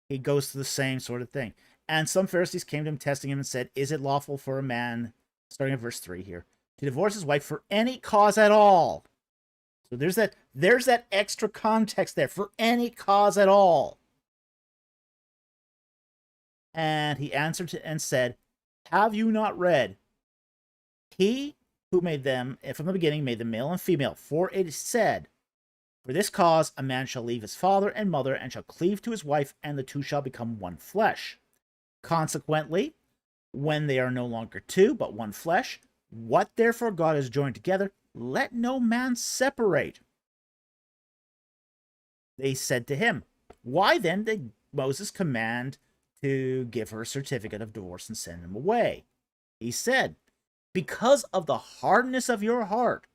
he goes through the same sort of thing. And some Pharisees came to him, testing him, and said, is it lawful for a man, starting at verse 3 here, to divorce his wife for any cause at all? So there's that extra context there, for any cause at all. And he answered and said, have you not read, he who made them from the beginning made them male and female, for it is said, for this cause a man shall leave his father and mother and shall cleave to his wife, and the two shall become one flesh. Consequently, when they are no longer two but one flesh, what therefore God has joined together, let no man separate. They said to him, why then did Moses command to give her a certificate of divorce and send him away? He said, because of the hardness of your heart,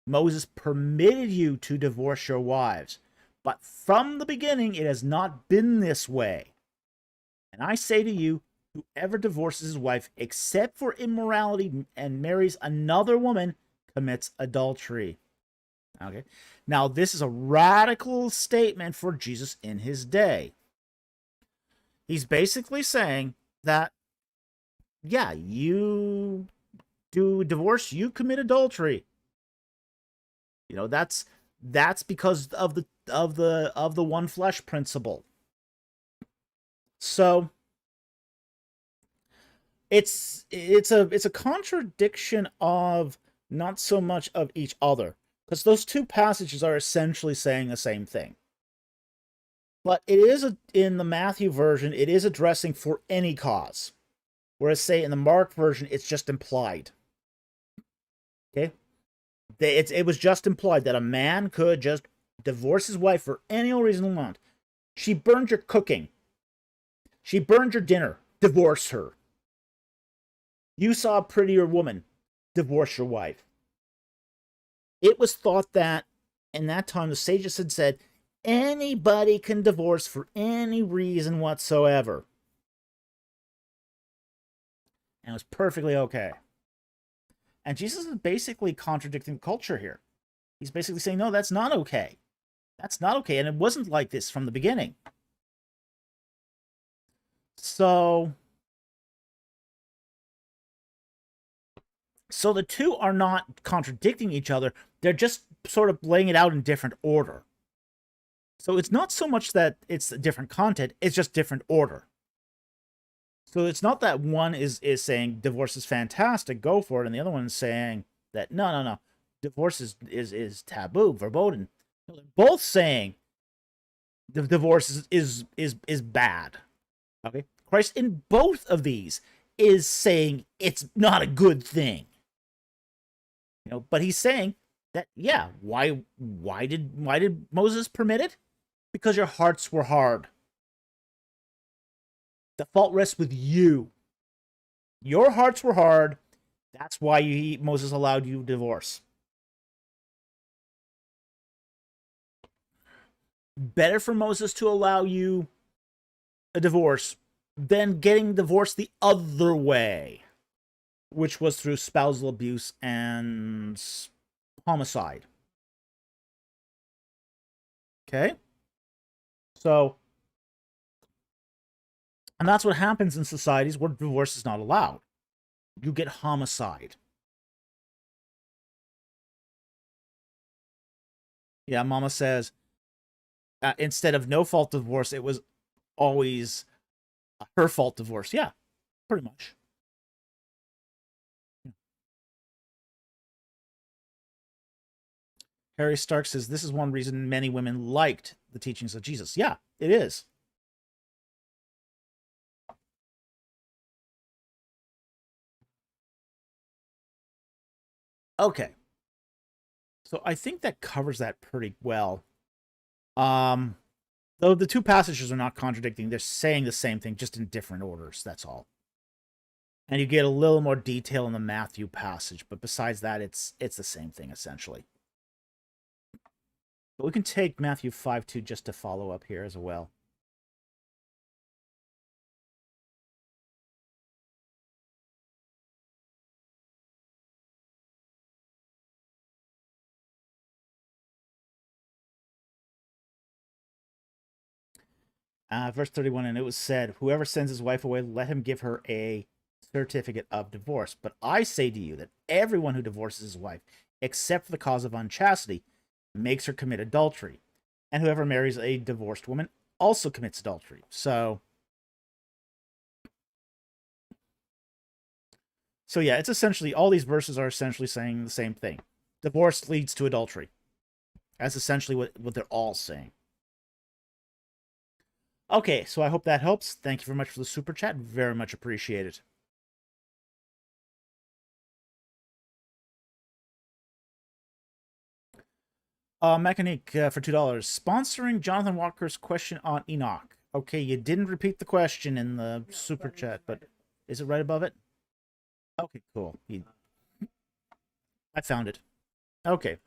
Moses permitted you to divorce your wives, but from the beginning it has not been this way. And I say to you, whoever divorces his wife except for immorality and marries another woman commits adultery. Okay. Now, this is a radical statement for Jesus in his day. He's basically saying that, yeah, you do divorce, you commit adultery. You know, that's because of the one flesh principle. So it's a contradiction of not so much of each other, because those two passages are essentially saying the same thing. But it is in the Matthew version, it is addressing for any cause, whereas say in the Mark version, it's just implied. Okay, it was just implied that a man could just divorce his wife for any old reason he wants. She burned your cooking. She burned your dinner. Divorce her. You saw a prettier woman. Divorce your wife. It was thought that in that time the sages had said anybody can divorce for any reason whatsoever. And it was perfectly okay. And Jesus is basically contradicting culture here. He's basically saying, no, that's not okay. That's not okay. And it wasn't like this from the beginning. So the two are not contradicting each other. They're just sort of laying it out in different order. So it's not so much that it's a different content, it's just different order. So it's not that one is saying divorce is fantastic, go for it, and the other one is saying that no, divorce is taboo, verboten. They're both saying the divorce is bad. Okay, Christ in both of these is saying it's not a good thing. You know, but he's saying that, yeah, why did Moses permit it? Because your hearts were hard. The fault rests with you. Your hearts were hard. That's why Moses allowed you divorce. Better for Moses to allow you a divorce than getting divorced the other way, which was through spousal abuse and homicide. Okay? So, and that's what happens in societies where divorce is not allowed. You get homicide. Yeah, Mama says, instead of no fault divorce, it was always her fault divorce. Yeah, pretty much. Harry Stark says, this is one reason many women liked the teachings of Jesus. Yeah, it is. Okay. So I think that covers that pretty well. Though the two passages are not contradicting, they're saying the same thing, just in different orders, that's all. And you get a little more detail in the Matthew passage, but besides that, it's the same thing, essentially. But we can take Matthew 5:2 just to follow up here as well. Verse 31, and it was said, whoever sends his wife away, let him give her a certificate of divorce. But I say to you that everyone who divorces his wife, except for the cause of unchastity, makes her commit adultery. And whoever marries a divorced woman also commits adultery. So yeah, it's essentially, all these verses are essentially saying the same thing. Divorce leads to adultery. That's essentially what they're all saying. Okay, so I hope that helps. Thank you very much for the super chat. Very much appreciated. Mechanic for $2. Sponsoring Jonathan Walker's question on Enoch. Okay, you didn't repeat the question in the super chat, but is it right above it? Okay, cool. I found it. Okay.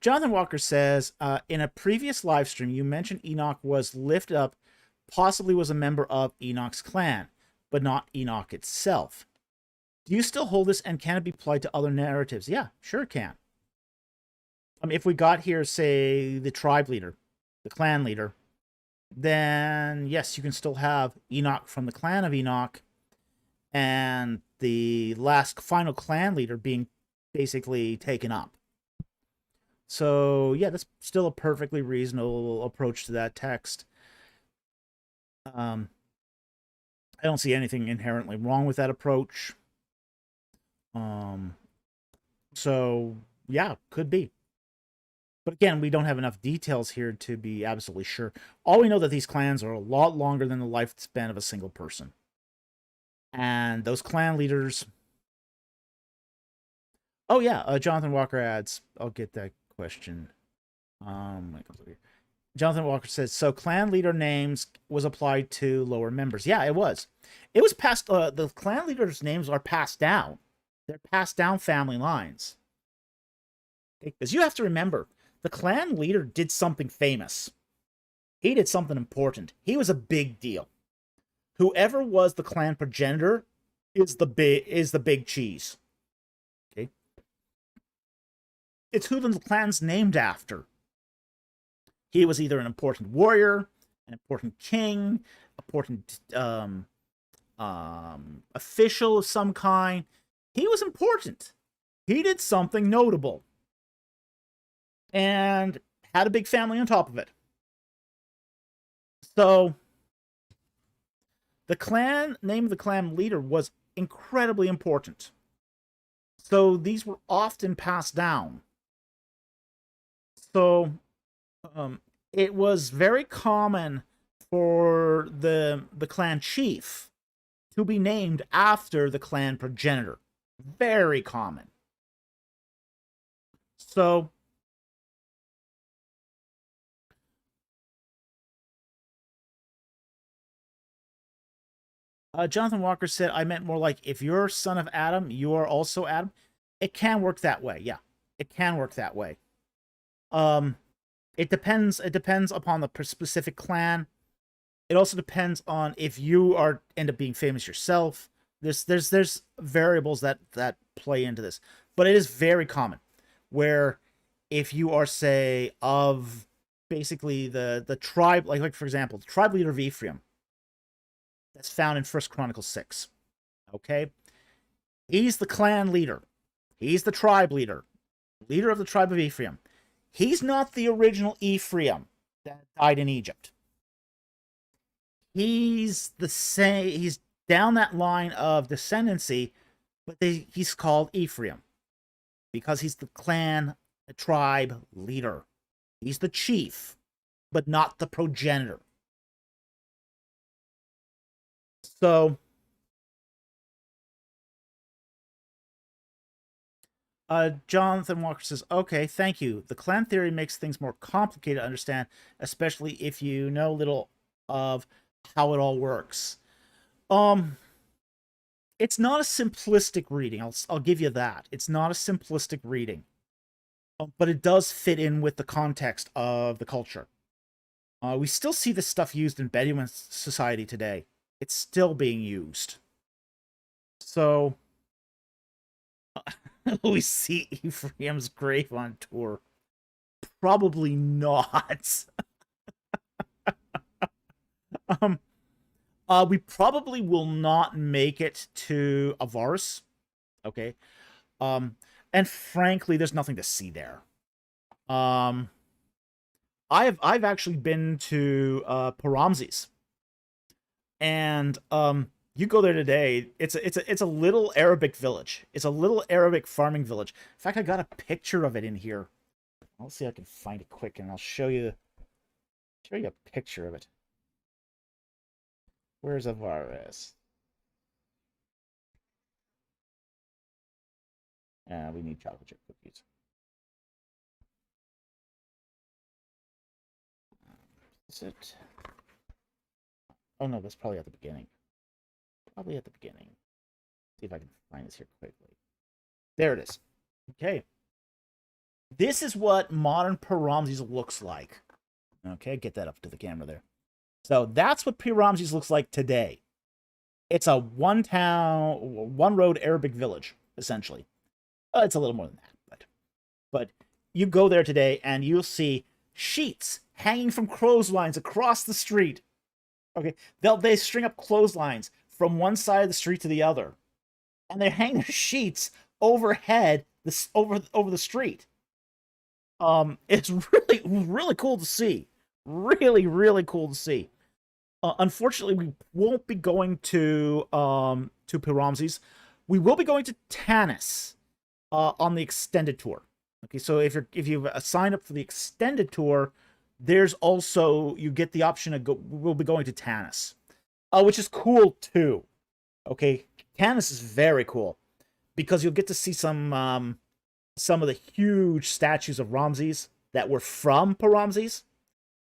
Jonathan Walker says, in a previous live stream, you mentioned Enoch was lifted up, possibly was a member of Enoch's clan, but not Enoch itself. Do you still hold this, and can it be applied to other narratives? Yeah, sure it can. If we got here, say, the tribe leader, the clan leader, then yes, you can still have Enoch from the clan of Enoch, and the last final clan leader being basically taken up. So yeah, that's still a perfectly reasonable approach to that text. I don't see anything inherently wrong with that approach. So yeah, could be. But again, we don't have enough details here to be absolutely sure. All we know that these clans are a lot longer than the lifespan of a single person. And those clan leaders... Oh yeah, Jonathan Walker adds, I'll get that question. Jonathan Walker says, so clan leader names was applied to lower members. Yeah, it was. It was passed, the clan leaders' names are passed down. They're passed down family lines. Because you have to remember, the clan leader did something famous. He did something important. He was a big deal. Whoever was the clan progenitor is the big cheese. Okay? It's who the clan's named after. He was either an important warrior, an important king, important official of some kind. He was important. He did something notable. And had a big family on top of it. So, the name of the clan leader was incredibly important. So, these were often passed down. So, it was very common for the clan chief to be named after the clan progenitor. Very common. So, Jonathan Walker said, I meant more like, if you're son of Adam, you are also Adam. It can work that way. Yeah, it can work that way. It depends upon the specific clan. It also depends on if you end up being famous yourself. There's variables that play into this. But it is very common where if you are, say, of basically the tribe, like for example, the tribe leader of Ephraim, that's found in 1 Chronicles 6. Okay? He's the clan leader. He's the tribe leader. Leader of the tribe of Ephraim. He's not the original Ephraim that died in Egypt. He's the same. He's down that line of descendancy, but he's called Ephraim because he's the clan, the tribe leader. He's the chief, but not the progenitor. So, Jonathan Walker says, okay, thank you. The clan theory makes things more complicated to understand, especially if you know little of how it all works. It's not a simplistic reading. I'll give you that. It's not a simplistic reading. But it does fit in with the context of the culture. We still see this stuff used in Bedouin society today. It's still being used. So, we see Ephraim's grave on tour. Probably not. We probably will not make it to Avaris. Okay. And frankly, there's nothing to see there. I've actually been to Paramses, and you go there today. It's a little Arabic village. It's a little Arabic farming village. In fact, I got a picture of it in here. I'll see if I can find it quick, and I'll show you a picture of it. Where's Avaris? We need chocolate chip cookies. Is it? Oh no, that's probably at the beginning. Probably at the beginning. See if I can find this here quickly. There it is. Okay. This is what modern Paramses looks like. Okay, get that up to the camera there. So that's what Paramses looks like today. It's a one road Arabic village, essentially. It's a little more than that, but you go there today and you'll see sheets hanging from clotheslines across the street. Okay, they string up clotheslines from one side of the street to the other, and they hang their sheets overhead over the street. It's really cool to see. Really cool to see. Unfortunately, we won't be going to Paramses. We will be going to Tanis on the extended tour. Okay, so if you've signed up for the extended tour, there's also, you get the option to go. We'll be going to Tanis, which is cool too. Okay, Tanis is very cool because you'll get to see some of the huge statues of Ramses that were from Paramses.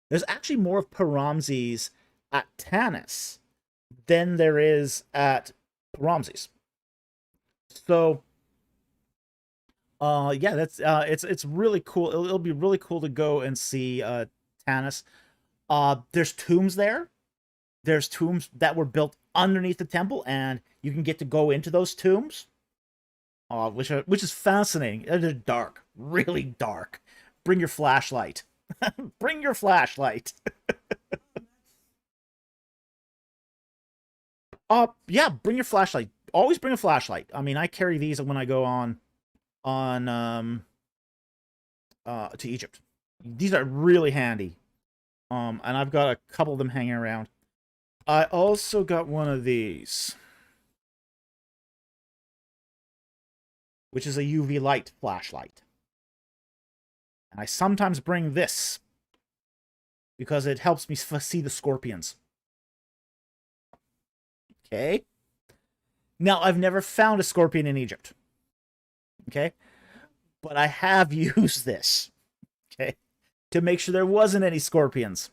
There's actually more of Paramses at Tanis than there is at Paramses. So, yeah, that's it's really cool. It'll be really cool to go and see Tanis. There's tombs there. There's tombs that were built underneath the temple, and you can get to go into those tombs. Which is fascinating. They're dark, really dark. Bring your flashlight. Bring your flashlight. Yeah, bring your flashlight. Always bring a flashlight. I mean, I carry these when I go on to Egypt. These are really handy. And I've got a couple of them hanging around. I also got one of these, which is a UV light flashlight. And I sometimes bring this because it helps me see the scorpions. Okay. Now, I've never found a scorpion in Egypt. Okay. But I have used this. Okay. To make sure there wasn't any scorpions.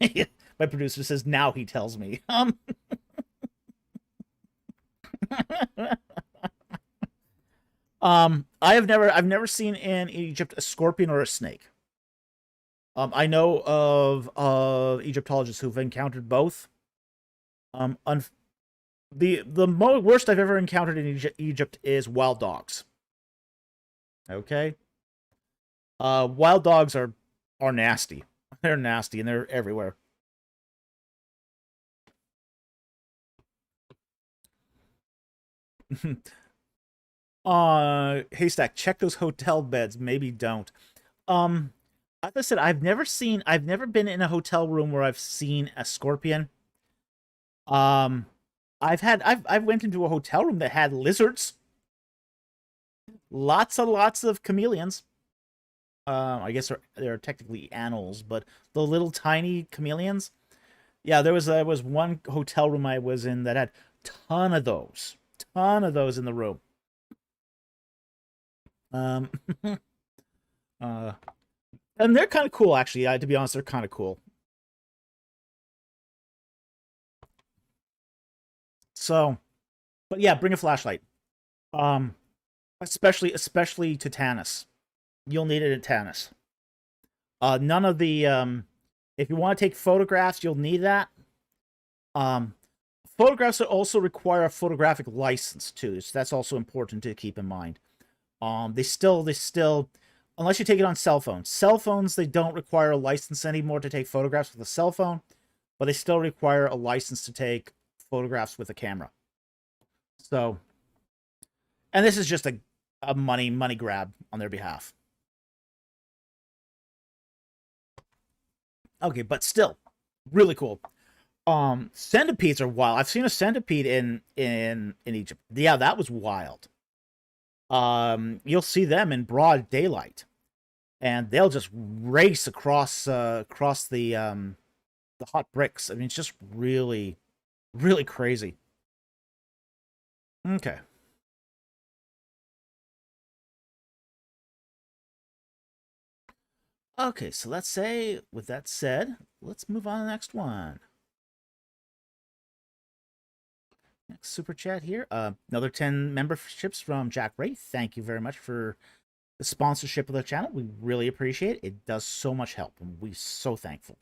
My producer says, now he tells me. I've never seen in Egypt a scorpion or a snake. I know of Egyptologists who've encountered both. The worst I've ever encountered in Egypt is wild dogs. Okay. Wild dogs are nasty. They're nasty and they're everywhere. Haystack, check those hotel beds. Maybe don't. As I said, I've never been in a hotel room where I've seen a scorpion. I went into a hotel room that had lizards. Lots of chameleons. I guess they're technically animals, but the little tiny chameleons. Yeah, there was one hotel room I was in that had ton of those in the room. And they're kind of cool, actually. To be honest, they're kind of cool. So, but yeah, bring a flashlight. Especially to Tanis. You'll need it at Tanis. None of the if you want to take photographs, you'll need that. Photographs also require a photographic license too, so that's also important to keep in mind. They still, unless you take it on cell phones. Cell phones, they don't require a license anymore to take photographs with a cell phone. but they still require a license to take photographs with a camera. So, and this is just a money grab on their behalf. Okay, but still, really cool. Centipedes are wild. I've seen a centipede in Egypt. Yeah, that was wild. You'll see them in broad daylight, and they'll just race across the hot bricks. I mean, it's just really, really crazy. Okay. Okay, so let's say, with that said, let's move on to the next one. Next super chat here. Another 10 memberships from Jack Ray. Thank you very much for the sponsorship of the channel. We really appreciate it. It does so much help, and we're so thankful.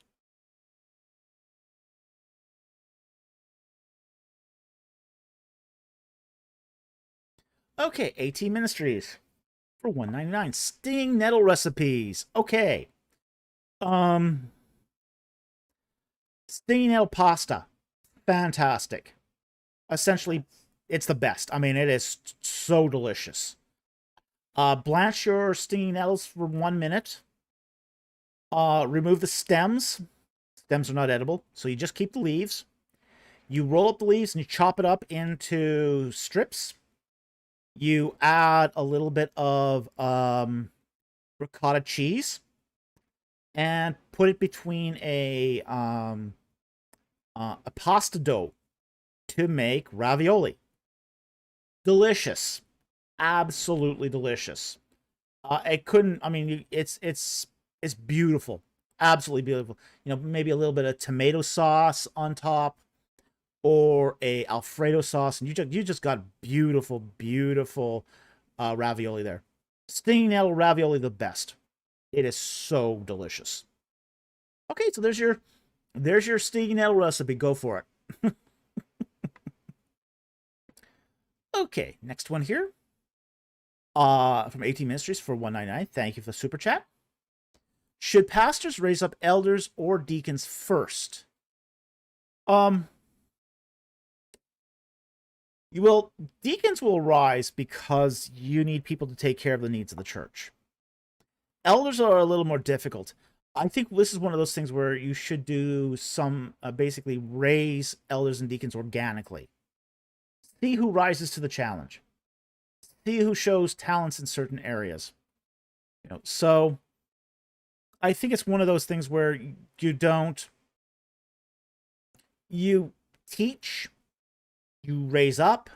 Okay, AT Ministries for $1.99. Stinging nettle recipes. Okay. Stinging nettle pasta. Fantastic. Essentially, it's the best. I mean, it is so delicious. Blanch your stinging nettles for 1 minute. Remove the stems. Stems are not edible, so you just keep the leaves. You roll up the leaves and you chop it up into strips. You add a little bit of ricotta cheese and put it between a pasta dough to make ravioli. Delicious. Absolutely delicious. It couldn't, I mean, it's beautiful. Absolutely beautiful. You know, maybe a little bit of tomato sauce on top or a Alfredo sauce, and you just got beautiful, beautiful ravioli there. Stinging nettle ravioli, the best. It is so delicious. Okay, so there's your stinging nettle recipe. Go for it. Okay, next one here. From 18 Ministries for $1.99. Thank you for the super chat. Should pastors raise up elders or deacons first? Deacons will rise because you need people to take care of the needs of the church. Elders are a little more difficult. I think this is one of those things where you should do some, basically raise elders and deacons organically. See who rises to the challenge. See who shows talents in certain areas. You know, so I think it's one of those things where you teach, you raise up,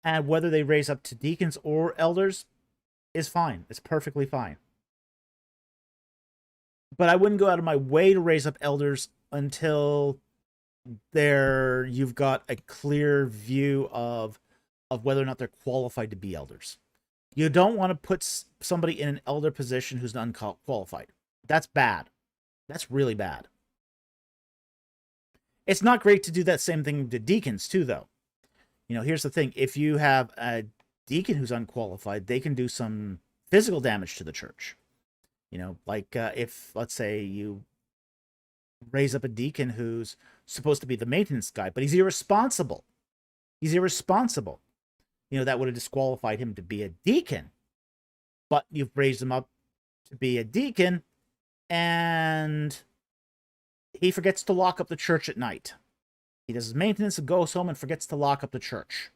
and whether they raise up to deacons or elders is fine. It's perfectly fine. But I wouldn't go out of my way to raise up elders until you've got a clear view of whether or not they're qualified to be elders. You don't want to put somebody in an elder position who's unqualified. That's bad. That's really bad. It's not great to do that same thing to deacons too, though. You know, here's the thing. If you have a deacon who's unqualified, they can do some physical damage to the church. You know, like if, let's say, you raise up a deacon who's supposed to be the maintenance guy, but he's irresponsible. He's irresponsible. You know, that would have disqualified him to be a deacon. But you've raised him up to be a deacon, and he forgets to lock up the church at night. He does his maintenance and goes home and forgets to lock up the church.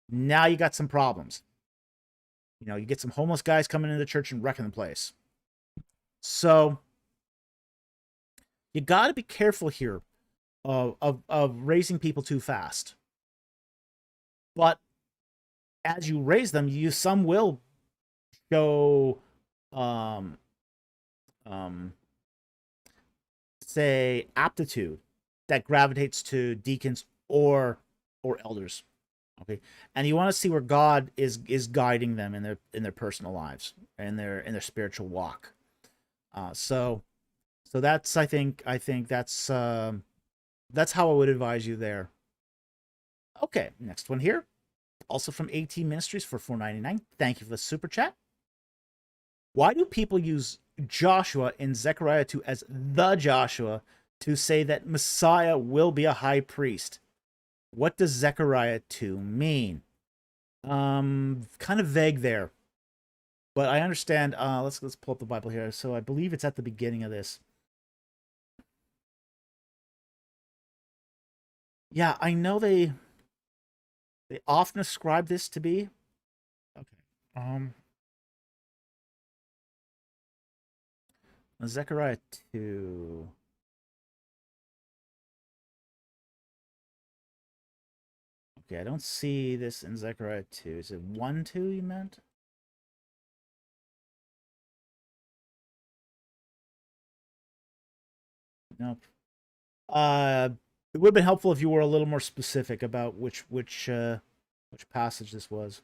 Now you got some problems. You know, you get some homeless guys coming into the church and wrecking the place. So you got to be careful here of raising people too fast. But as you raise them, some will show say aptitude that gravitates to deacons or elders. Okay, and you want to see where God is guiding them in their personal lives and in their spiritual walk. So that's I think that's how I would advise you there. Okay, next one here, also from AT Ministries for $4.99. Thank you for the super chat. Why do people use Joshua in Zechariah 2 as the Joshua to say that Messiah will be a high priest. What does Zechariah 2 mean? Kind of vague there, but I understand. Let's pull up the Bible here. So I believe it's at the beginning of this. Yeah, I know they often ascribe this to be. Okay. Zechariah 2. Okay, I don't see this in Zechariah 2. Is it 1:2 you meant? Nope. It would have been helpful if you were a little more specific about which passage this was.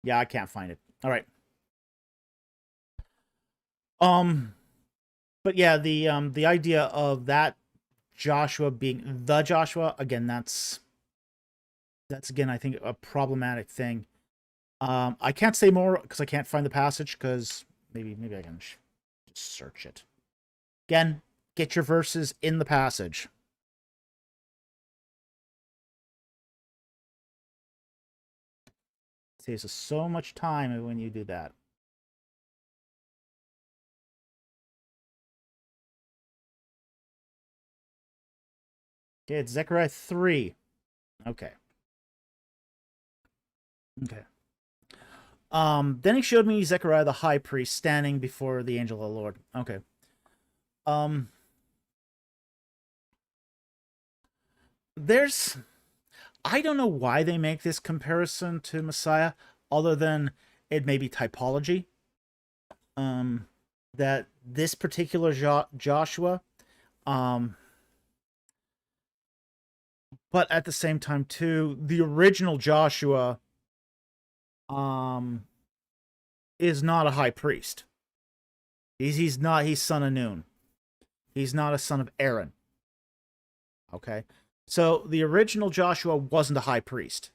Yeah, I can't find it. All right. But yeah, the idea of that Joshua being the Joshua, again, that's again, I think, a problematic thing. I can't say more because I can't find the passage, because maybe I can just search it. Again, get your verses in the passage. It saves us so much time when you do that. Okay, it's Zechariah 3. Okay. Okay. Then he showed me Zechariah the high priest standing before the angel of the Lord. Okay. There's, I don't know why they make this comparison to Messiah, other than it may be typology. That this particular Joshua, but at the same time too, the original Joshua, is not a high priest. He's not. He's son of Nun. He's not a son of Aaron. Okay, so the original Joshua wasn't a high priest.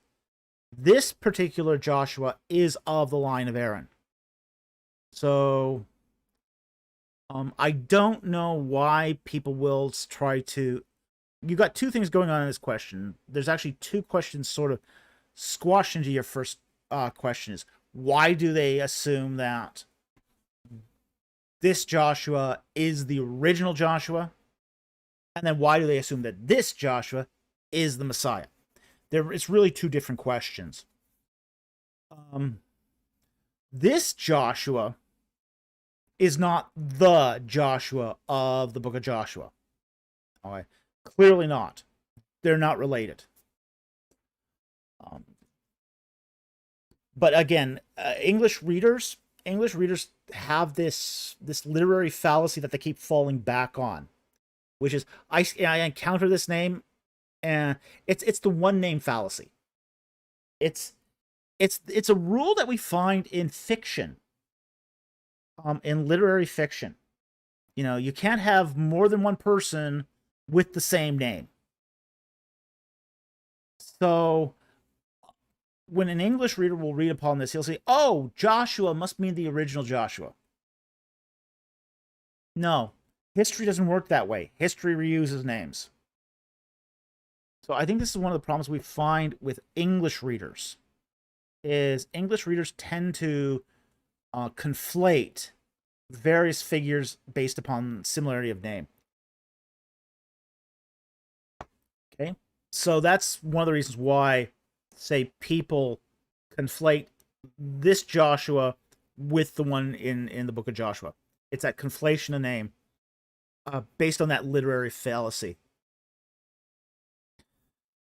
This particular Joshua is of the line of Aaron. So, I don't know why people will try to. You got two things going on in this question. There's actually two questions sort of squashed into your first question. Is why do they assume that this Joshua is the original Joshua? And then why do they assume that this Joshua is the Messiah? It's really two different questions. This Joshua is not the Joshua of the book of Joshua. Okay. Clearly not. They're not related. But again, English readers have this literary fallacy that they keep falling back on, which is I encounter this name, and it's the one name fallacy. It's a rule that we find in fiction, in literary fiction. You know, you can't have more than one person with the same name. So when an English reader will read upon this, he'll say, "Oh, Joshua must mean the original Joshua." No, history doesn't work that way. History reuses names. So I think this is one of the problems we find with English readers, is English readers tend to conflate various figures based upon similarity of name. Okay, so that's one of the reasons why, say, people conflate this Joshua with the one in the book of Joshua. It's that conflation of name based on that literary fallacy.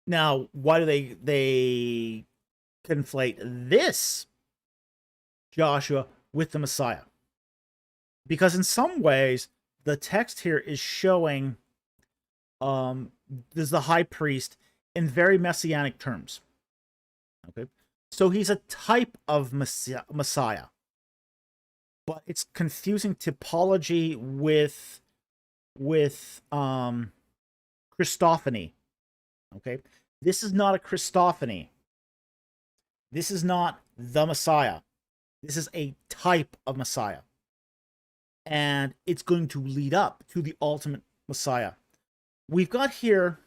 Now, why do they conflate this Joshua with the Messiah? Because in some ways, the text here is showing there's the high priest in very messianic terms. Okay, so he's a type of Messiah, but it's confusing typology with Christophany. Okay, this is not a Christophany. This is not the Messiah. This is a type of Messiah. And it's going to lead up to the ultimate Messiah. We've got here,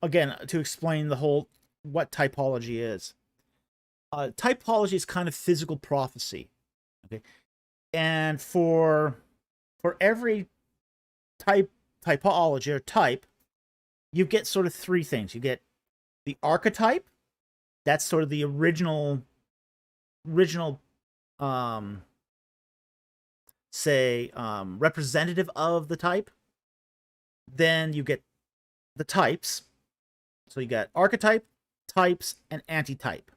again, to explain the whole what typology is. Typology is kind of physical prophecy. Okay. And for every typology or type, you get sort of three things. You get the archetype, that's sort of the original representative of the type. Then you get the types. So you got archetype, types, and antitype.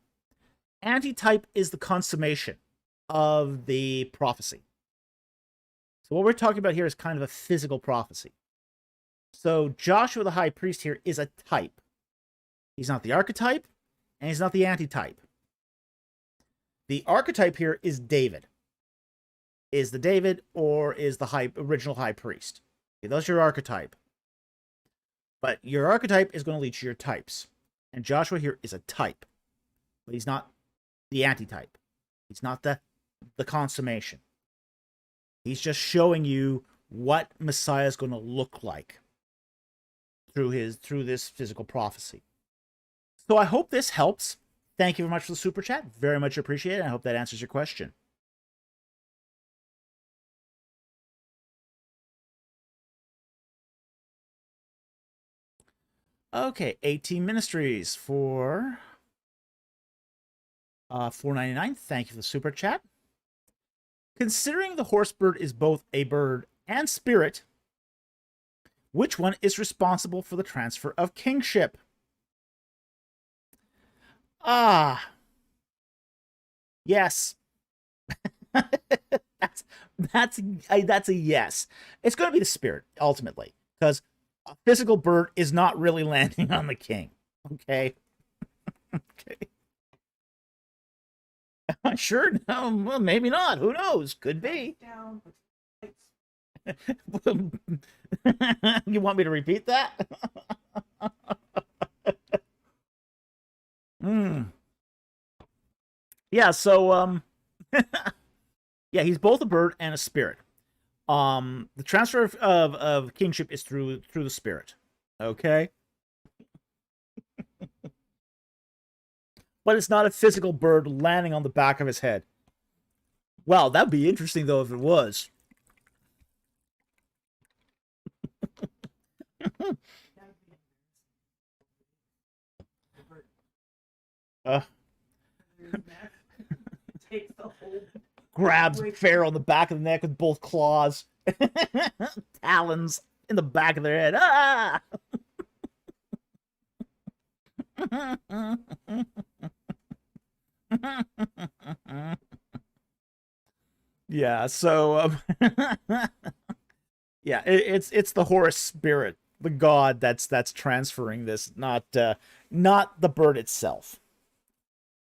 Antitype is the consummation of the prophecy. So what we're talking about here is kind of a physical prophecy. So Joshua the high priest here is a type. He's not the archetype, and he's not the antitype. The archetype here is David. Is the David, or is the original high priest? Okay, that's your archetype. But your archetype is going to lead to your types. And Joshua here is a type. But he's not the antitype. He's not the consummation. He's just showing you what Messiah is going to look like through this physical prophecy. So I hope this helps. Thank you very much for the super chat. Very much appreciated. I hope that answers your question. Okay, 18 Ministries for $4.99. Thank you for the super chat. Considering the horse bird is both a bird and spirit, which one is responsible for the transfer of kingship? Yes. that's a yes. It's going to be the spirit ultimately, because a physical bird is not really landing on the king. Okay. Okay. Sure. No. Well, maybe not. Who knows? Could be. You want me to repeat that? Yeah, so yeah, he's both a bird and a spirit. The transfer of kingship is through the spirit. Okay? But it's not a physical bird landing on the back of his head. Well, that'd be interesting though if it was. Grabs Pharaoh on the back of the neck with both claws. Talons in the back of their head. Ah! Yeah, so yeah, it's the horse spirit, the god that's transferring this, not the bird itself.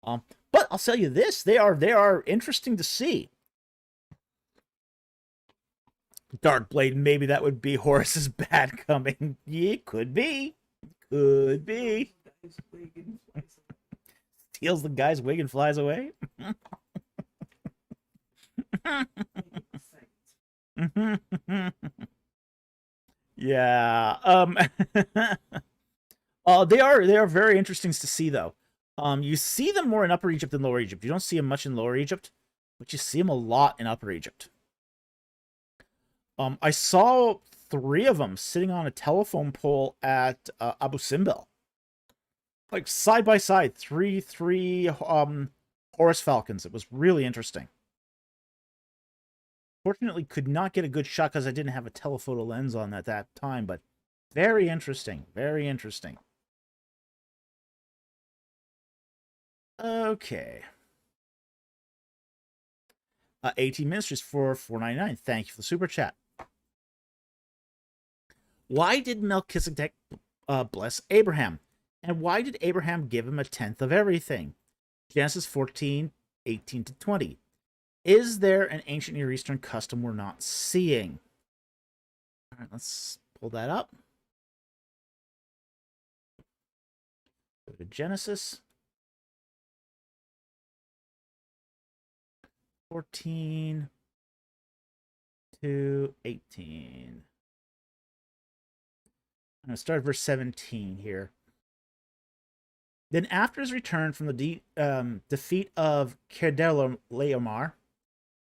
But I'll tell you this, they are interesting to see. Darkblade, maybe that would be Horus's bad coming. Yeah, could be. Could be. Steals the guy's wig and flies away. Yeah. They are very interesting to see though. You see them more in Upper Egypt than Lower Egypt. You don't see them much in Lower Egypt, but you see them a lot in Upper Egypt. I saw 3 of them sitting on a telephone pole at Abu Simbel, like side by side, three Horus falcons. It was really interesting. Fortunately, could not get a good shot because I didn't have a telephoto lens on at that time, but very interesting, very interesting. Okay. 18 Ministries for $4.99. Thank you for the super chat. Why did Melchizedek bless Abraham? And why did Abraham give him 1/10 of everything? Genesis 14:18-20. Is there an ancient Near Eastern custom we're not seeing? All right, let's pull that up. Go to Genesis. 14 to 18. I'm going to start verse 17 here. Then after his return from the defeat of Kedorlaomer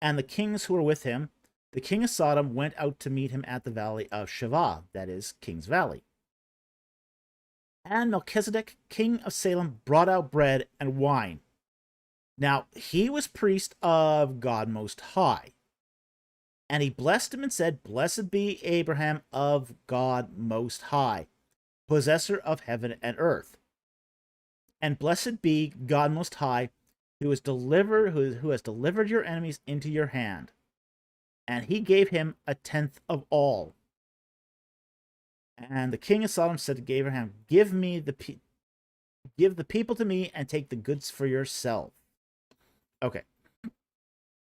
and the kings who were with him, the king of Sodom went out to meet him at the valley of Shavah, that is, King's Valley. And Melchizedek, king of Salem, brought out bread and wine. Now, he was priest of God Most High. And he blessed him and said, Blessed be Abraham of God Most High, possessor of heaven and earth. And blessed be God Most High, who has delivered your enemies into your hand. And he gave him 1/10 of all. And the king of Sodom said to Abraham, Give the people to me and take the goods for yourself. Okay.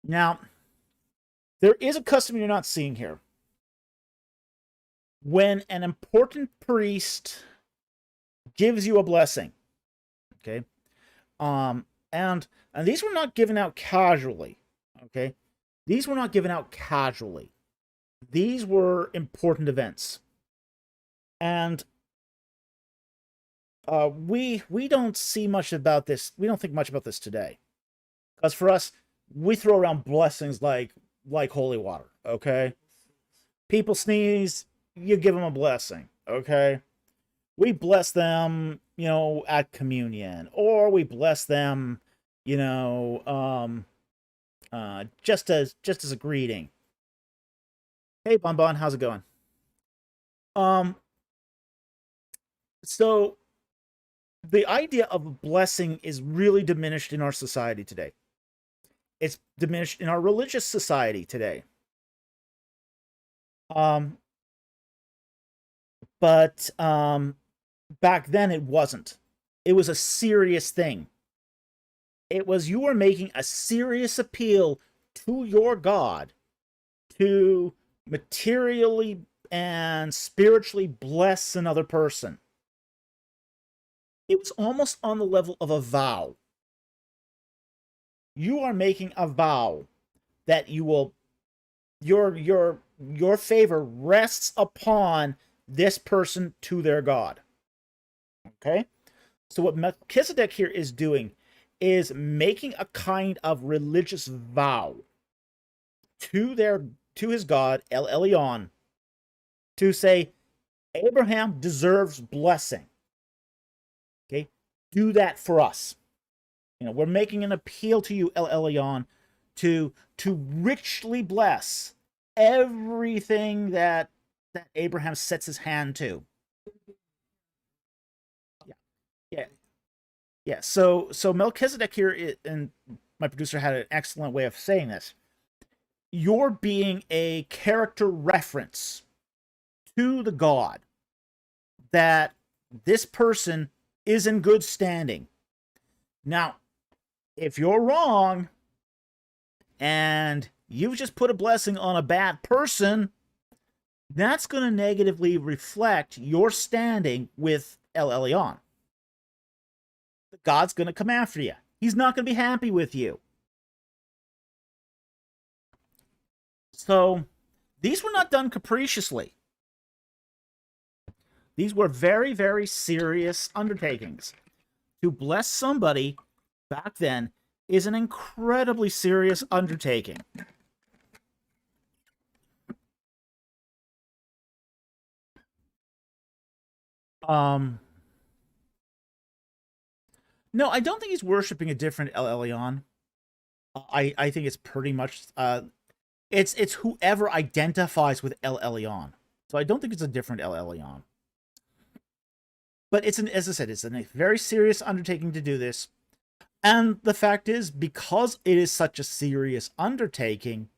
Now, there is a custom you're not seeing here. When an important priest gives you a blessing, okay, and these were not given out casually, okay? These were not given out casually. These were important events. And we don't see much about this. We don't think much about this today. Because for us, we throw around blessings like holy water, okay? People sneeze, you give them a blessing, okay? We bless them, at communion, or we bless them, just as a greeting. Hey, Bonbon, how's it going? So the idea of a blessing is really diminished in our society today. It's diminished in our religious society today. But back then it wasn't. It was a serious thing. It was you were making a serious appeal to your God to materially and spiritually bless another person. It was almost on the level of a vow. You are making a vow that you will your favor rests upon this person to their God. Okay? So what Melchizedek here is doing is making a kind of religious vow to his God, El Elyon, to say, Abraham deserves blessing. Okay? Do that for us. We're making an appeal to you, El Elyon, to richly bless everything that Abraham sets his hand to. Yeah. So Melchizedek here, and my producer had an excellent way of saying this. You're being a character reference to the God that this person is in good standing. Now, if you're wrong and you've just put a blessing on a bad person, that's going to negatively reflect your standing with El Elyon. God's going to come after you. He's not going to be happy with you. So, these were not done capriciously. These were very, very serious undertakings. To bless somebody back then is an incredibly serious undertaking. No, I don't think he's worshiping a different El Elyon. I think it's pretty much it's whoever identifies with El Elyon. So I don't think it's a different El Elyon. But as I said, it's a very serious undertaking to do this. And the fact is, because it is such a serious undertaking,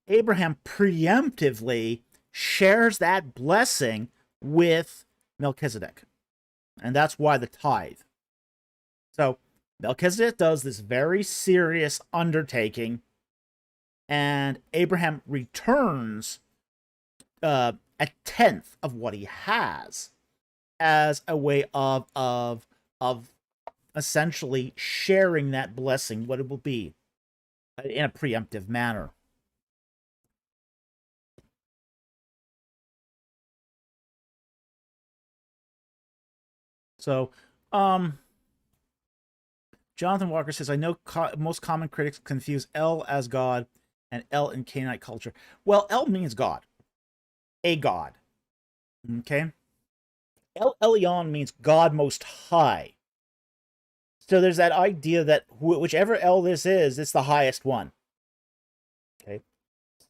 Abraham preemptively shares that blessing with Melchizedek. And that's why the tithe. So Melchizedek does this very serious undertaking, and Abraham returns 1/10 of what he has as a way of essentially sharing that blessing, what it will be, in a preemptive manner. So, Jonathan Walker says, I know most common critics confuse El as God and El in Canaanite culture. Well, El means God, a God. Okay? El Elyon means God Most High. So there's that idea that whichever El this is, it's the highest one. Okay?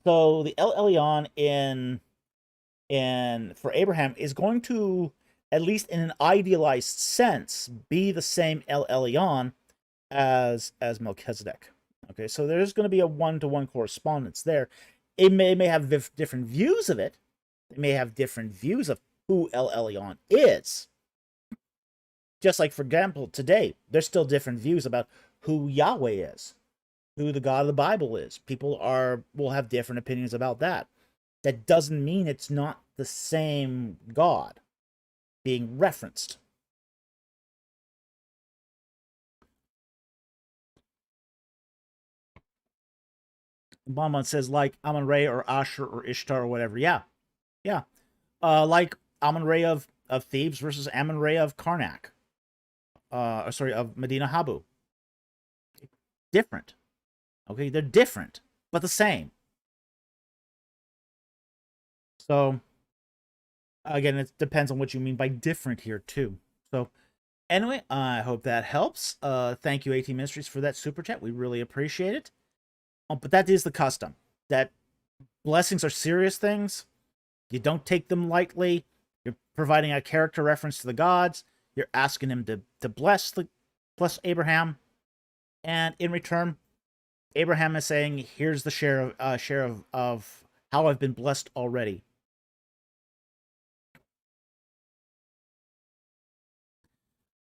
So the El Elyon in for Abraham is going to, at least in an idealized sense, be the same El Elyon as Melchizedek. Okay, so there's going to be a one-to-one correspondence there. It may have different views of it. They may have different views of who El Elyon is. Just like, for example, today, there's still different views about who Yahweh is, who the God of the Bible is. People will have different opinions about that. That doesn't mean it's not the same God being referenced. Bonbon says, like Amun-Re or Asher or Ishtar or whatever. Yeah. Yeah. Like Amun-Re of Thebes versus Amun-Re of Karnak. Of Medina Habu. Different. Okay, they're different, but the same. So, again, it depends on what you mean by different here, too. So, anyway, I hope that helps. Thank you, AT Ministries, for that super chat. We really appreciate it. But that is the custom. That blessings are serious things. You don't take them lightly. You're providing a character reference to the gods. You're asking him to bless Abraham. And in return, Abraham is saying, here's the share of how I've been blessed already.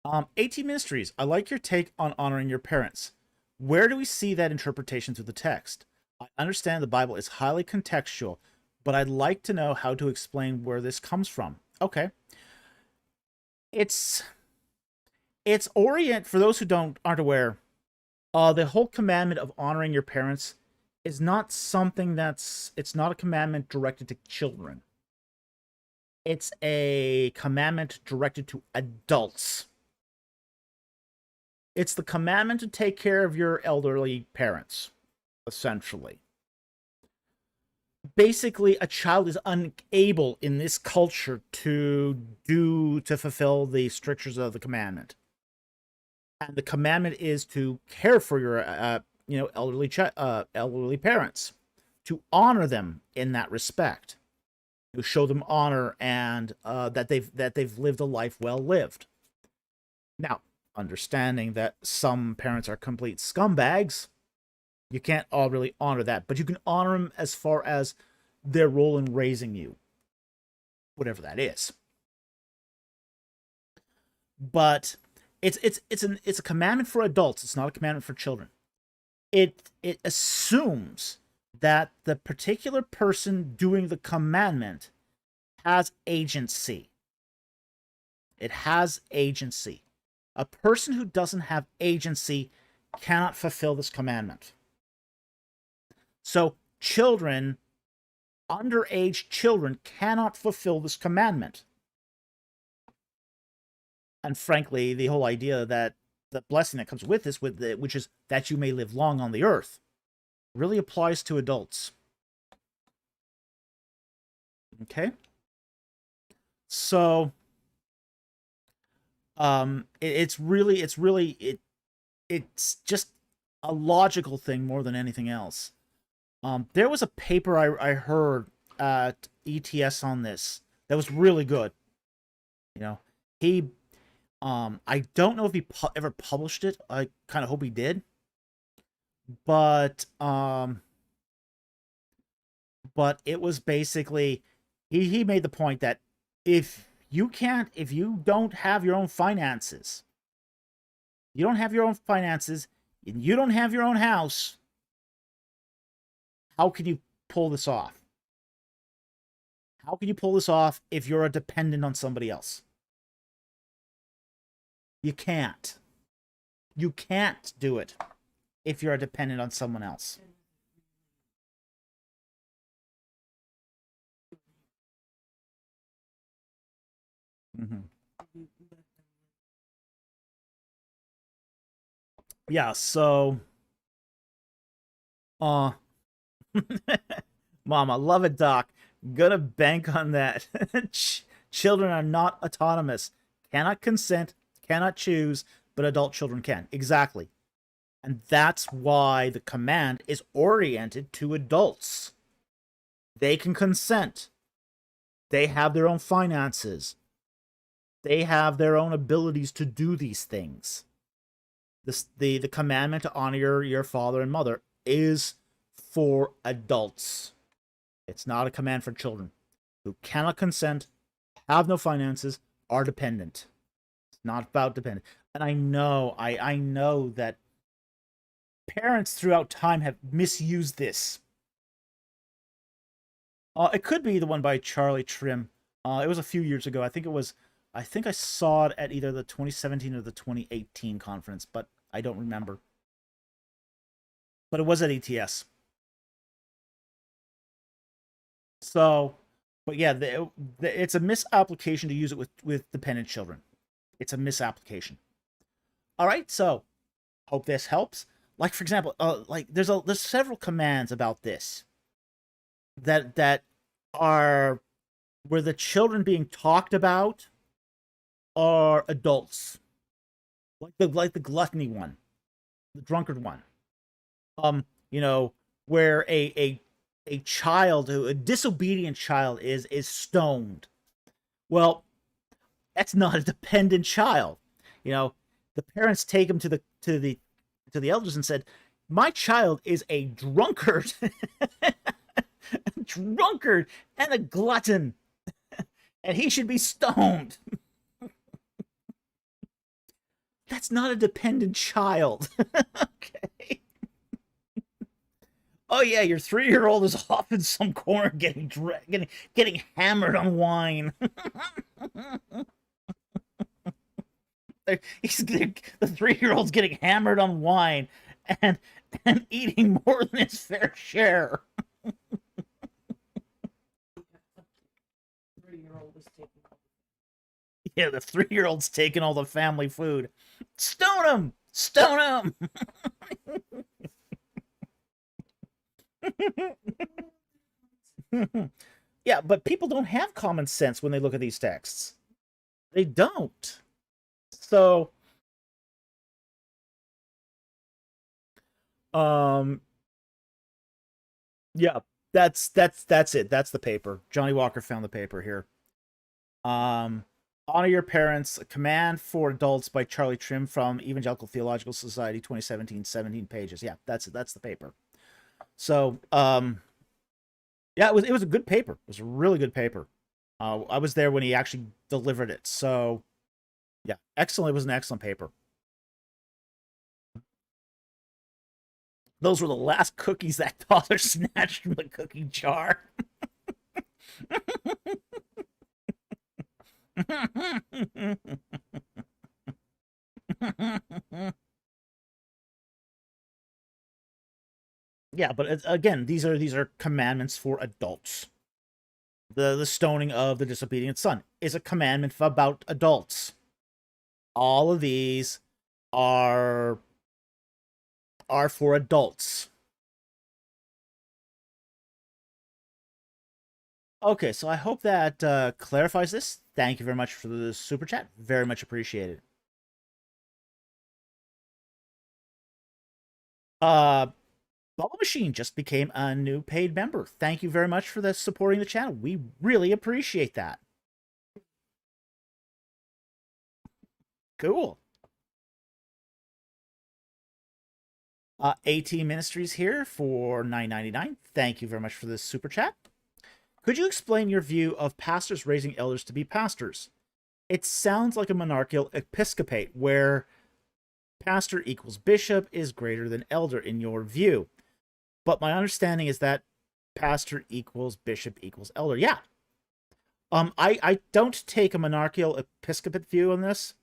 AT Ministries, I like your take on honoring your parents. Where do we see that interpretation through the text? I understand the Bible is highly contextual, but I'd like to know how to explain where this comes from. Okay. It's orient, for those who aren't aware, the whole commandment of honoring your parents is not something it's not a commandment directed to children. It's a commandment directed to adults. It's the commandment to take care of your elderly parents, essentially. Basically, a child is unable in this culture to fulfill the strictures of the commandment. And the commandment is to care for your elderly parents, to honor them in that respect, to show them honor, and that they've lived a life well lived. Now, understanding that some parents are complete scumbags, you can't all really honor that, but you can honor them as far as their role in raising you, whatever that is. But it's a commandment for adults. It's not a commandment for children. It assumes that the particular person doing the commandment has agency. It has agency. A person who doesn't have agency cannot fulfill this commandment. So children, underage children, cannot fulfill this commandment. And frankly, the whole idea that the blessing that comes with this, which is that you may live long on the earth, really applies to adults. Okay? So, it's just a logical thing more than anything else. There was a paper I heard at ETS on this that was really good. You know, I don't know if he ever published it. I kind of hope he did. But it was basically, he made the point that if you don't have your own finances, and you don't have your own house, how can you pull this off? How can you pull this off if you're a dependent on somebody else? You can't. You can't do it if you're dependent on someone else. Mm-hmm. Yeah, so uh Mama, love it, Doc. Gonna bank on that. Children are not autonomous, cannot consent, cannot choose, but adult children can. Exactly. And that's why the command is oriented to adults. They can consent. They have their own finances. They have their own abilities to do these things. The commandment to honor your father and mother is for adults. It's not a command for children who cannot consent, have no finances, are dependent. It's not about dependent. And I know that parents throughout time have misused this. It could be the one by Charlie Trim. It was a few years ago. I think I saw it at either the 2017 or the 2018 conference, but I don't remember. But it was at ETS. So, but yeah, it's a misapplication to use it with dependent children. It's a misapplication. All right, so hope this helps. Like for example, like there's several commands about this that are where the children being talked about are adults, like the gluttony one, the drunkard one. You know, where a child, a disobedient child, is stoned. Well, that's not a dependent child. You know, the parents take him to the elders and said, "My child is a drunkard, a drunkard, and a glutton, and he should be stoned." That's not a dependent child. Okay. Oh yeah, your 3-year-old is off in some corner getting hammered on wine. The 3-year-old's getting hammered on wine and eating more than his fair share. Yeah, the 3-year-old's taking all the family food. Stone him! Stone him! Yeah, but people don't have common sense when they look at these texts. They don't. So, yeah, that's it. That's the paper. Johnny Walker found the paper here. Honor Your Parents, a command for adults by Charlie Trim from Evangelical Theological Society, 2017, 17 pages. Yeah, that's it. That's the paper. So, yeah, it was a good paper. It was a really good paper. I was there when he actually delivered it. So, yeah, excellent. It was an excellent paper. Those were the last cookies that father snatched from the cookie jar. Yeah, but again, these are commandments for adults. The stoning of the disobedient son is a commandment about adults. All of these are for adults. Okay, so I hope that clarifies this. Thank you very much for the super chat. Very much appreciated. Bubble Machine just became a new paid member. Thank you very much for the supporting the channel. We really appreciate that. Cool. AT Ministries here for $9.99. Thank you very much for this super chat. Could you explain your view of pastors raising elders to be pastors? It sounds like a monarchical episcopate where pastor equals bishop is greater than elder in your view. But my understanding is that pastor equals bishop equals elder. Yeah. I don't take a monarchical episcopate view on this.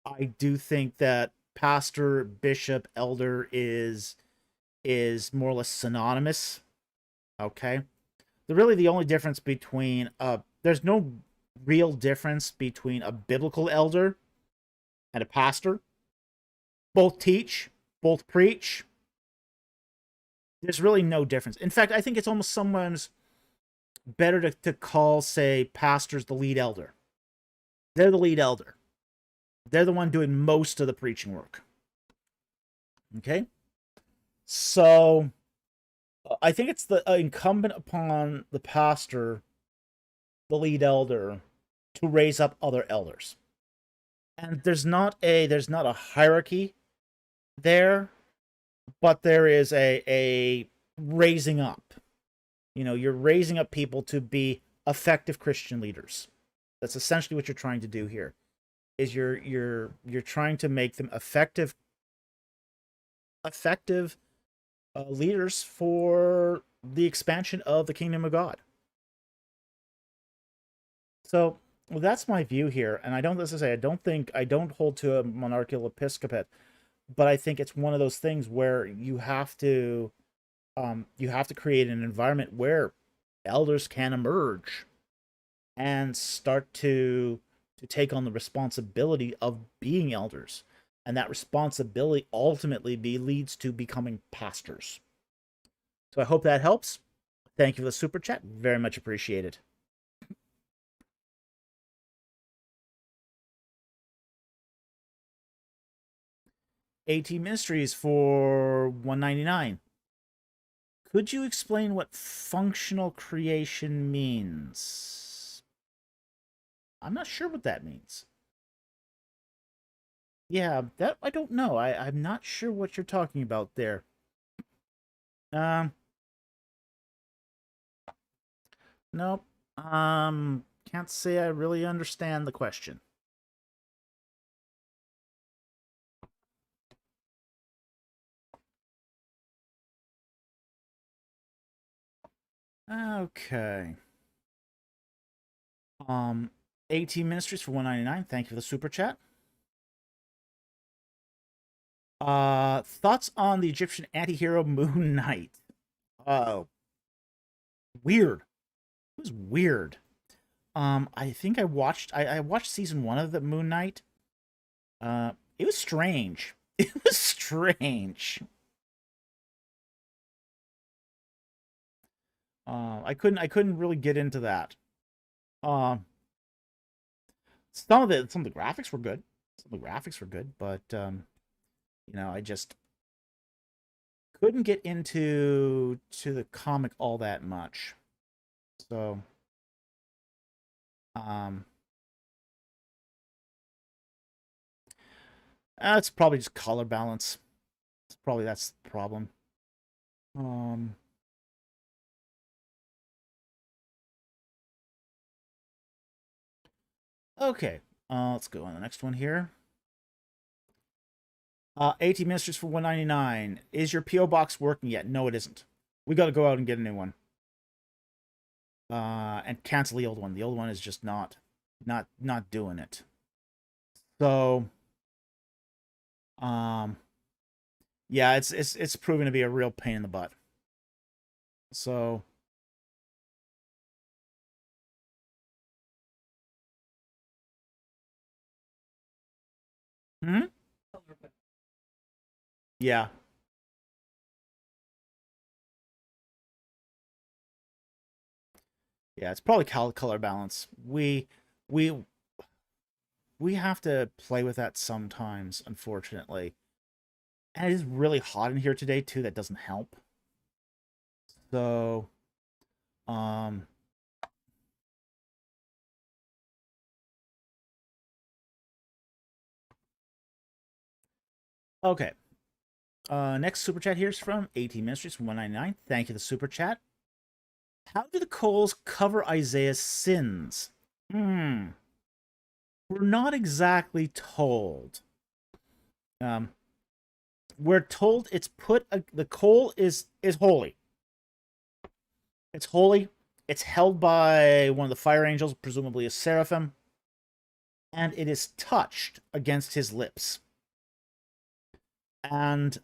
I do think that pastor, bishop, elder is more or less synonymous. Okay. The only difference between there's no real difference between a biblical elder and a pastor. Both teach, both preach. There's really no difference. In fact, I think it's almost sometimes better to call, say, pastors the lead elder. They're the lead elder. They're the one doing most of the preaching work. Okay? So I think it's the incumbent upon the pastor, the lead elder, to raise up other elders. And there's not a hierarchy there, but there is a raising up. You know, you're raising up people to be effective Christian leaders. That's essentially what you're trying to do here. Is you're trying to make them effective leaders for the expansion of the kingdom of God. So well, that's my view here, and I don't, as I say, I don't hold to a monarchical episcopate, but I think it's one of those things where you have to create an environment where elders can emerge and start to take on the responsibility of being elders, and that responsibility ultimately leads to becoming pastors. So I hope that helps. Thank you for the super chat, very much appreciated. AT Ministries for $1.99. Could you explain what functional creation means? I'm not sure what that means. Yeah, that I don't know. I'm not sure what you're talking about there. Nope. Can't say I really understand the question. Okay. 18 Ministries for $1.99. Thank you for the super chat. Thoughts on the Egyptian anti-hero Moon Knight? Weird. It was weird. I think I watched season 1 of the Moon Knight. It was strange. It was strange. I couldn't really get into that. Some of the graphics were good. Some of the graphics were good, but you know, I just couldn't get into the comic all that much. So it's probably just color balance. That's the problem. Okay. Let's go on the next one here. 80 Ministries for $1.99. Is your PO box working yet? No, it isn't. We got to go out and get a new one. And cancel the old one. The old one is just not doing it. So, yeah, it's proven to be a real pain in the butt. So, yeah. Yeah, it's probably color balance. We have to play with that sometimes, unfortunately. And it is really hot in here today too. That doesn't help. So, okay. Next super chat here is from AT Ministries from 199. Thank you, the super chat. How do the coals cover Isaiah's sins? We're not exactly told. We're told it's the coal is holy. It's holy. It's held by one of the fire angels, presumably a seraphim. and it is touched against his lips. And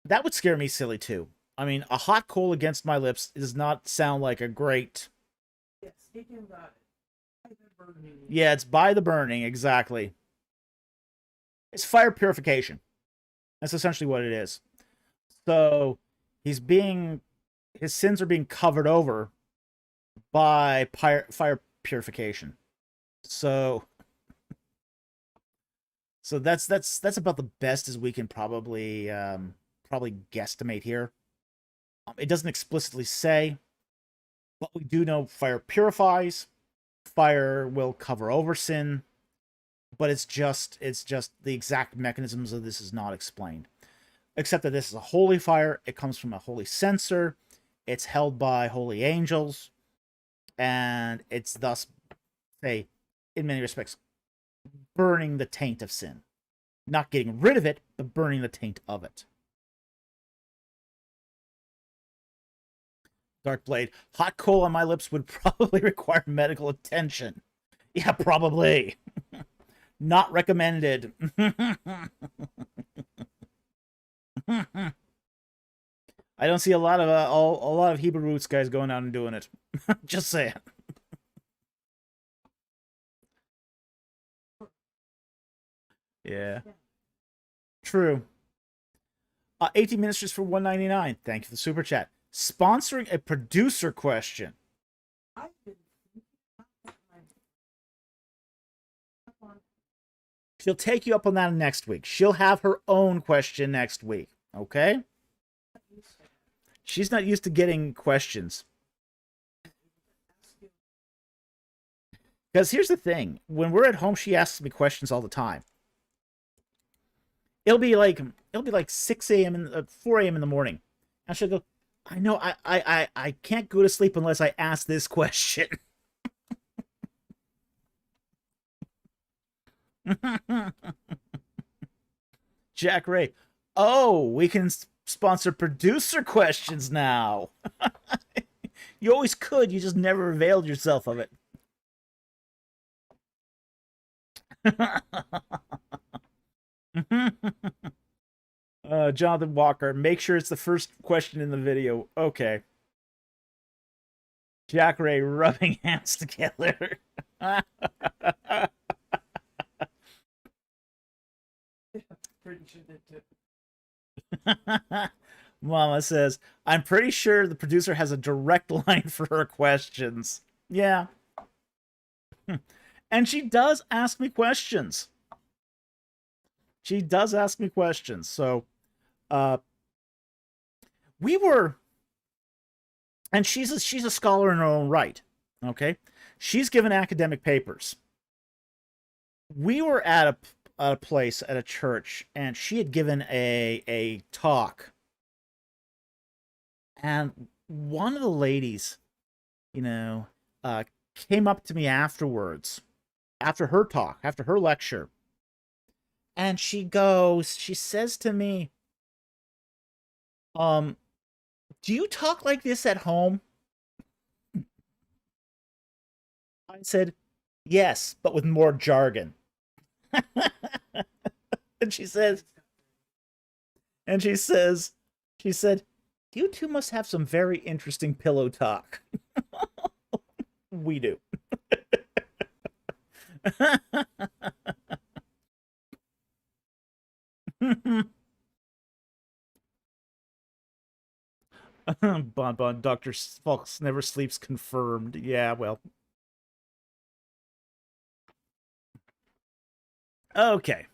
that would scare me silly too. I mean, a hot coal against my lips does not sound like a great... Yeah, speaking about it, by the burning. Yeah, it's by the burning, exactly. It's fire purification. That's essentially what it is. So his sins are being covered over by fire purification. So that's about the best as we can probably guesstimate here. It doesn't explicitly say, but we do know fire purifies. Fire will cover over sin, but it's just the exact mechanisms of this is not explained. Except that this is a holy fire. It comes from a holy censer. It's held by holy angels, and it's thus, say, in many respects, burning the taint of sin. Not getting rid of it, but burning the taint of it. Darkblade, hot coal on my lips would probably require medical attention. Yeah, probably. Not recommended. I don't see a lot of Hebrew roots guys going out and doing it. Just saying. Yeah. True. 18 ministries for $1.99. Thank you for the super chat. Sponsoring a producer question. I've been thinking about that. She'll take you up on that next week. She'll have her own question next week. Okay? She's not used to getting questions. Because here's the thing. When we're at home, she asks me questions all the time. It'll be like 6 a.m. and 4 a.m. in the morning. And she'll go, I know, I can't go to sleep unless I ask this question. Jack Ray. Oh, we can sponsor producer questions now. You always could. You just never availed yourself of it. Jonathan Walker, make sure it's the first question in the video. Okay. Jack Ray rubbing hands together. Pretty sure that too. Mama says, I'm pretty sure the producer has a direct line for her questions. Yeah. And she does ask me questions. She does ask me questions. So, we were, and she's a scholar in her own right. Okay, she's given academic papers. We were at a place at a church, and she had given a talk, and one of the ladies, came up to me afterwards, after her talk, after her lecture. And she says to me, do you talk like this at home? I said, yes, but with more jargon. And she said, you two must have some very interesting pillow talk. We do. Bon, Dr. Fox never sleeps confirmed. Yeah, well. Okay.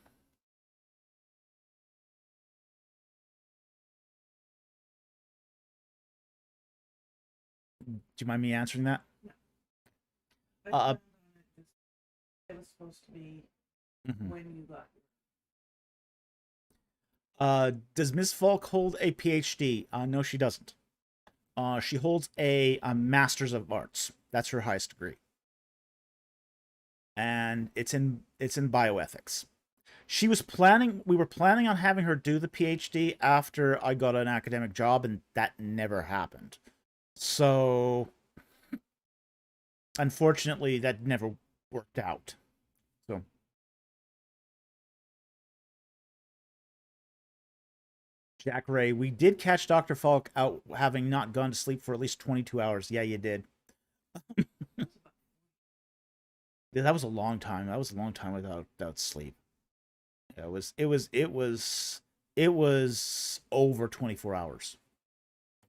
Do you mind me answering that? It was supposed to be when you got. Does Ms. Falk hold a PhD? No, she doesn't. She holds a Master's of Arts. That's her highest degree, and it's in bioethics. We were planning on having her do the PhD after I got an academic job, and that never happened. So unfortunately, that never worked out. So, Jack Ray, we did catch Dr. Falk out having not gone to sleep for at least 22 hours. Yeah, you did. Yeah, that was a long time. That was a long time without sleep. Yeah, it was over 24 hours.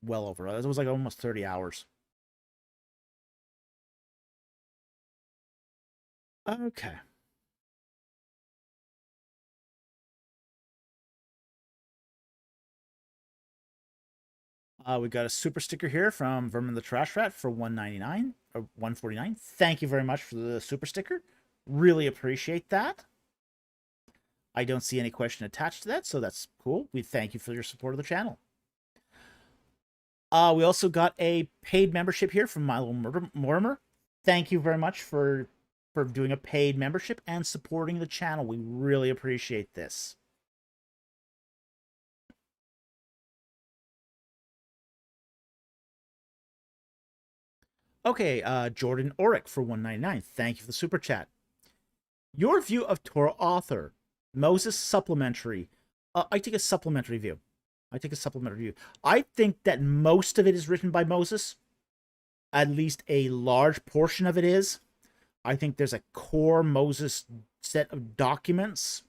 Well over. It was like almost 30 hours. Okay. We got a super sticker here from Vermin the Trash Rat for $1.99 or $1.49. Thank you very much for the super sticker. Really appreciate that. I don't see any question attached to that, so that's cool. We thank you for your support of the channel. We also got a paid membership here from Milo Mortimer. Thank you very much for doing a paid membership and supporting the channel. We really appreciate this. Okay, Jordan Oric for $1.99. Thank you for the super chat. Your view of Torah author, Moses supplementary. I take a supplementary view. I think that most of it is written by Moses. At least a large portion of it is. I think there's a core Moses set of documents.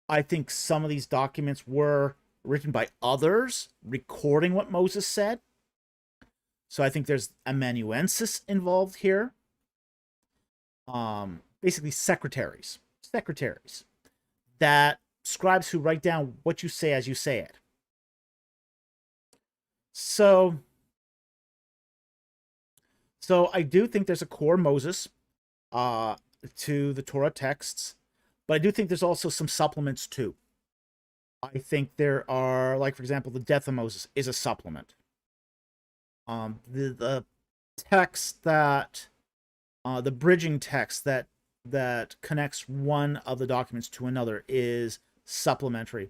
I think some of these documents were written by others, recording what Moses said. So I think there's amanuensis involved here. Basically secretaries that scribes who write down what you say as you say it. So I do think there's a core Moses to the Torah texts, but I do think there's also some supplements too. I think there are, like, for example, the death of Moses is a supplement. The text that, the bridging text that connects one of the documents to another is supplementary.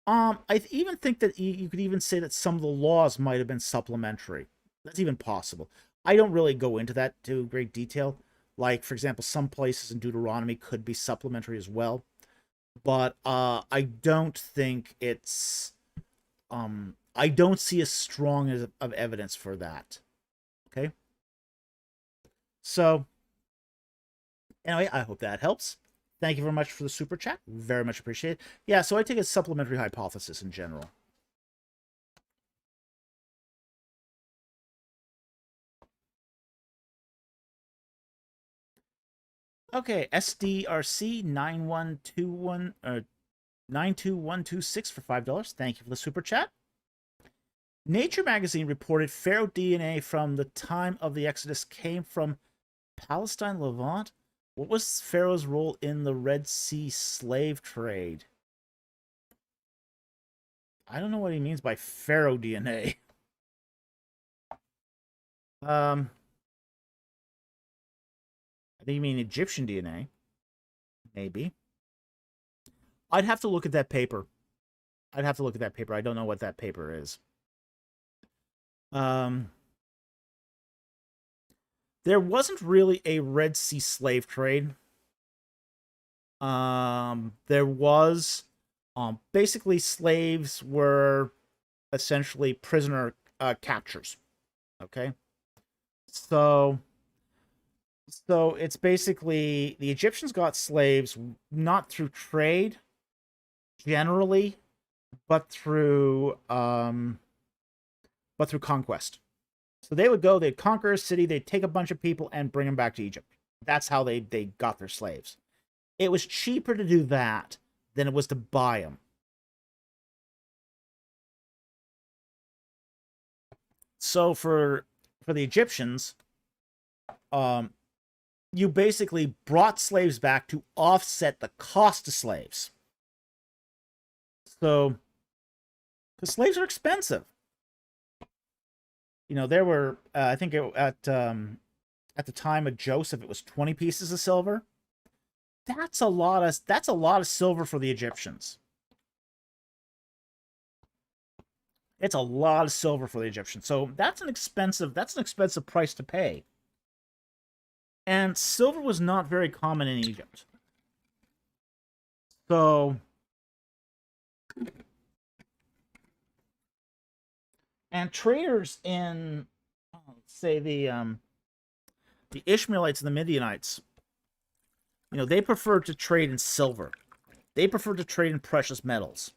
I even think that you could even say that some of the laws might have been supplementary. That's even possible. I don't really go into that to great detail. Like, for example, some places in Deuteronomy could be supplementary as well. But I don't think it's... I don't see as strong of evidence for that. Okay? So, anyway, I hope that helps. Thank you very much for the super chat. Very much appreciated. Yeah, so I take a supplementary hypothesis in general. Okay, SDRC 9121 92126 for $5. Thank you for the super chat. Nature magazine reported Pharaoh DNA from the time of the Exodus came from Palestine, Levant. What was Pharaoh's role in the Red Sea slave trade? I don't know what he means by Pharaoh DNA. I think you mean Egyptian DNA. Maybe. I'd have to look at that paper. I don't know what that paper is. There wasn't really a Red Sea slave trade. There was, basically slaves were essentially prisoner captures. Okay, so it's basically the Egyptians got slaves not through trade, generally, but through conquest. So they would go, they'd conquer a city, they'd take a bunch of people and bring them back to Egypt. That's how they got their slaves. It was cheaper to do that than it was to buy them. So for the Egyptians, you basically brought slaves back to offset the cost of slaves. So, because slaves are expensive. You know, there were, I think at the time of Joseph, it was 20 pieces of silver. That's a lot of silver for the Egyptians. It's a lot of silver for the Egyptians. So that's an expensive price to pay. And silver was not very common in Egypt. So, and traders in, say, the Ishmaelites and the Midianites, they preferred to trade in silver. They preferred to trade in precious metals.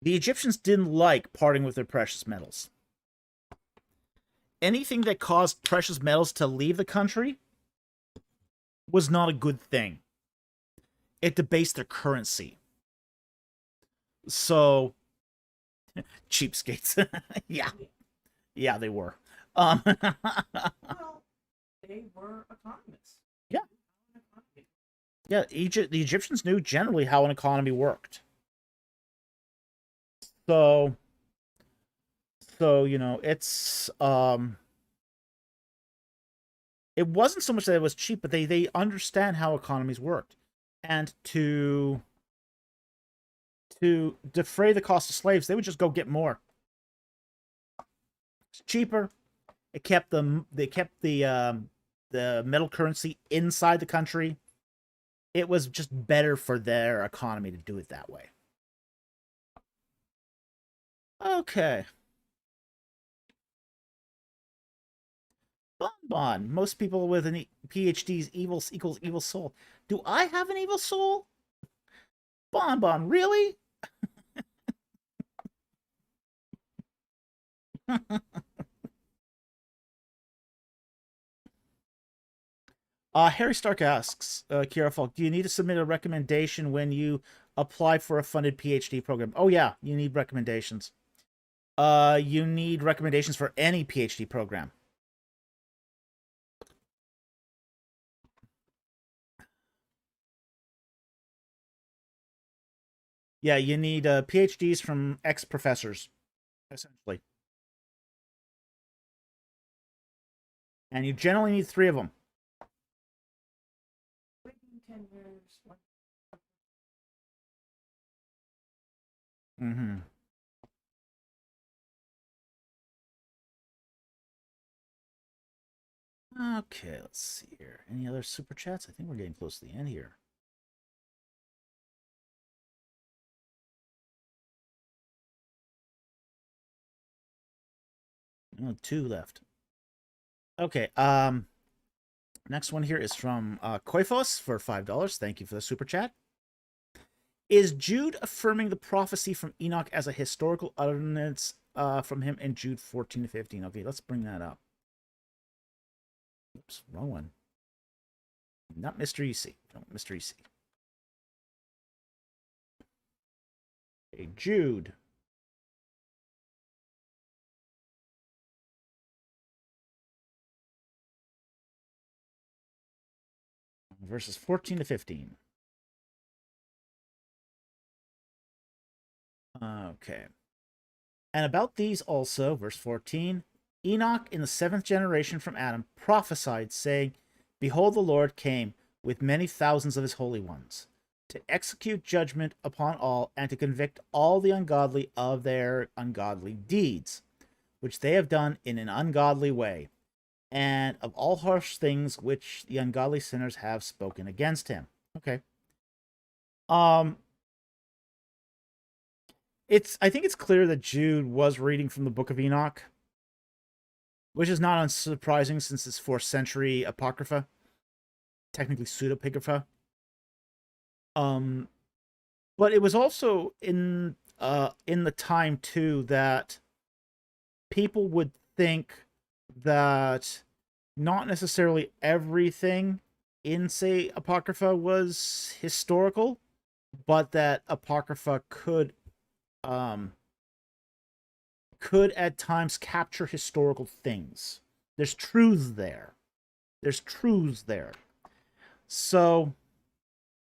The Egyptians didn't like parting with their precious metals. Anything that caused precious metals to leave the country was not a good thing. It debased their currency. So, cheapskates. Yeah. Yeah, they were. Well, they were economists. Yeah. Yeah, the Egyptians knew generally how an economy worked. So it's it wasn't so much that it was cheap, but they understand how economies worked. And to defray the cost of slaves, they would just go get more. It's cheaper. They kept the metal currency inside the country. It was just better for their economy to do it that way. Okay. Bonbon. Most people with an PhD's evil equals evil soul. Do I have an evil soul? Bonbon, really? Harry Stark asks, Kiara Falk, do you need to submit a recommendation when you apply for a funded PhD program? Oh yeah, you need recommendations. You need recommendations for any PhD program. Yeah, you need PhDs from ex-professors, essentially. And you generally need 3 of them. Waiting 10 years. Mm-hmm. Okay, let's see here. Any other super chats? I think we're getting close to the end here. Oh, 2 left. Okay, next one here is from Koifos for $5. Thank you for the super chat. Is Jude affirming the prophecy from Enoch as a historical utterance from him in Jude 14 to 15? Okay, let's bring that up. Oops, wrong one. Not Mr. EC. No, Mr. EC. Okay, Jude. Verses 14 to 15. Okay. And about these also, verse 14, Enoch in the 7th generation from Adam prophesied, saying, Behold, the Lord came with many thousands of his holy ones, to execute judgment upon all, and to convict all the ungodly of their ungodly deeds, which they have done in an ungodly way, and of all harsh things which the ungodly sinners have spoken against him. Okay. I think it's clear that Jude was reading from the Book of Enoch, which is not unsurprising since it's 4th century Apocrypha, technically pseudepigrapha. But it was also in the time too that people would think that not necessarily everything in, say, Apocrypha was historical, but that Apocrypha could at times capture historical things. There's truths there. So,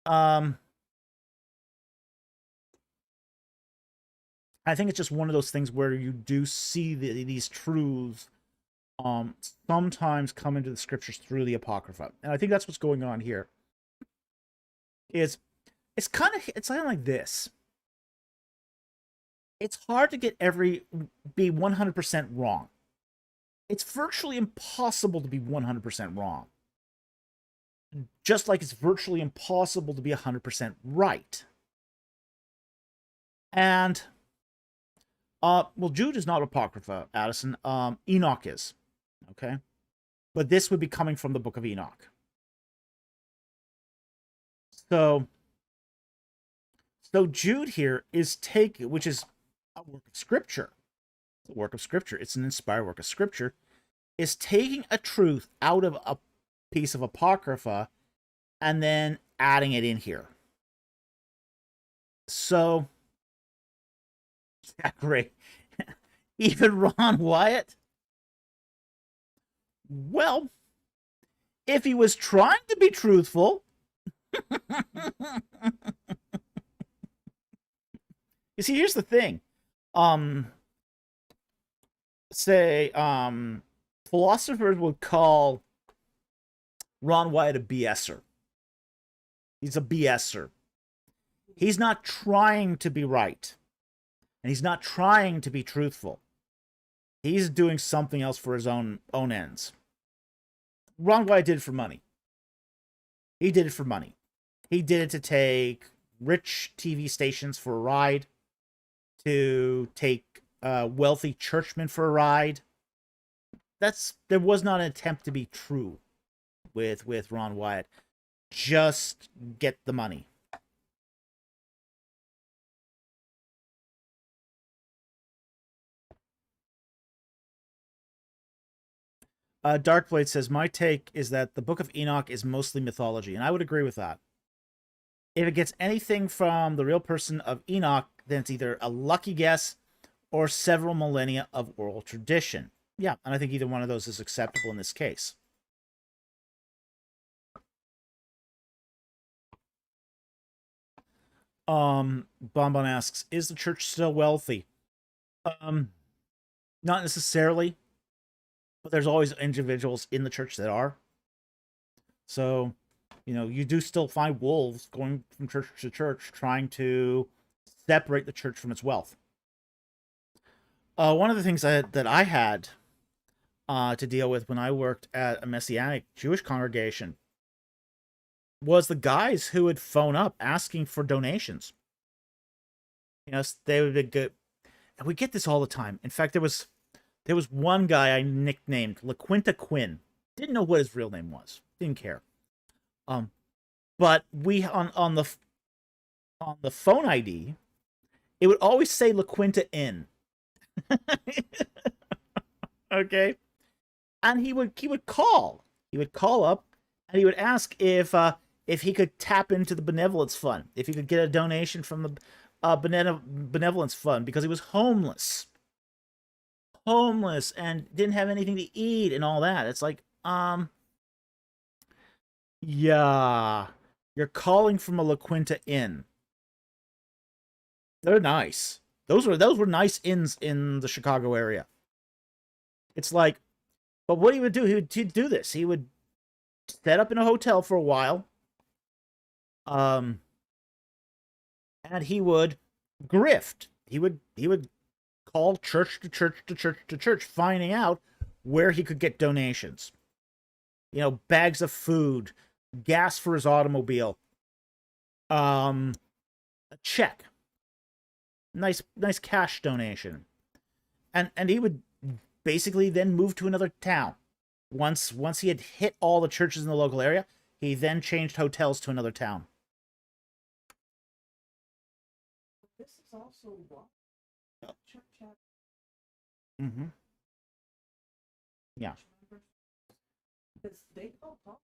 I think it's just one of those things where you do see these truths sometimes come into the scriptures through the Apocrypha. And I think that's what's going on here. It's kind of like this. It's hard to be 100% wrong. It's virtually impossible to be 100% wrong. just like it's virtually impossible to be 100% right. And well, Jude is not Apocrypha, Addison. Enoch is. Okay? But this would be coming from the book of Enoch. So Jude here is taking, which is a work of Scripture. It's a work of Scripture. It's an inspired work of Scripture. Is taking a truth out of a piece of Apocrypha and then adding it in here. So, yeah, great. Even Ron Wyatt? Well, if he was trying to be truthful, you see, here's the thing. Philosophers would call Ron Wyatt a BSer. He's a BSer. He's not trying to be right. And he's not trying to be truthful. He's doing something else for his own ends. Ron Wyatt did it for money. He did it for money. He did it to take rich TV stations for a ride, to take wealthy churchmen for a ride. There was not an attempt to be true with Ron Wyatt. Just get the money. Darkblade says, my take is that the Book of Enoch is mostly mythology, and I would agree with that. If it gets anything from the real person of Enoch, then it's either a lucky guess or several millennia of oral tradition. Yeah, and I think either one of those is acceptable in this case. Bonbon asks, is the church still wealthy? Not necessarily, but there's always individuals in the church that are. So, you do still find wolves going from church to church trying to separate the church from its wealth. One of the things that I had to deal with when I worked at a Messianic Jewish congregation was the guys who would phone up asking for donations. They would be good. And we get this all the time. In fact, there was one guy I nicknamed LaQuinta Quinn. Didn't know what his real name was. Didn't care. But we on the phone ID, it would always say LaQuinta in. Okay, and he would call. He would call up, and he would ask if he could tap into the benevolence fund, if he could get a donation from the benevolence fund, because he was homeless and didn't have anything to eat and all that. It's like, yeah, you're calling from a LaQuinta inn. They're nice. Those were nice inns in the Chicago area. It's like, but what he would do, he'd do this. He would set up in a hotel for a while. And he would grift. He would call church to church to church to church, finding out where he could get donations. Bags of food, gas for his automobile, a check, nice cash donation, and he would basically then move to another town. Once he had hit all the churches in the local area, he then changed hotels to another town. This is also what church chat. Mm-hmm. Yeah. Because they don't talk.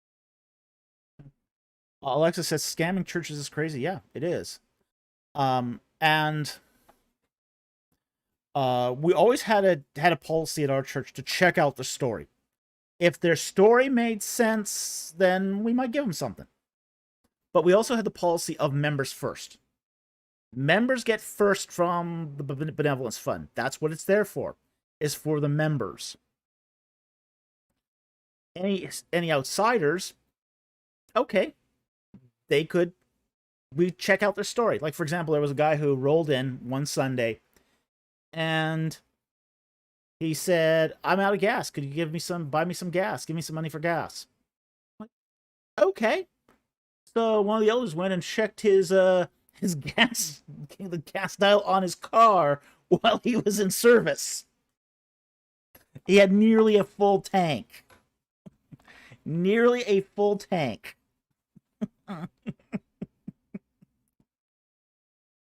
Alexa says scamming churches is crazy. Yeah, it is. And we always had a policy at our church to check out the story. If their story made sense, then we might give them something. But we also had the policy of members first. Members get first from the benevolence fund. That's what it's there for. Is for the members. Any outsiders, okay, we check out their story. Like, for example, there was a guy who rolled in one Sunday, and he said, I'm out of gas. Could you buy me some gas? Give me some money for gas. Okay. So one of the elders went and checked his the gas dial on his car while he was in service. He had nearly a full tank. Nearly a full tank.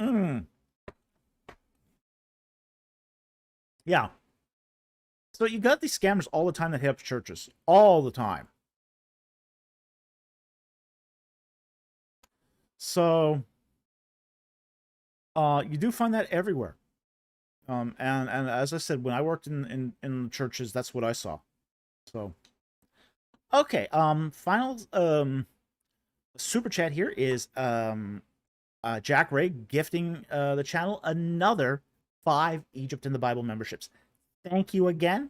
Mm. Yeah. So you got these scammers all the time that hit up churches. All the time. So you do find that everywhere. And as I said, when I worked in churches, that's what I saw. So okay, final super chat here is Jack Ray gifting the channel another 5 Egypt in the Bible memberships. Thank you again.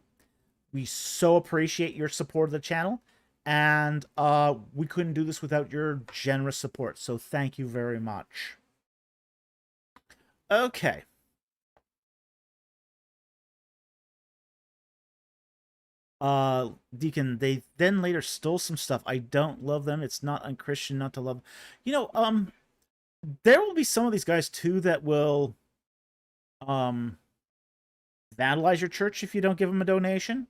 We so appreciate your support of the channel, and we couldn't do this without your generous support. So thank you very much. Okay. Deacon, they then later stole some stuff. I don't love them. It's not unchristian not to love. You know, there will be some of these guys too that will vandalize your church if you don't give them a donation,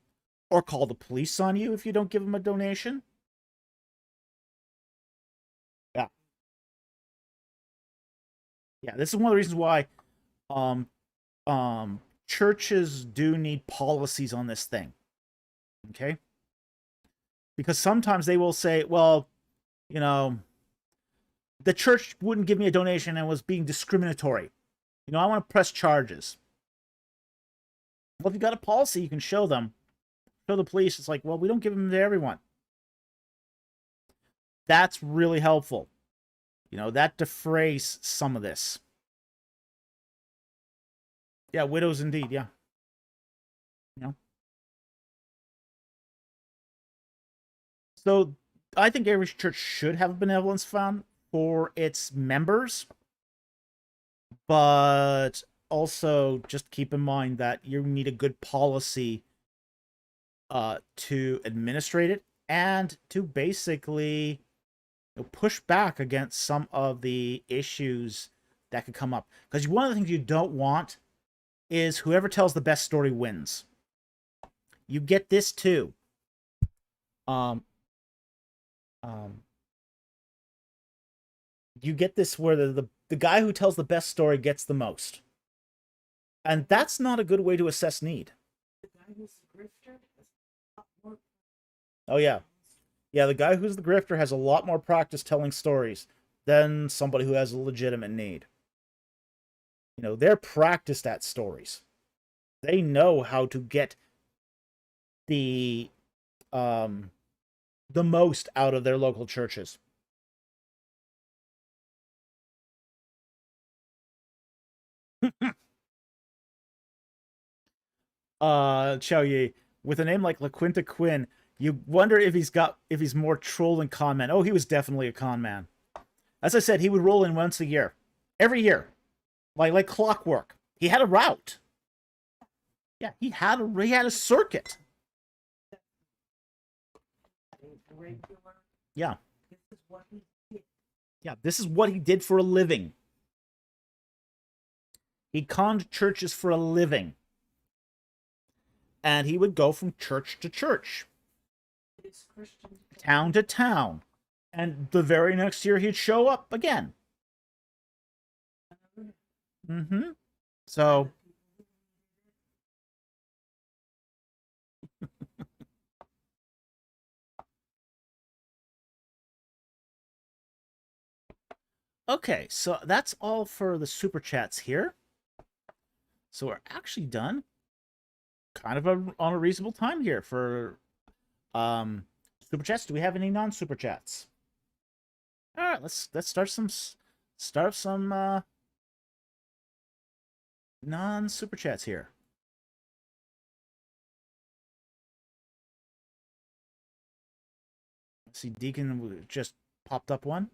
or call the police on you if you don't give them a donation. Yeah. Yeah, this is one of the reasons why um churches do need policies on this thing. Okay? Because sometimes they will say, well, you know, the church wouldn't give me a donation and was being discriminatory. You know, I want to press charges. Well, if you got a policy, you can show them. Show the police. It's like, well, we don't give them to everyone. That's really helpful. You know, that defrays some of this. Yeah, widows indeed, yeah. You know? So I think every church should have a benevolence fund for its members, but also just keep in mind that you need a good policy to administrate it and to basically push back against some of the issues that could come up. Because one of the things you don't want is whoever tells the best story wins. You get this too. Um, you get this where the guy who tells the best story gets the most. And that's not a good way to assess need. The guy who's the grifter has a lot more. Oh, yeah. Yeah, the guy who's the grifter has a lot more practice telling stories than somebody who has a legitimate need. You know, they're practiced at stories. They know how to get the most out of their local churches. Chow Yi, with a name like LaQuinta Quinn, you wonder if he's more troll than con man. Oh, he was definitely a con man. As I said, he would roll in once a year, every year, like clockwork. He had a route. Yeah, he had a circuit. Regular. Yeah. This is what he did. Yeah, this is what he did for a living. He conned churches for a living. And he would go from church to church, It's Christian. town to town. And the very next year, he'd show up again. Mm-hmm. So, okay, so that's all for the super chats here. So we're actually done. Kind of on a reasonable time here for super chats. Do we have any non-super chats? All right, let's start some non-super chats here. Let's see, Deacon just popped up one.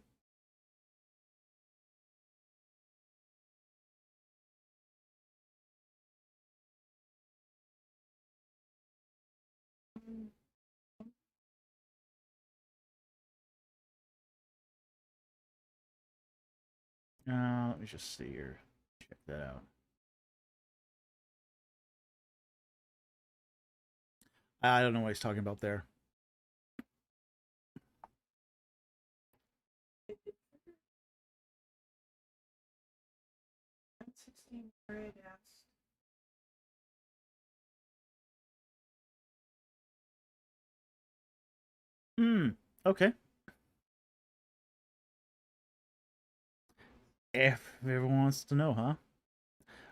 Let me just see here. Check that out. I don't know what he's talking about there. Okay. If everyone wants to know, huh?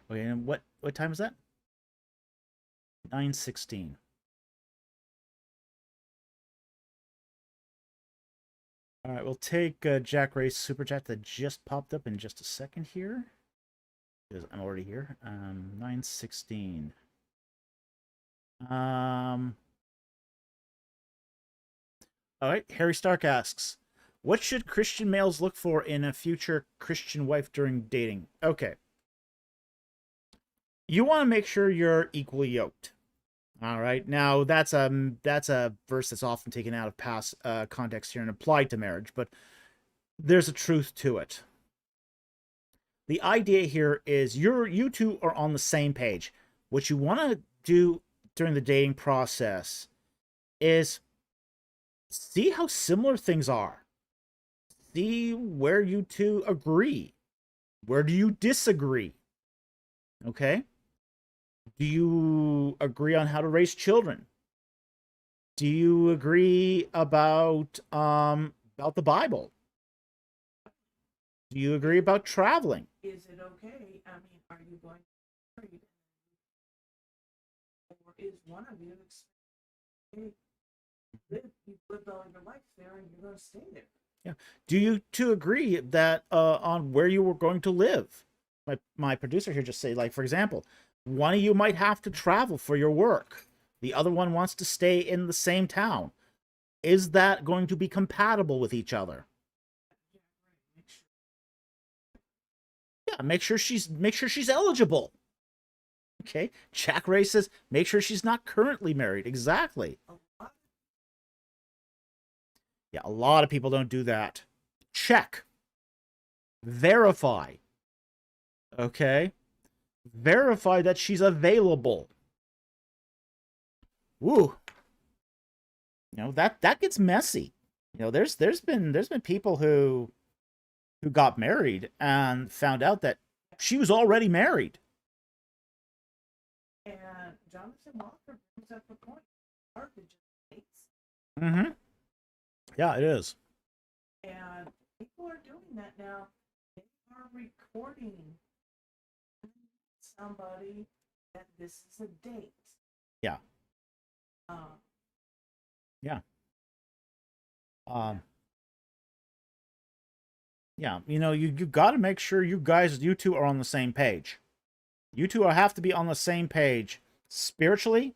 Okay, and what time is that? 9:16. All right, we'll take Jack Ray's super chat that just popped up in just a second here, because I'm already here. 9:16. All right, Harry Stark asks, what should Christian males look for in a future Christian wife during dating? Okay. You want to make sure you're equally yoked. All right. Now that's a verse that's often taken out of past context here and applied to marriage, but there's a truth to it. The idea here is you two are on the same page. What you want to do during the dating process is see how similar things are. See where you two agree. Where do you disagree? Okay? Do you agree on how to raise children? Do you agree about the Bible? Do you agree about traveling? Is it okay? I mean, are you going to be married? Or is one of you you've lived all your life there and you're going to stay there? Yeah. Do you two agree that on where you were going to live? My producer here just say, like, for example, one of you might have to travel for your work. The other one wants to stay in the same town. Is that going to be compatible with each other? Yeah, make sure she's eligible. Okay. Jack Ray says, make sure she's not currently married. Exactly. Yeah, a lot of people don't do that. Check. Verify. Okay. Verify that she's available. Woo. You know, that gets messy. You know, there's been people who got married and found out that she was already married. And Jonathan Walker brings up a point. Garbage dates. Mm-hmm. Yeah, it is. And people are doing that now. They are recording somebody that this is a date. Yeah. Yeah. Yeah, you know, you got to make sure you two are on the same page. You two have to be on the same page spiritually.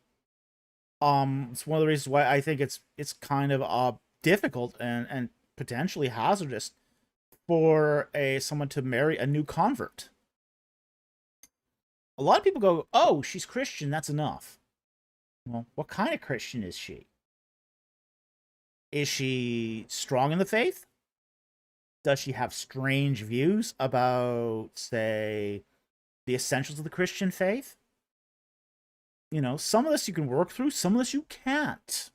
It's one of the reasons why I think it's kind of difficult and potentially hazardous for someone to marry a new convert. A lot of people go, "Oh, she's Christian, that's enough." Well, what kind of Christian is she? Is she strong in the faith? Does she have strange views about, say, the essentials of the Christian faith? You know, some of this you can work through, some of this you can't.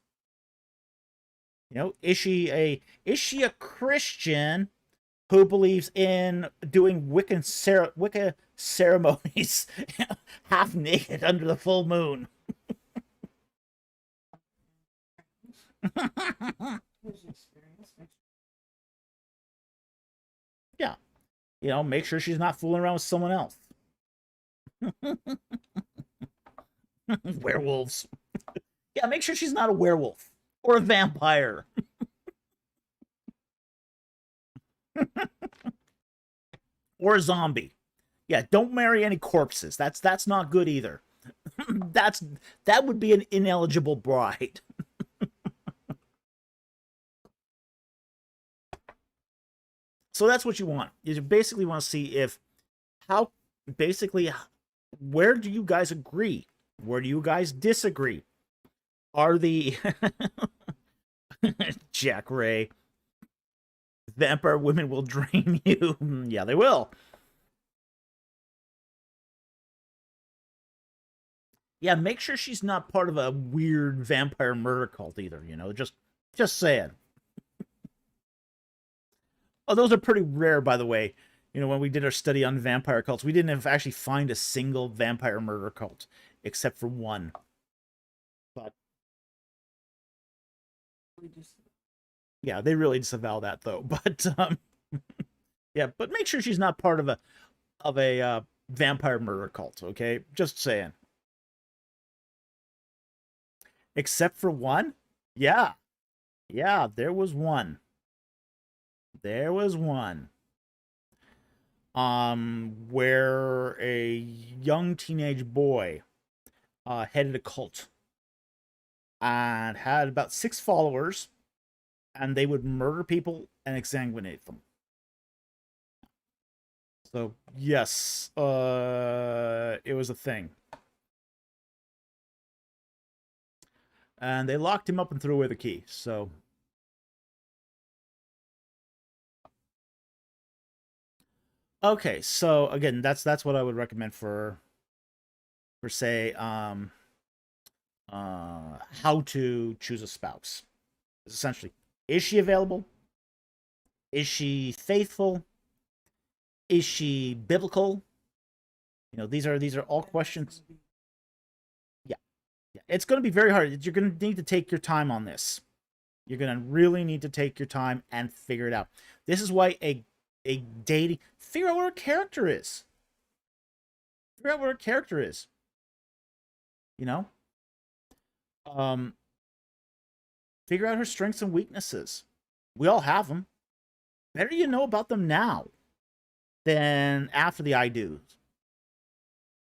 You know, is she a Christian who believes in doing Wicca ceremonies half naked under the full moon? Yeah. You know, make sure she's not fooling around with someone else. Werewolves. Yeah, make sure she's not a werewolf or a vampire. Or a zombie. Yeah, don't marry any corpses. That's not good either. That would be an ineligible bride. So that's what you want. You basically want to see where do you guys agree? Where do you guys disagree? Are the Jack Ray Vampire women will drain you. Yeah, they will. Yeah, make sure she's not part of a weird vampire murder cult either, you know, just saying. Oh, those are pretty rare, by the way. You know, when we did our study on vampire cults, we didn't actually find a single vampire murder cult, except for one. But We just yeah, they really disavow that though. But yeah, but make sure she's not part of a vampire murder cult. Okay, just saying. Except for one. Yeah, yeah, there was one. There was one. Where a young teenage boy headed a cult and had about 6 followers, and they would murder people and exsanguinate them. So yes, it was a thing, and they locked him up and threw away the key. So okay, so again, that's what I would recommend for say how to choose a spouse. Essentially, is she available? Is she faithful? Is she biblical? You know, these are all questions. Yeah, yeah. It's going to be very hard. You're going to need to take your time on this. You're going to really need to take your time and figure it out. This is why a dating, figure out what her character is. Figure out what her character is. You know, um, figure out her strengths and weaknesses. We all have them. Better you know about them now than after the I do's.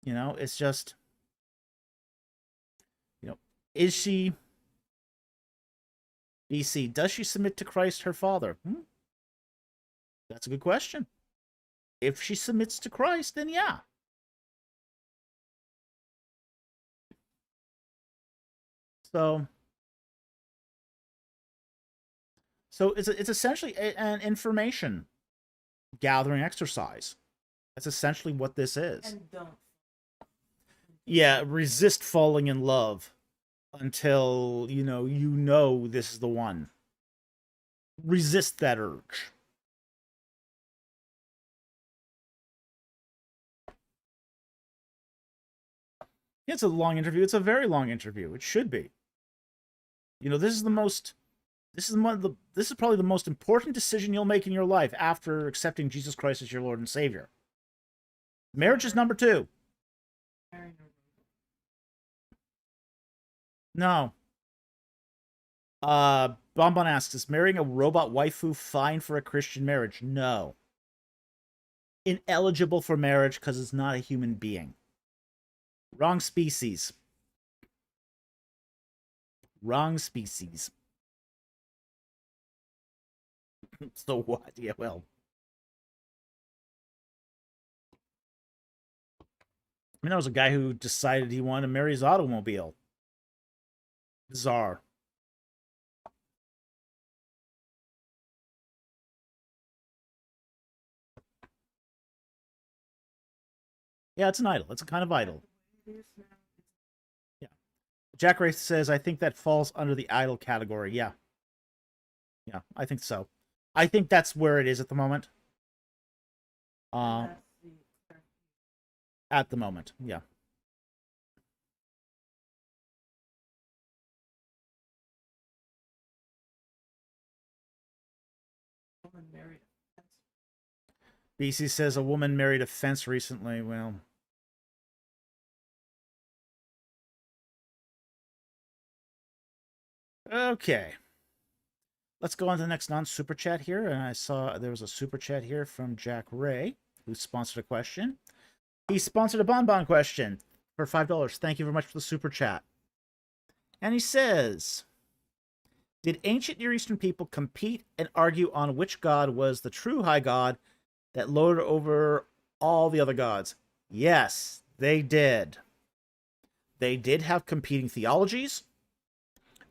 You know, it's just, you know, is she BC? Does she submit to Christ, her Father? That's a good question. If she submits to Christ, then yeah. So, it's essentially an information gathering exercise. That's essentially what this is. and don't. Yeah, resist falling in love until you know this is the one. Resist that urge. Yeah, it's a long interview. It's a very long interview. It should be. You know, this is the most. This is one of the. This is probably the most important decision you'll make in your life after accepting Jesus Christ as your Lord and Savior. Marriage is number 2. Marrying a No. Bonbon asks, is marrying a robot waifu fine for a Christian marriage? No. Ineligible for marriage because it's not a human being. Wrong species. Wrong species. So what? Yeah, well. I mean, there was a guy who decided he wanted to marry his automobile. Bizarre. Yeah, it's an idol. It's a kind of idol. it is now. Yeah. Jack Race says, I think that falls under the idol category. Yeah. Yeah, I think so. I think that's where it is at the moment. That's the At the moment, yeah. woman married. BC says a woman married a fence recently. Well, okay. Let's go on to the next non-super chat here. And I saw there was a super chat here from Jack Ray, who sponsored a question. He sponsored a bonbon question for $5. Thank you very much for the super chat. And he says, did ancient Near Eastern people compete and argue on which god was the true high god that lorded over all the other gods? Yes, they did. They did have competing theologies.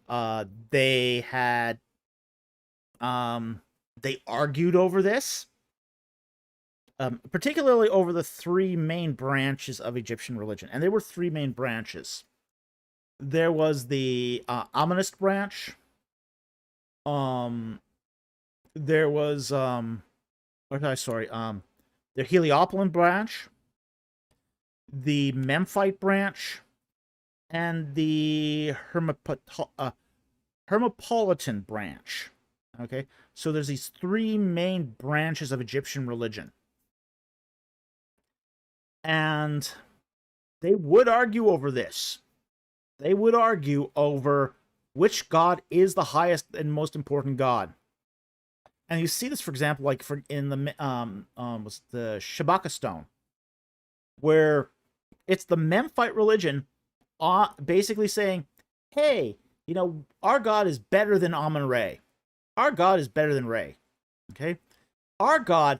They had They argued over this, particularly over the three main branches of Egyptian religion. And there were three main branches. There was the Amonist branch. There was the Heliopolis branch, the Memphite branch, and the Hermopolitan branch. Okay, so there's these three main branches of Egyptian religion. And they would argue over this. They would argue over which god is the highest and most important god. And you see this, for example, like in the the Shabaka stone, where it's the Memphite religion basically saying, hey, you know, our God is better than Amun-Re. Our God is better than Re. Okay? Our God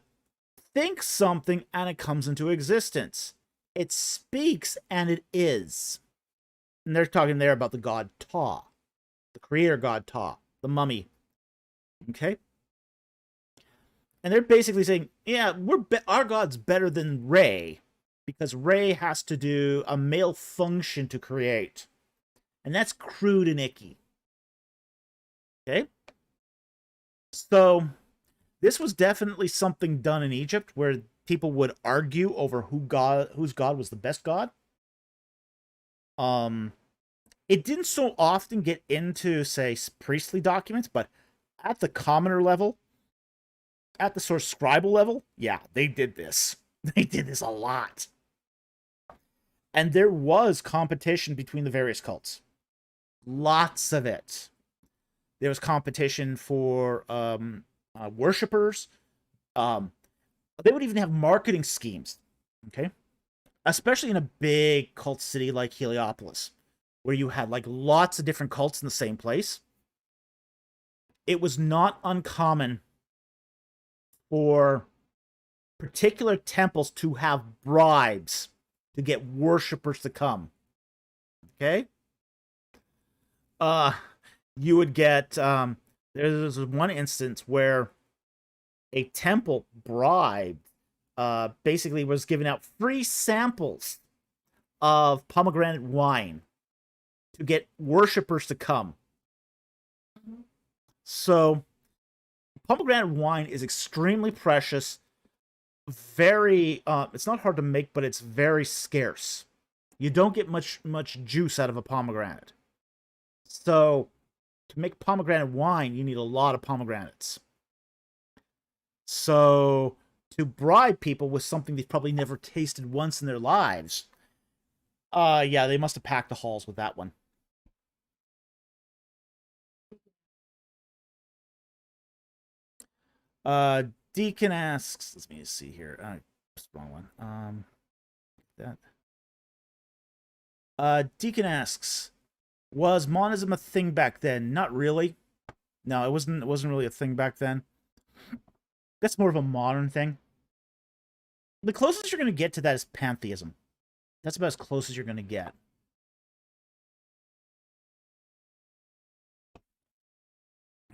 thinks something and it comes into existence. It speaks and it is. And they're talking there about the god Ta, the creator god Ta, the mummy. Okay? And they're basically saying, yeah, our God's better than Re, because Re has to do a male function to create. And that's crude and icky. Okay? So, this was definitely something done in Egypt where people would argue over whose God was the best God. It didn't so often get into, say, priestly documents, but at the commoner level, at the sort of scribal level, yeah, they did this. They did this a lot. And there was competition between the various cults. Lots of it. There was competition for worshippers. They would even have marketing schemes, okay? Especially in a big cult city like Heliopolis, where you had like lots of different cults in the same place. It was not uncommon for particular temples to have bribes to get worshippers to come. Okay? You would get there's one instance where a temple bribed basically was giving out free samples of pomegranate wine to get worshippers to come. So pomegranate wine is extremely precious, very it's not hard to make, but it's very scarce. You don't get much juice out of a pomegranate. So to make pomegranate wine, you need a lot of pomegranates. So to bribe people with something they've probably never tasted once in their lives, yeah, they must have packed the halls with that one. Deacon asks, let me see here. Wrong one. Deacon asks, was monism a thing back then? Not really. No, it wasn't really a thing back then. That's more of a modern thing. The closest you're going to get to that is pantheism. That's about as close as you're going to get.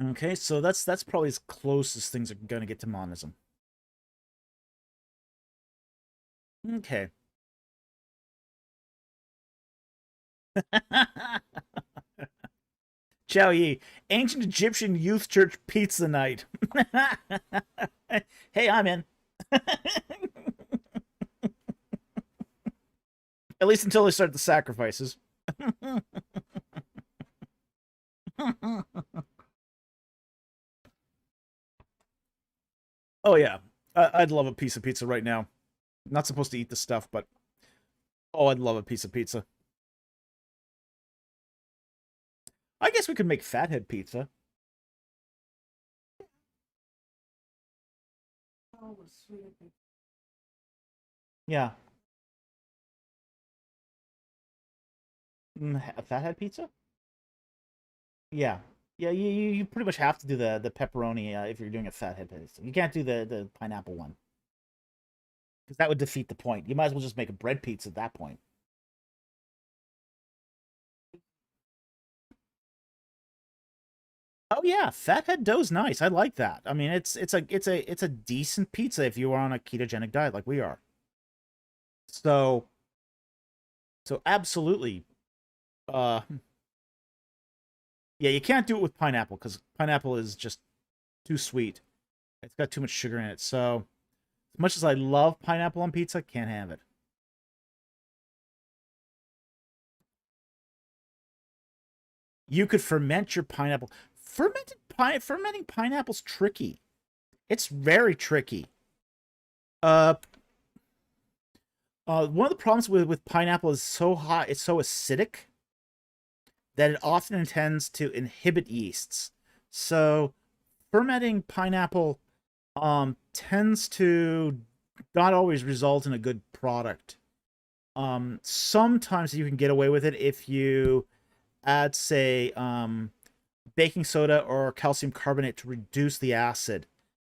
Okay, so that's probably as close as things are going to get to monism. Okay. Chow Yi, ancient Egyptian youth church pizza night. Hey, I'm in. At least until they start the sacrifices. Oh yeah, I'd love a piece of pizza right now. Not supposed to eat the stuff, but oh, I'd love a piece of pizza. I guess we could make fathead pizza. Yeah. A fathead pizza? Yeah. Yeah, you pretty much have to do the pepperoni if you're doing a fathead pizza. You can't do the pineapple one. Because that would defeat the point. You might as well just make a bread pizza at that point. Oh yeah, fathead dough's nice. I like that. I mean, it's a decent pizza if you are on a ketogenic diet like we are. So so absolutely. Uh, yeah, you can't do it with pineapple because pineapple is just too sweet. It's got too much sugar in it. So as much as I love pineapple on pizza, can't have it. You could ferment your pineapple. Fermenting pineapple's tricky. It's very tricky. Uh, one of the problems with pineapple is so hot, it's so acidic that it often tends to inhibit yeasts. So fermenting pineapple tends to not always result in a good product. Sometimes you can get away with it if you add, say, baking soda or calcium carbonate to reduce the acid.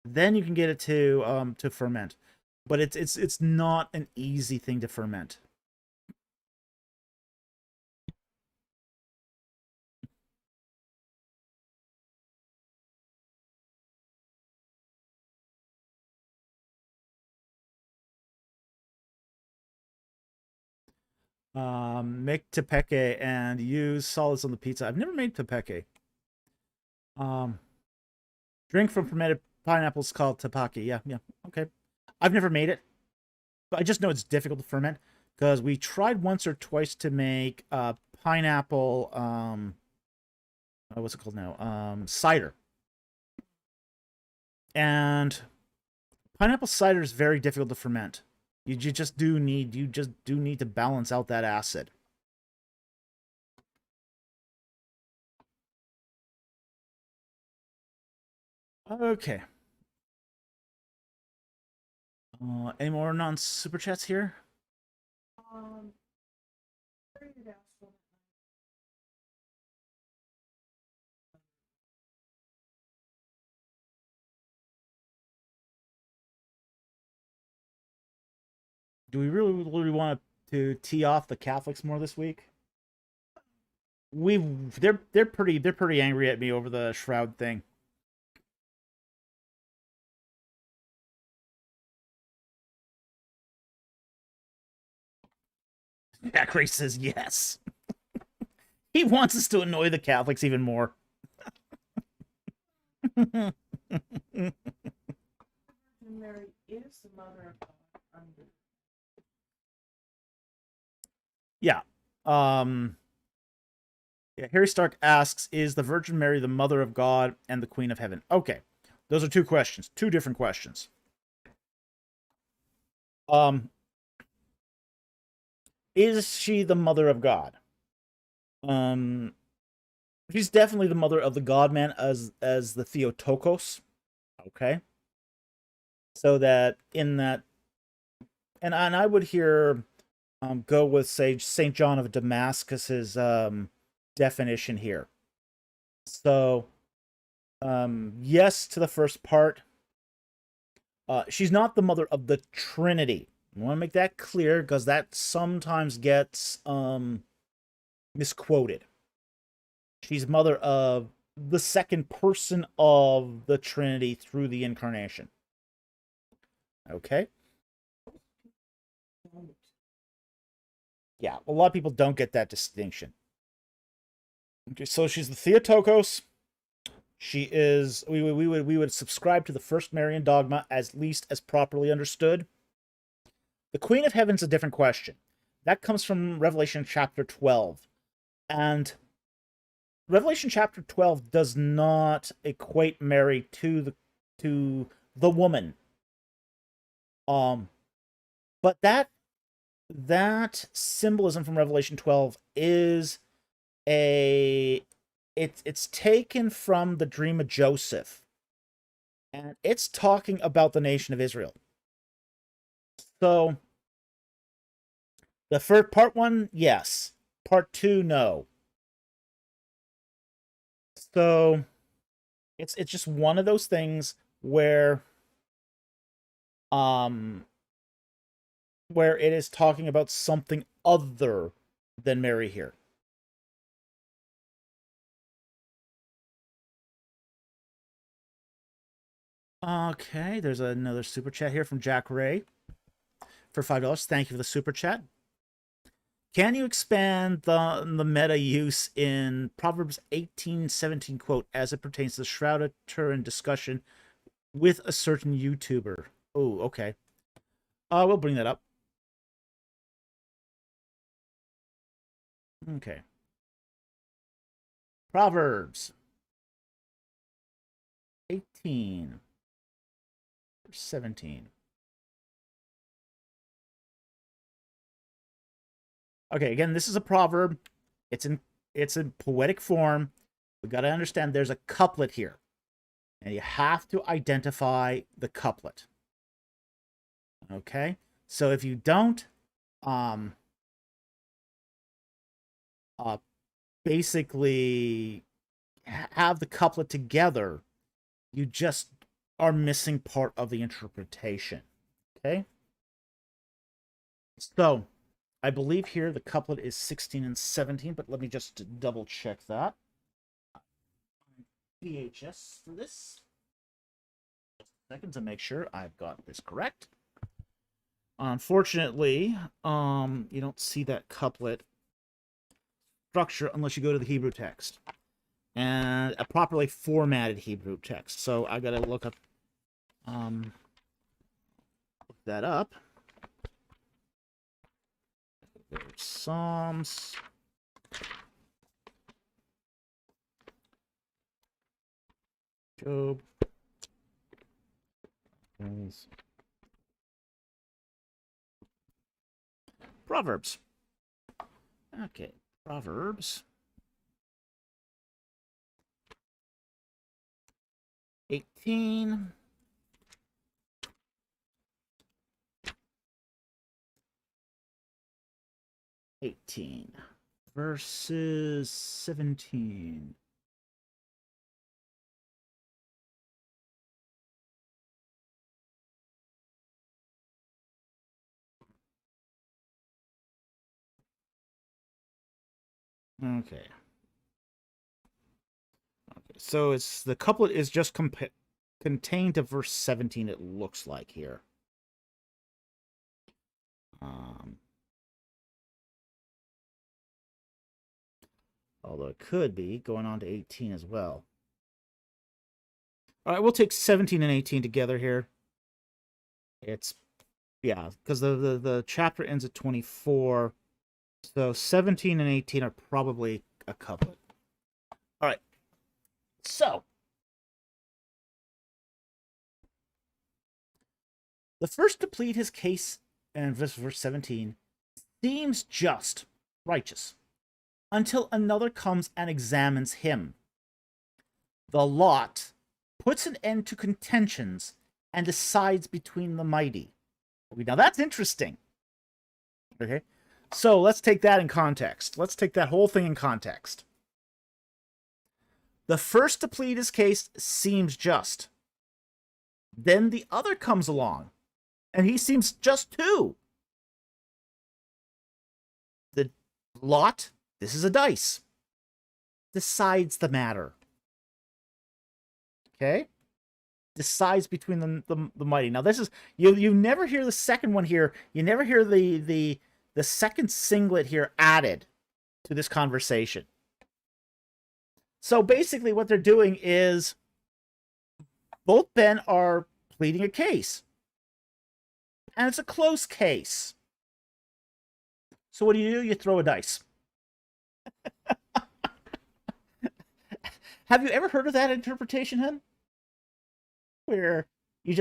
Then you can get it to ferment, but it's not an easy thing to ferment. Make tepeke and use solids on the pizza. I've never made tepeke. Um, Drink from fermented pineapples called tapaki. Yeah, yeah, okay. I've never made it, but I just know it's difficult to ferment because we tried once or twice to make pineapple what's it called now? Cider. And pineapple cider is very difficult to ferment. You just do need to balance out that acid. Okay. Any more non-super chats here? Um, where did ask for Do we really want to tee off the Catholics more this week? They're pretty angry at me over the shroud thing. Zachary says yes. He wants us to annoy the Catholics even more. Virgin Mary is the mother of God under. Yeah. Um yeah, Harry Stark asks, is the Virgin Mary the mother of God and the Queen of Heaven? Okay. Those are two questions, two different questions. Um is she the mother of God? Um she's definitely the mother of the God man as the Theotokos. Okay. So that in that and I would hear go with say Saint John of Damascus's definition here. So yes to the first part. She's not the mother of the Trinity. I want to make that clear because that sometimes gets misquoted. She's mother of the second person of the Trinity through the incarnation. Okay? Don't. Yeah, a lot of people don't get that distinction. Okay, so she's the Theotokos. She is. We would subscribe to the first Marian dogma as least as properly understood. The Queen of Heaven's a different question. That comes from Revelation chapter 12, and Revelation chapter 12 does not equate Mary to the woman. Um, but that symbolism from Revelation 12 is a it's taken from the dream of Joseph, and it's talking about the nation of Israel. So the first part one, yes. Part two, no. So it's just one of those things um where it is talking about something other than Mary here. Okay, there's another super chat here from Jack Ray for $5. Thank you for the super chat. Can you expand the meta use in Proverbs 18:17 quote as it pertains to the Shroud of Turin discussion with a certain YouTuber? Oh, okay. We'll bring that up. Okay. Proverbs 18, 17. Okay, again, this is a proverb. It's in poetic form. We got to understand there's a couplet here. And you have to identify the couplet. Okay? So if you don't basically have the couplet together, you just are missing part of the interpretation. Okay? So, I believe here the couplet is 16 and 17, but let me just double check that. VHS for this. Just a second to make sure I've got this correct. Unfortunately, you don't see that couplet structure unless you go to the Hebrew text. And a properly formatted Hebrew text. So I gotta look that up. There's Psalms. Job. Proverbs. Okay, Proverbs. 18. Verses 17. Okay. So it's the couplet is just contained to verse 17, it looks like here. Although it could be going on to 18 as well. All right, we'll take 17 and 18 together here. It's, yeah, because the chapter ends at 24. So 17 and 18 are probably a couplet. All right. So, the first to plead his case in verse 17 seems just, righteous, until another comes and examines him. The lot puts an end to contentions and decides between the mighty. Now that's interesting. Okay, so let's take that in context. Let's take that whole thing in context. The first to plead his case seems just. Then the other comes along, and he seems just too. The lot, this is a dice, decides the matter. Okay? Decides between the mighty. Now this is, you never hear the second one here. You never hear the second singlet here added to this conversation. So basically what they're doing is both men are pleading a case. And it's a close case. So what do? You throw a dice. Have you ever heard of that interpretation, hun? Where you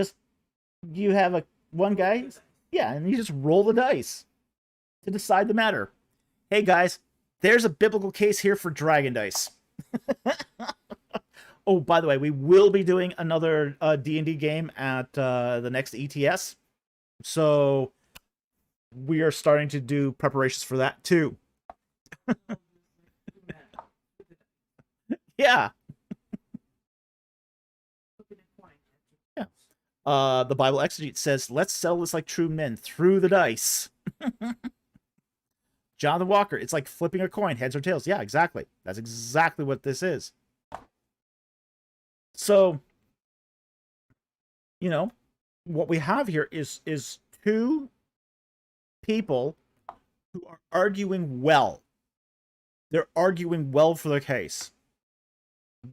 have one guy, yeah, and you just roll the dice to decide the matter. Hey guys, there's a biblical case here for dragon dice. Oh, by the way, we will be doing another D&D game at the next ETS. So we are starting to do preparations for that too. Yeah. Yeah. The Bible Exegete says, let's sell this like true men through the dice. Jonathan Walker, it's like flipping a coin, heads or tails. Yeah, exactly. That's exactly what this is. So, you know, what we have here is two people who are arguing well. They're arguing well for their case.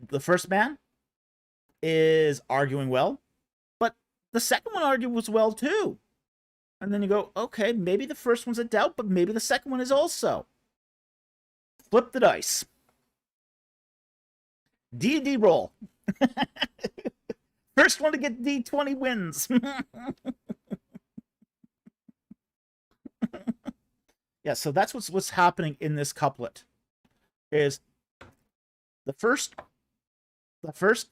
The first man is arguing well, but the second one argues well too. And then you go, okay, maybe the first one's a doubt, but maybe the second one is also. Flip the dice. D&D roll. First one to get D20 wins. Yeah, so that's what's happening in this couplet. Is the first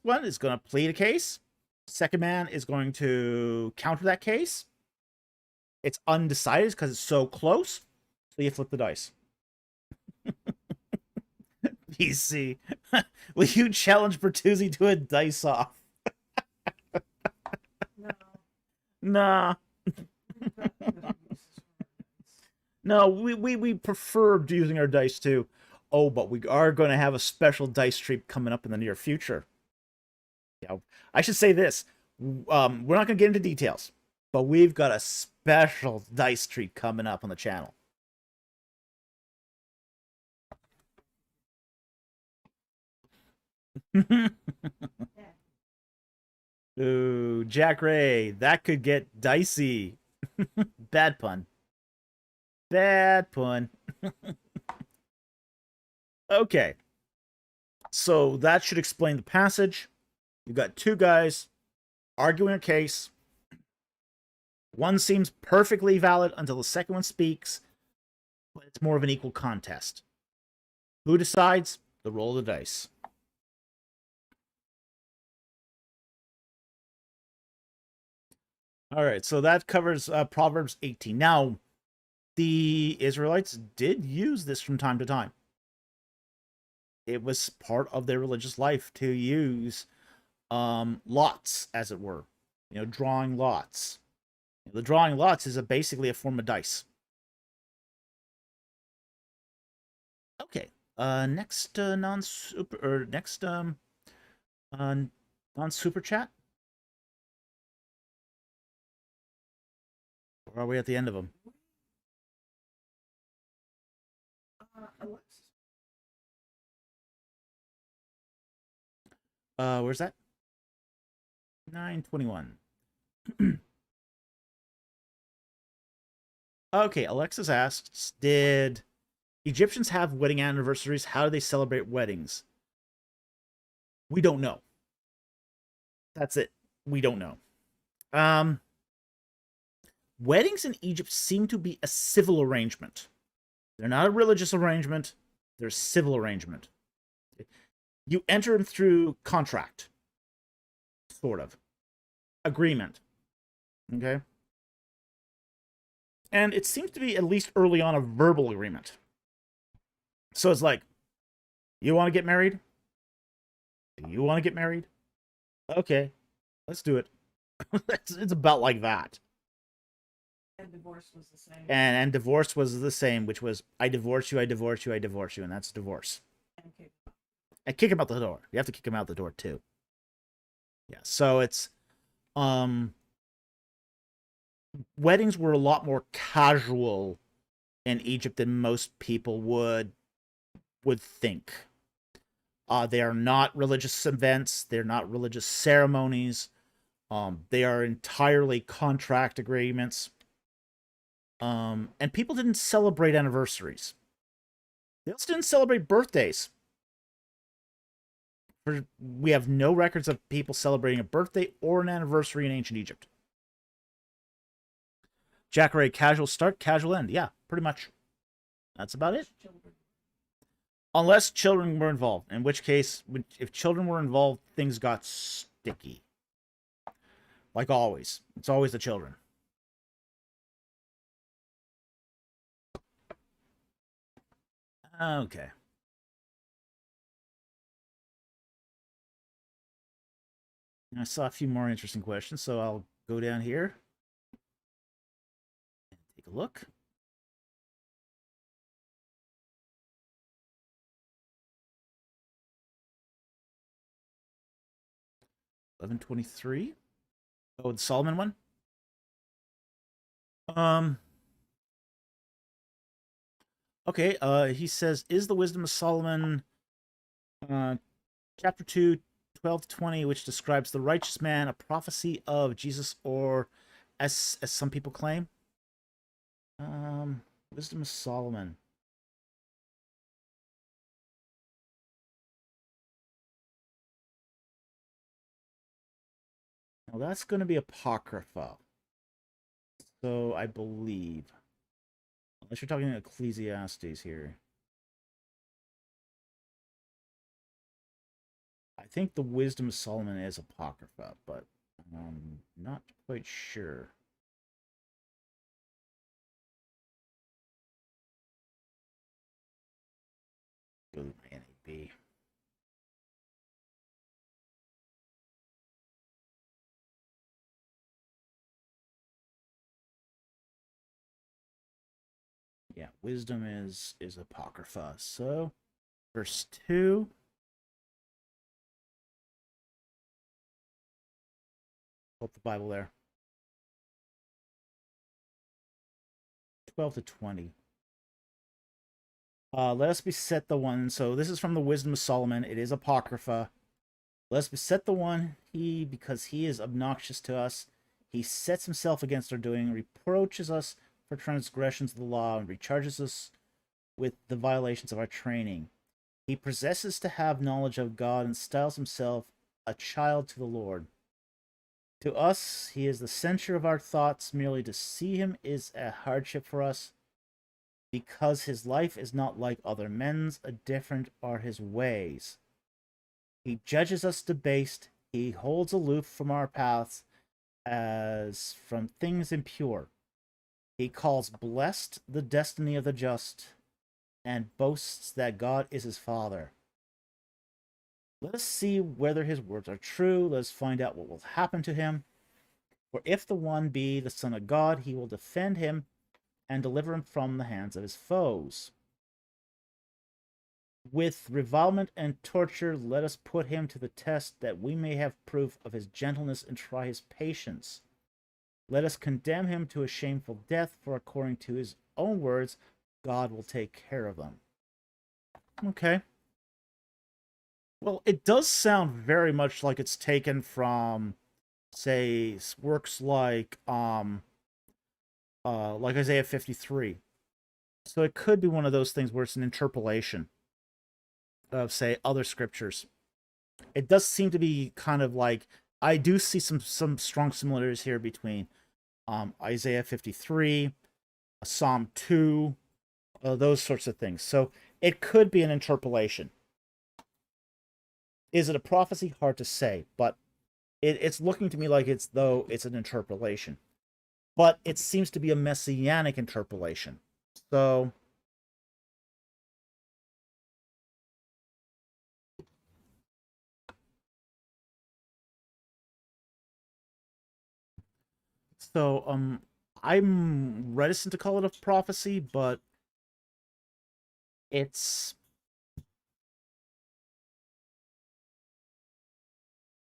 one is going to plead a case. Second man is going to counter that case. It's undecided because it's so close. So you flip the dice. PC. Will you challenge Bertuzzi to a dice off? No. Nah. No, we prefer using our dice too. Oh, but we are going to have a special dice treat coming up in the near future. Yeah, I should say this. We're not going to get into details, but we've got a special dice treat coming up on the channel. Ooh, Jack Ray, that could get dicey. Bad pun. Bad pun. Okay. So that should explain the passage. You've got two guys arguing a case. One seems perfectly valid until the second one speaks, but it's more of an equal contest. Who decides? The roll of the dice. All right, so that covers Proverbs 18. Now, the Israelites did use this from time to time. It was part of their religious life to use lots, as it were. You know, drawing lots. The drawing lots is basically a form of dice. Okay. Next non-super chat. Or are we at the end of them? Where's that? 921. Okay, Alexis asks, did Egyptians have wedding anniversaries? How do they celebrate weddings? We don't know. That's it. We don't know. Weddings in Egypt seem to be a civil arrangement. They're not a religious arrangement. They're a civil arrangement. You enter them through contract. Sort of. Agreement. Okay? And it seems to be, at least early on, a verbal agreement. So it's like, you want to get married? Do you want to get married? Okay, let's do it. It's about like that. And divorce was the same. And divorce was the same, which was, I divorce you, I divorce you, I divorce you, and that's divorce. And kick him out the door. You have to kick him out the door too. Yeah, so it's weddings were a lot more casual in Egypt than most people would think. They are not religious events. They're not religious ceremonies. They are entirely contract agreements. And people didn't celebrate anniversaries. They also didn't celebrate birthdays. We have no records of people celebrating a birthday or an anniversary in ancient Egypt. Jack Ray, casual start, casual end. Yeah, pretty much. That's about it. Unless children were involved, in which case, if children were involved, things got sticky. Like always. It's always the children. Okay. I saw a few more interesting questions, so I'll go down here and take a look. $11.23. Oh, the Solomon one? Um, okay, he says, is the wisdom of Solomon, uh, chapter 2, 12 to 20, which describes the righteous man, a prophecy of Jesus, or as some people claim? Um, wisdom of Solomon. Now that's going to be Apocrypha. So I believe, unless you're talking Ecclesiastes here. I think the Wisdom of Solomon is Apocrypha, but I'm not quite sure. Go to my NAB. Yeah, Wisdom is Apocrypha. So, verse 2. Pull up the Bible there. 12 to 20. Let us beset the one. So this is from the Wisdom of Solomon. It is Apocrypha. Let us beset the one, because he is obnoxious to us. He sets himself against our doing, reproaches us for transgressions of the law, and recharges us with the violations of our training. He possesses to have knowledge of God and styles himself a child to the Lord. To us, he is the censure of our thoughts. Merely to see him is a hardship for us, because his life is not like other men's, different are his ways. He judges us debased. He holds aloof from our paths as from things impure. He calls blessed the destiny of the just, and boasts that God is his father. Let us see whether his words are true. Let us find out what will happen to him. For if the one be the Son of God, he will defend him and deliver him from the hands of his foes. With revilement and torture, let us put him to the test, that we may have proof of his gentleness and try his patience. Let us condemn him to a shameful death, for according to his own words, God will take care of them. Okay. Well, it does sound very much like it's taken from, say, works like Isaiah 53. So it could be one of those things where it's an interpolation of, say, other scriptures. It does seem to be kind of like, I do see some strong similarities here between Isaiah 53, Psalm 2, those sorts of things. So it could be an interpolation. Is it a prophecy? Hard to say, but it's looking to me like it's an interpolation. But it seems to be a messianic interpolation. So I'm reticent to call it a prophecy, but it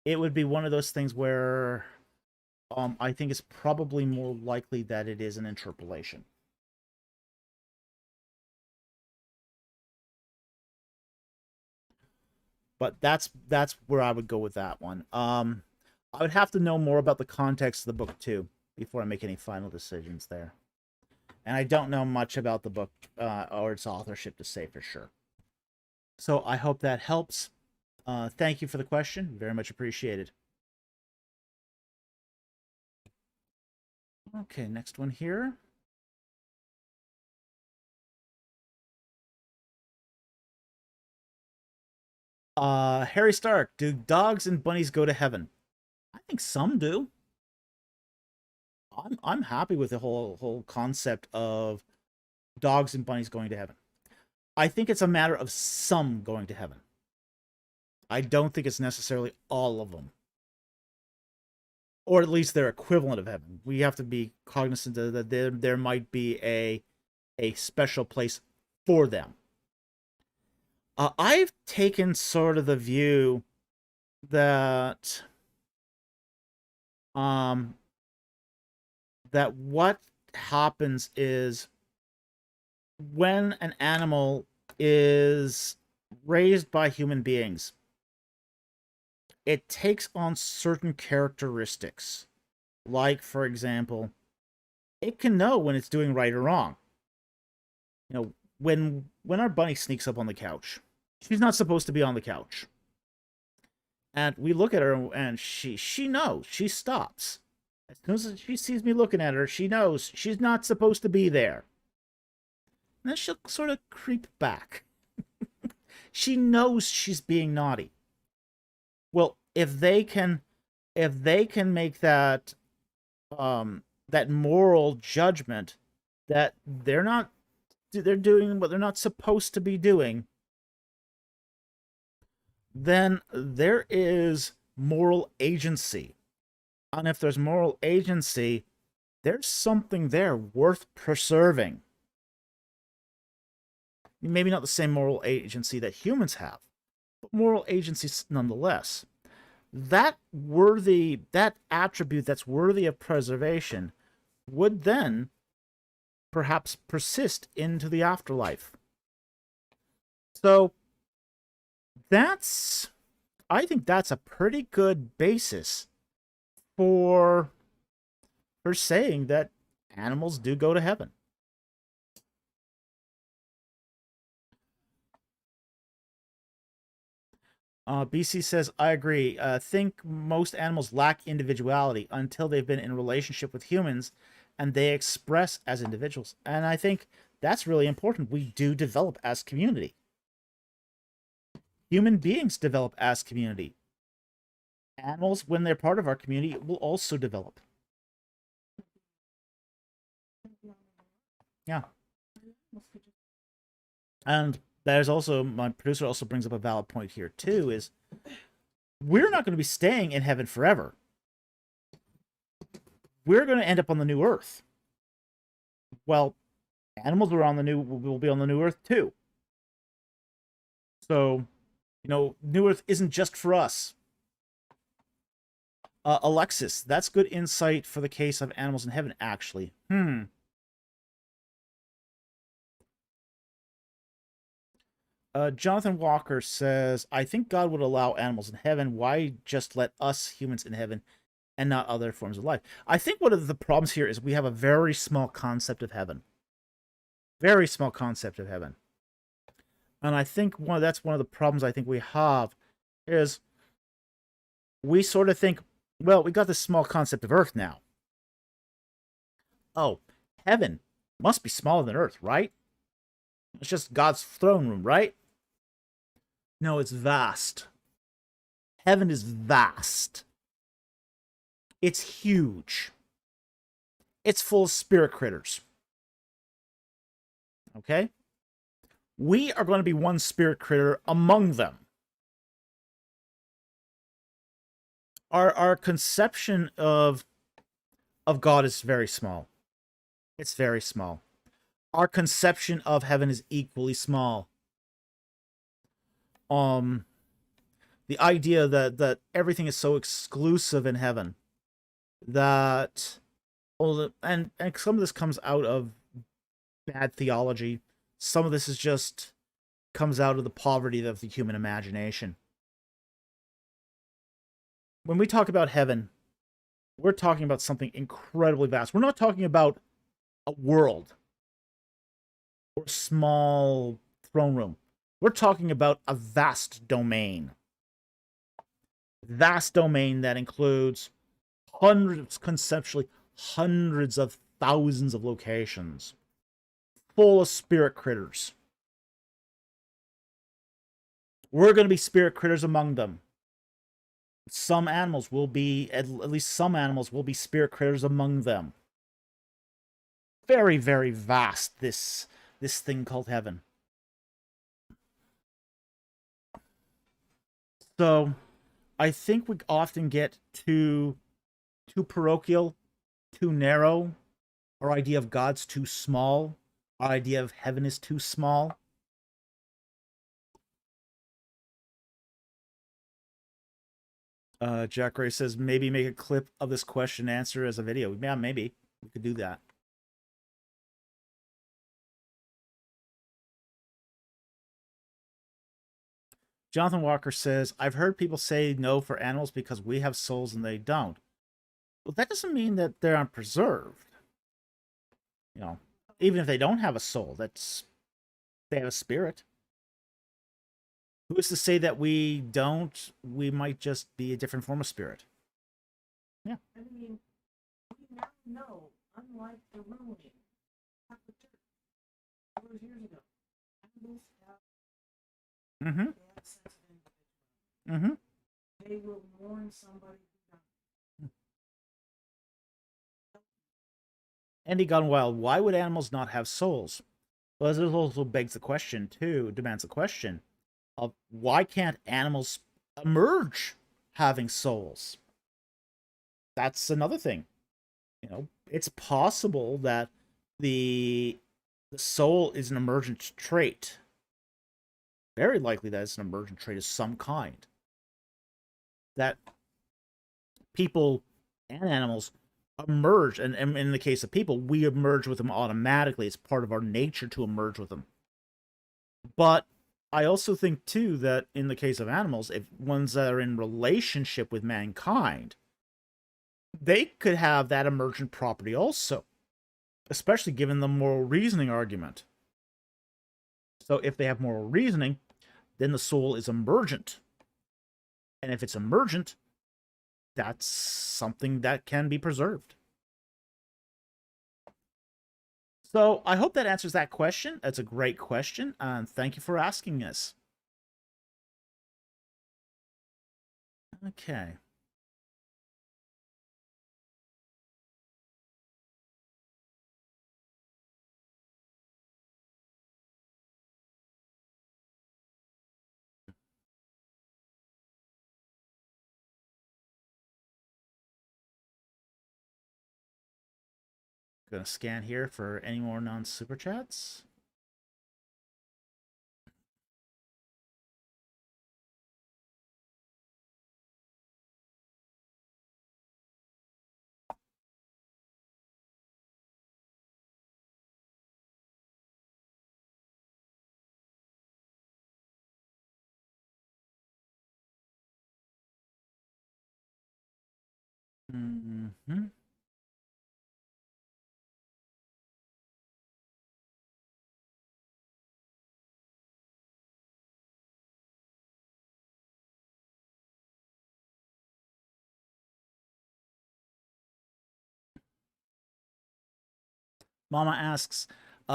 would be one of those things where I think it's probably more likely that it is an interpolation. But that's where I would go with that one. I would have to know more about the context of the book too before I make any final decisions there. And I don't know much about the book or its authorship to say for sure. So I hope that helps. Thank you for the question. Very much appreciated. Okay, next one here. Harry Stark, do dogs and bunnies go to heaven? I think some do. I'm happy with the whole concept of dogs and bunnies going to heaven. I think it's a matter of some going to heaven. I don't think it's necessarily all of them. Or at least their equivalent of heaven. We have to be cognizant that there might be a special place for them. I've taken sort of the view that um, that what happens is when an animal is raised by human beings, it takes on certain characteristics. Like, for example, it can know when it's doing right or wrong. You know, when our bunny sneaks up on the couch, she's not supposed to be on the couch. And we look at her and she knows, she stops. As soon as she sees me looking at her, she knows she's not supposed to be there. And then she'll sort of creep back. She knows she's being naughty. Well, if they can make that that moral judgment that they're doing what they're not supposed to be doing, then there is moral agency. And if there's moral agency, there's something there worth preserving. Maybe not the same moral agency that humans have, but moral agency nonetheless. That attribute that's worthy of preservation would then perhaps persist into the afterlife. So I think that's a pretty good basis for saying that animals do go to heaven. BC says, I agree. I think most animals lack individuality until they've been in a relationship with humans and they express as individuals. And I think that's really important. We do develop as community. Human beings develop as community. Animals, when they're part of our community, will also develop. Yeah. And there's also, my producer also brings up a valid point here too, is we're not going to be staying in heaven forever. We're going to end up on the new earth. Well, animals will be on the new earth too. So, new earth isn't just for us. Alexis, that's good insight for the case of animals in heaven, actually. Jonathan Walker says, I think God would allow animals in heaven. Why just let us humans in heaven and not other forms of life? I think one of the problems here is we have a very small concept of heaven. Very small concept of heaven. And I think that's one of the problems I think we have is we sort of think, well, we got this small concept of earth now. Oh, heaven must be smaller than earth, right? It's just God's throne room, right? No, it's vast. Heaven is vast. It's huge. It's full of spirit critters. Okay? We are going to be one spirit critter among them. Our conception of God is very small. It's very small. Our conception of heaven is equally small. The idea that everything is so exclusive in heaven that and some of this comes out of bad theology. Some of this is just comes out of the poverty of the human imagination. When we talk about heaven, we're talking about something incredibly vast. We're not talking about a world or a small throne room. We're talking about a vast domain. Vast domain that includes conceptually hundreds of thousands of locations, full of spirit critters. We're going to be spirit critters among them. Some animals will be, at least some animals will be spirit critters among them. Very, very vast, this thing called heaven. So, I think we often get too parochial, too narrow. Our idea of God's too small. Our idea of heaven is too small. Jack Ray says maybe make a clip of this question and answer as a video. Yeah, maybe we could do that. Jonathan Walker says, I've heard people say no for animals because we have souls and they don't. Well, that doesn't mean that they're unpreserved. You know, even if they don't have a soul, they have a spirit. Who's to say that we don't? We might just be a different form of spirit. Yeah. I mean, we now know, unlike the Babylonian, Catholic Church, all those years ago, animals have Mm-hmm. they have a sense of individuality. Mm-hmm. They will mourn somebody who died. Andy Gone Wild, why would animals not have souls? Well, this also begs the question, too, demands the question of why can't animals emerge having souls? That's another thing. You know, it's possible that the soul is an emergent trait. Very likely that it's an emergent trait of some kind. That people and animals emerge, and in the case of people, we emerge with them automatically. It's part of our nature to emerge with them. But I also think, too, that in the case of animals, if ones that are in relationship with mankind, they could have that emergent property also, especially given the moral reasoning argument. So if they have moral reasoning, then the soul is emergent. And if it's emergent, that's something that can be preserved. So I hope that answers that question. That's a great question, and thank you for asking this. Okay. Gonna scan here for any more non-super chats. Mm-hmm. Mama asks,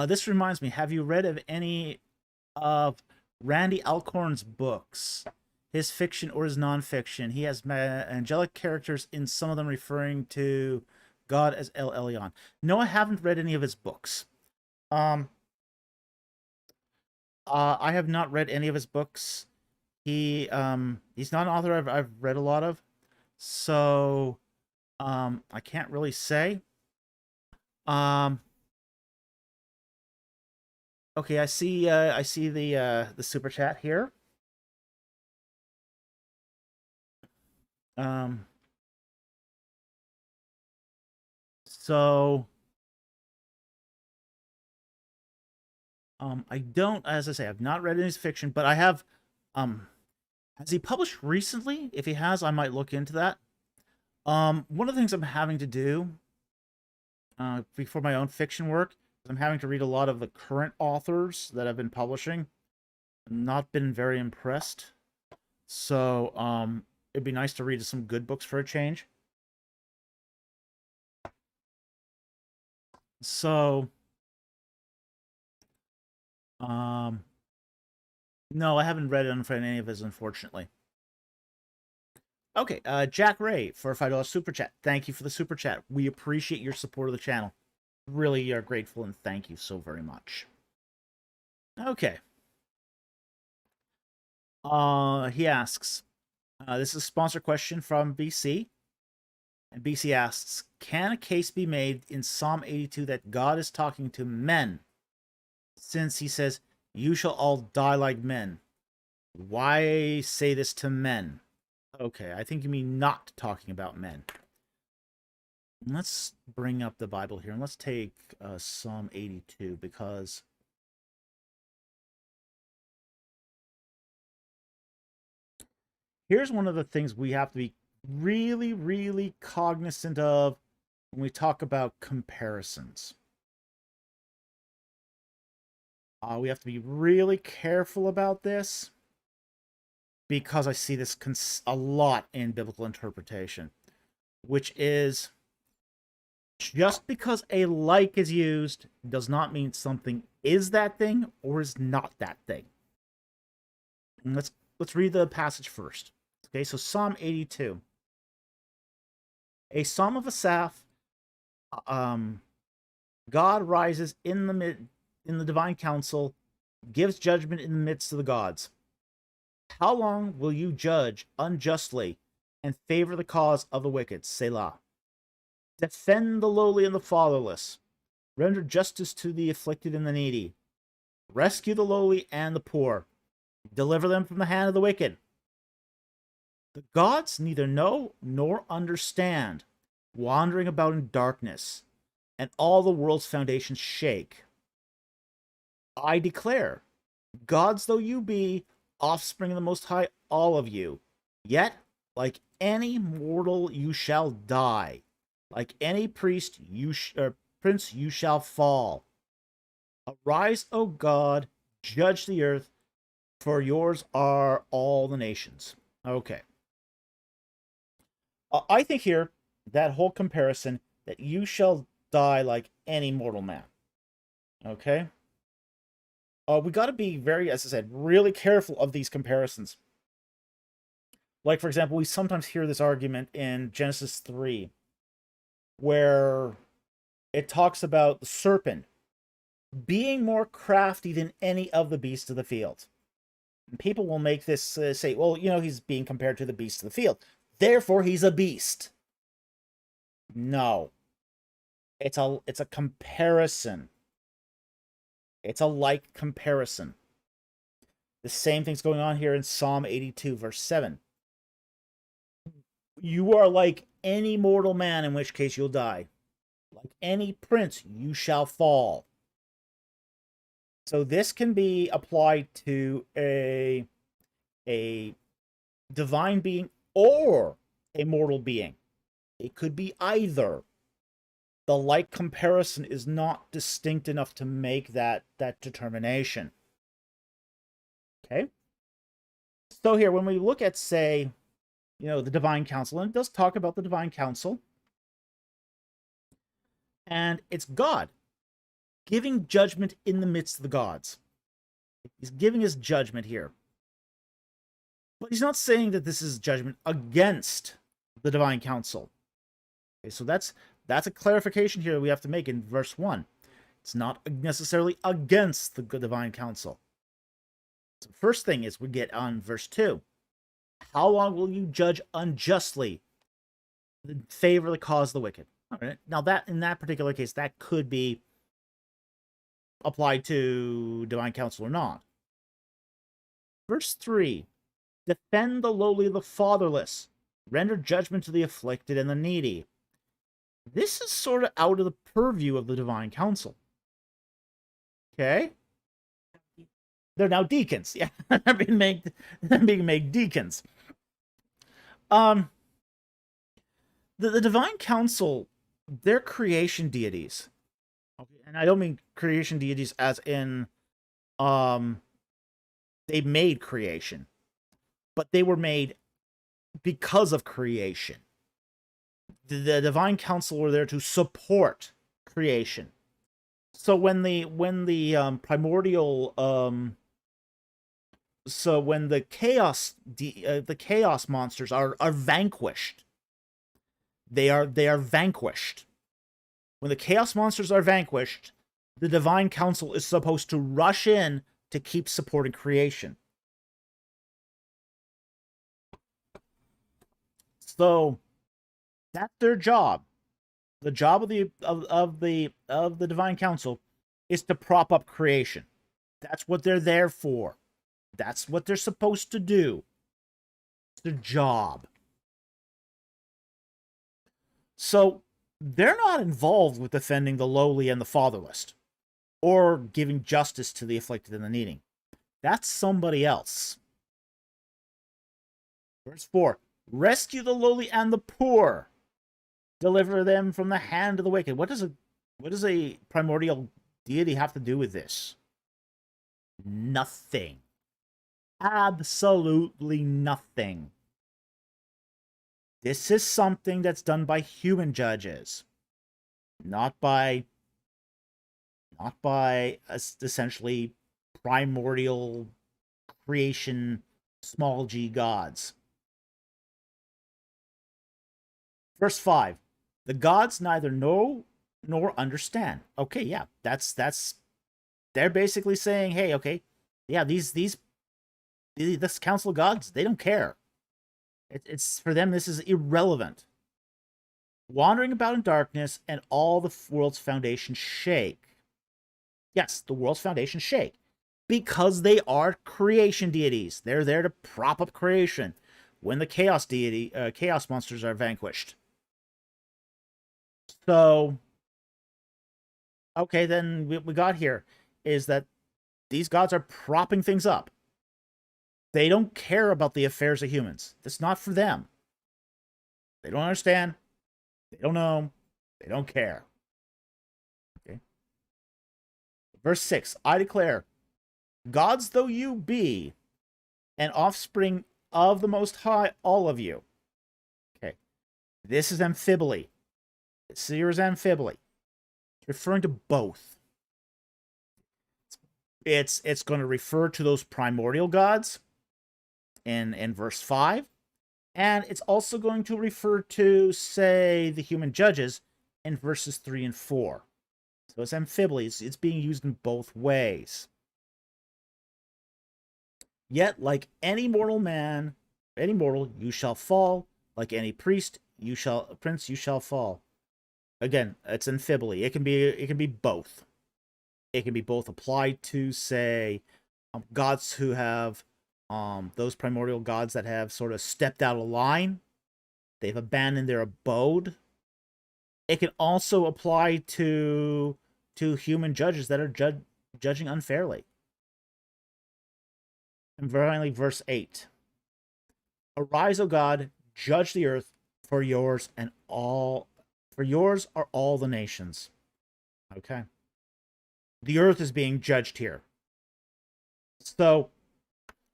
this reminds me, have you read of any of Randy Alcorn's books? His fiction or his nonfiction? He has angelic characters in some of them referring to God as El Elyon. No, I haven't read any of his books. I have not read any of his books. He's not an author I've read a lot of, so I can't really say. Okay, I see the super chat here. So I don't, as I say, I've not read any fiction, but I have. Has he published recently? If he has, I might look into that. One of the things I'm having to do before my own fiction work is I'm having to read a lot of the current authors that have been publishing. I've not been very impressed. So it'd be nice to read some good books for a change. So no, I haven't read any of his, unfortunately. Okay, Jack Ray for a $5 super chat. Thank you for the super chat. We appreciate your support of the channel. Really are grateful and thank you so very much. Okay. He asks, this is a sponsor question from BC. And BC asks, can a case be made in Psalm 82 that God is talking to men? Since he says, you shall all die like men. Why say this to men? Okay, I think you mean not talking about men. Let's bring up the Bible here and let's take Psalm 82 because here's one of the things we have to be really, really cognizant of when we talk about comparisons. We have to be really careful about this because I see this a lot in biblical interpretation, which is just because a like is used does not mean something is that thing or is not that thing. And let's read the passage first. Okay, so Psalm 82. A psalm of Asaph. God rises in the divine council, gives judgment in the midst of the gods. How long will you judge unjustly and favor the cause of the wicked? Selah. Defend the lowly and the fatherless. Render justice to the afflicted and the needy. Rescue the lowly and the poor. Deliver them from the hand of the wicked. The gods neither know nor understand, wandering about in darkness, and all the world's foundations shake. I declare, gods though you be, offspring of the Most High, all of you, yet, like any mortal, you shall die. Like any priest, prince, you shall fall. Arise, O God, judge the earth, for yours are all the nations. Okay. I think here, that whole comparison, that you shall die like any mortal man. Okay? We got to be very, as I said, really careful of these comparisons. Like, for example, we sometimes hear this argument in Genesis 3, where it talks about the serpent being more crafty than any of the beasts of the field. And people will make this say, well, he's being compared to the beasts of the field. Therefore, he's a beast. No. It's a comparison. It's a like comparison. The same thing's going on here in Psalm 82, verse 7. You are like any mortal man, in which case you'll die. Like any prince, you shall fall. So this can be applied to a divine being or a mortal being. It could be either. The like comparison is not distinct enough to make that determination. Okay? So here, when we look at, say, the divine council, and it does talk about the divine council, and it's God giving judgment in the midst of the gods. He's giving his judgment here. But he's not saying that this is judgment against the divine council. Okay, so that's a clarification here that we have to make in verse 1. It's not necessarily against the divine council. So first thing is we get on verse 2. How long will you judge unjustly in favor of the cause of the wicked? All right. Now, that in that particular case, that could be applied to divine council or not. Verse 3. Defend the lowly and the fatherless. Render judgment to the afflicted and the needy. This is sort of out of the purview of the divine council. Okay? They're now deacons. Yeah, they're being made deacons. The divine council, they're creation deities. Okay, and I don't mean creation deities as in they made creation, but they were made because of creation. The divine council were there to support creation. So when the primordial so when the chaos monsters are vanquished, they are vanquished. When the chaos monsters are vanquished, the divine council is supposed to rush in to keep supporting creation. So that's their job. The job of the divine council is to prop up creation. That's what they're there for. That's what they're supposed to do. It's their job. So they're not involved with defending the lowly and the fatherless or giving justice to the afflicted and the needy. That's somebody else. Verse 4, rescue the lowly and the poor. Deliver them from the hand of the wicked. What does a primordial deity have to do with this? Nothing. Absolutely nothing. This is something that's done by human judges, not by essentially primordial creation small g gods. Verse 5, the gods neither know nor understand. Okay, yeah, that's they're basically saying, hey, okay, yeah, this council of gods, they don't care. It's for them, this is irrelevant. Wandering about in darkness, and all the world's foundations shake. Yes, the world's foundations shake because they are creation deities. They're there to prop up creation when the chaos monsters are vanquished. So, okay, then what we got here is that these gods are propping things up. They don't care about the affairs of humans. That's not for them. They don't understand. They don't know. They don't care. Okay. Verse 6, I declare, gods though you be, and offspring of the Most High, all of you. Okay. This is amphibole. This here is amphibole. It's referring to both. It's going to refer to those primordial gods in verse 5. And it's also going to refer to, say, the human judges in verses 3 and 4. So it's amphibole. It's being used in both ways. Yet, like any mortal man, any mortal, you shall fall. Like any prince, you shall fall. Again, it's amphibole. It can be both. It can be both applied to, say, gods who have those primordial gods that have sort of stepped out of line. They've abandoned their abode. It can also apply to human judges that are judging unfairly. And finally, verse 8. Arise, O God, judge the earth, for yours are all the nations. Okay. The earth is being judged here. So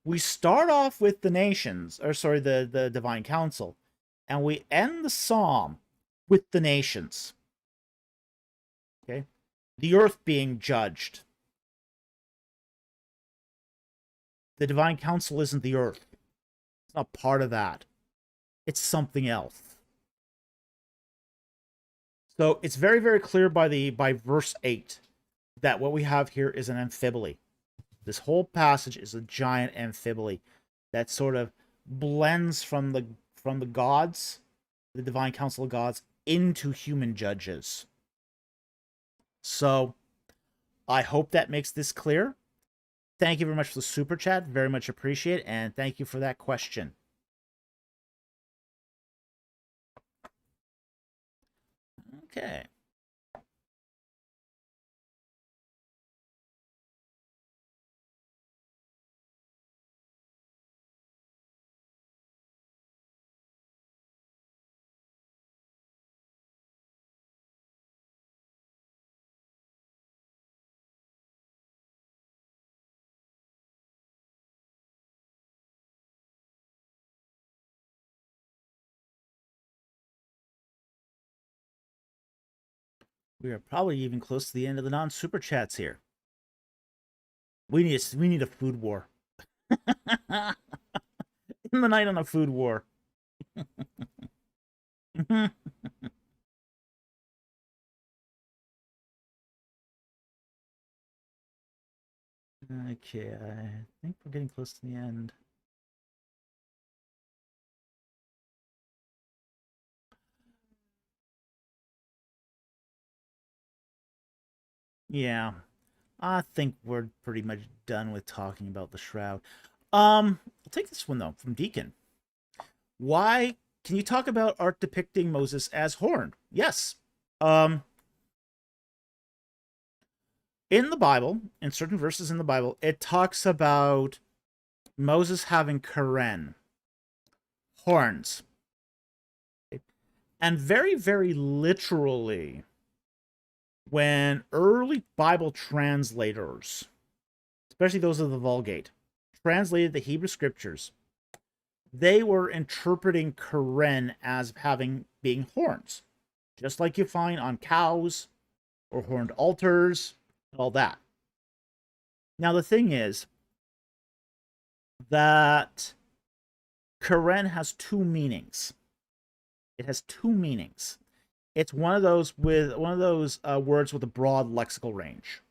we start off with the nations, the divine council, and we end the psalm with the nations. Okay? The earth being judged. The divine council isn't the earth. It's not part of that. It's something else. So it's very, very clear by verse 8 that what we have here is an amphibole. This whole passage is a giant amphibole that sort of blends from the gods, the divine council of gods, into human judges. So I hope that makes this clear. Thank you very much for the super chat. Very much appreciate it. And thank you for that question. Okay. We are probably even close to the end of the non-super chats here. We need a food war. In the night on a food war. Okay, I think we're getting close to the end. Yeah, I think we're pretty much done with talking about the shroud. I'll take this one though from Deacon. Why can you talk about art depicting Moses as horned? Yes. Um, in the Bible, in certain verses in the Bible, it talks about Moses having keren, horns. And very, very literally, when early Bible translators, especially those of the Vulgate, translated the Hebrew scriptures, they were interpreting keren as being horns, just like you find on cows or horned altars, all that. Now the thing is that keren has two meanings. It has two meanings. It's one of those words with a broad lexical range.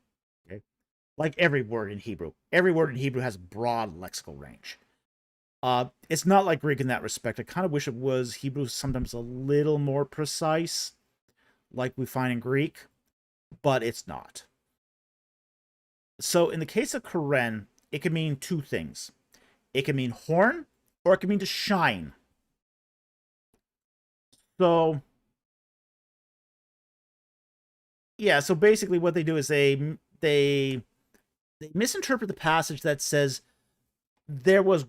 Okay, like every word in Hebrew. Every word in Hebrew has broad lexical range. It's not like Greek in that respect. I kind of wish it was. Hebrew sometimes a little more precise, like we find in Greek, but it's not. So in the case of keren, it can mean two things. It can mean horn, or it can mean to shine. So yeah, so basically what they do is they misinterpret the passage that says there was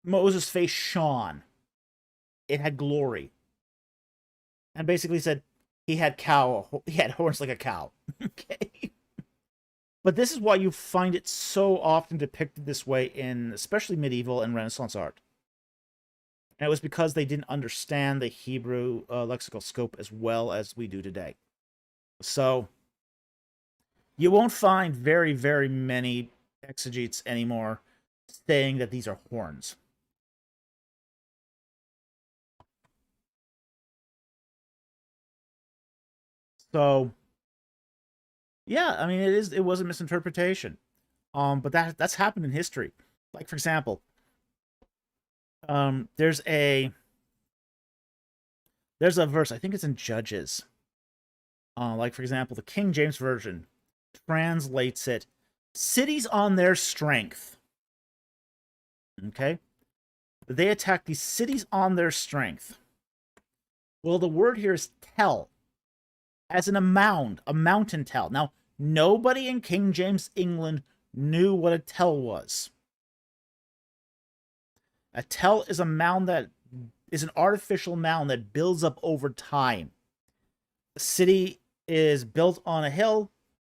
Moses' face shone. It had glory. And basically said he had horns like a cow. Okay. But this is why you find it so often depicted this way in especially medieval and Renaissance art. And it was because they didn't understand the Hebrew lexical scope as well as we do today. So you won't find very, very many exegetes anymore saying that these are horns. So yeah, I mean it was a misinterpretation. But that's happened in history. Like for example, there's a verse, I think it's in Judges. Like for example, the King James Version translates it cities on their strength. Okay? They attack these cities on their strength. Well, the word here is tell, as in a mound, a mountain tell. Now, nobody in King James England knew what a tell was. A tell is a mound that is an artificial mound that builds up over time. The city is built on a hill,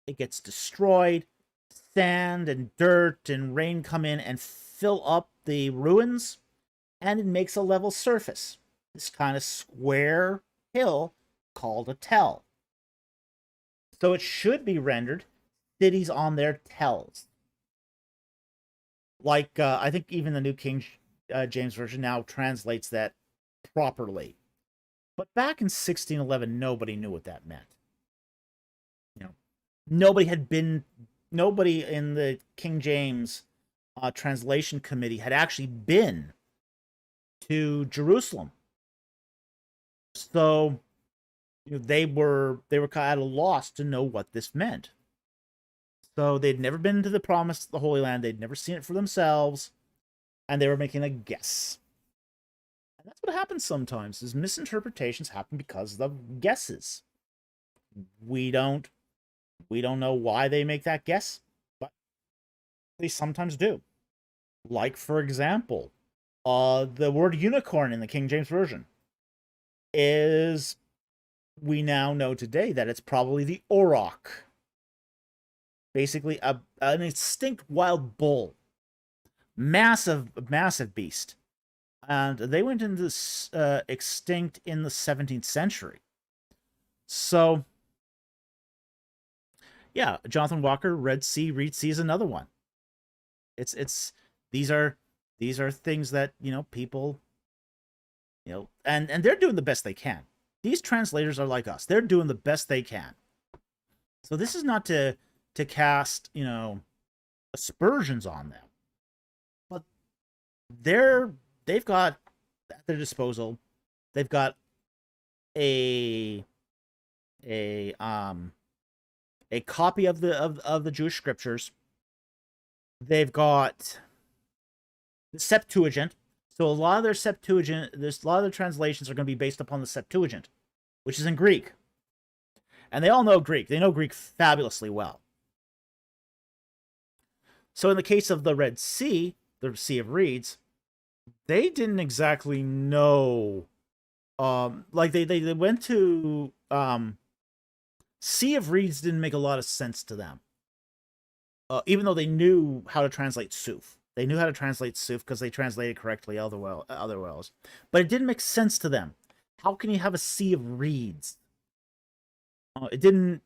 it gets destroyed, sand and dirt and rain come in and fill up the ruins, and it makes a level surface. This kind of square hill called a tell. So it should be rendered cities on their tells. Like, I think even the New King James Version now translates that properly. But back in 1611, nobody knew what that meant. You know, nobody in the King James translation committee had actually been to Jerusalem. So they were kind of at a loss to know what this meant. So they'd never been to the Holy Land. They'd never seen it for themselves, and they were making a guess. And that's what happens sometimes. Is misinterpretations happen because of guesses. We don't know why they make that guess, but they sometimes do. Like for example, the word unicorn in the King James Version is, we now know today that it's probably the auroch. Basically, an extinct wild bull. Massive beast. And they went into extinct in the 17th century. So, yeah, Jonathan Walker, Red Sea, Reed Sea is another one. These are things that, people, and they're doing the best they can. These translators are like us. They're doing the best they can. So this is not to cast, aspersions on them. But they've got at their disposal, they've got a copy of the Jewish scriptures. They've got the Septuagint, So a lot of their Septuagint, a lot of their translations are going to be based upon the Septuagint, which is in Greek. And they all know Greek. They know Greek fabulously well. So in the case of the Red Sea, the Sea of Reeds, they didn't exactly know. Like they went to Sea of Reeds didn't make a lot of sense to them. Even though they knew how to translate Suf. They knew how to translate Suf because they translated correctly other wells. But it didn't make sense to them. How can you have a Sea of Reeds? It didn't,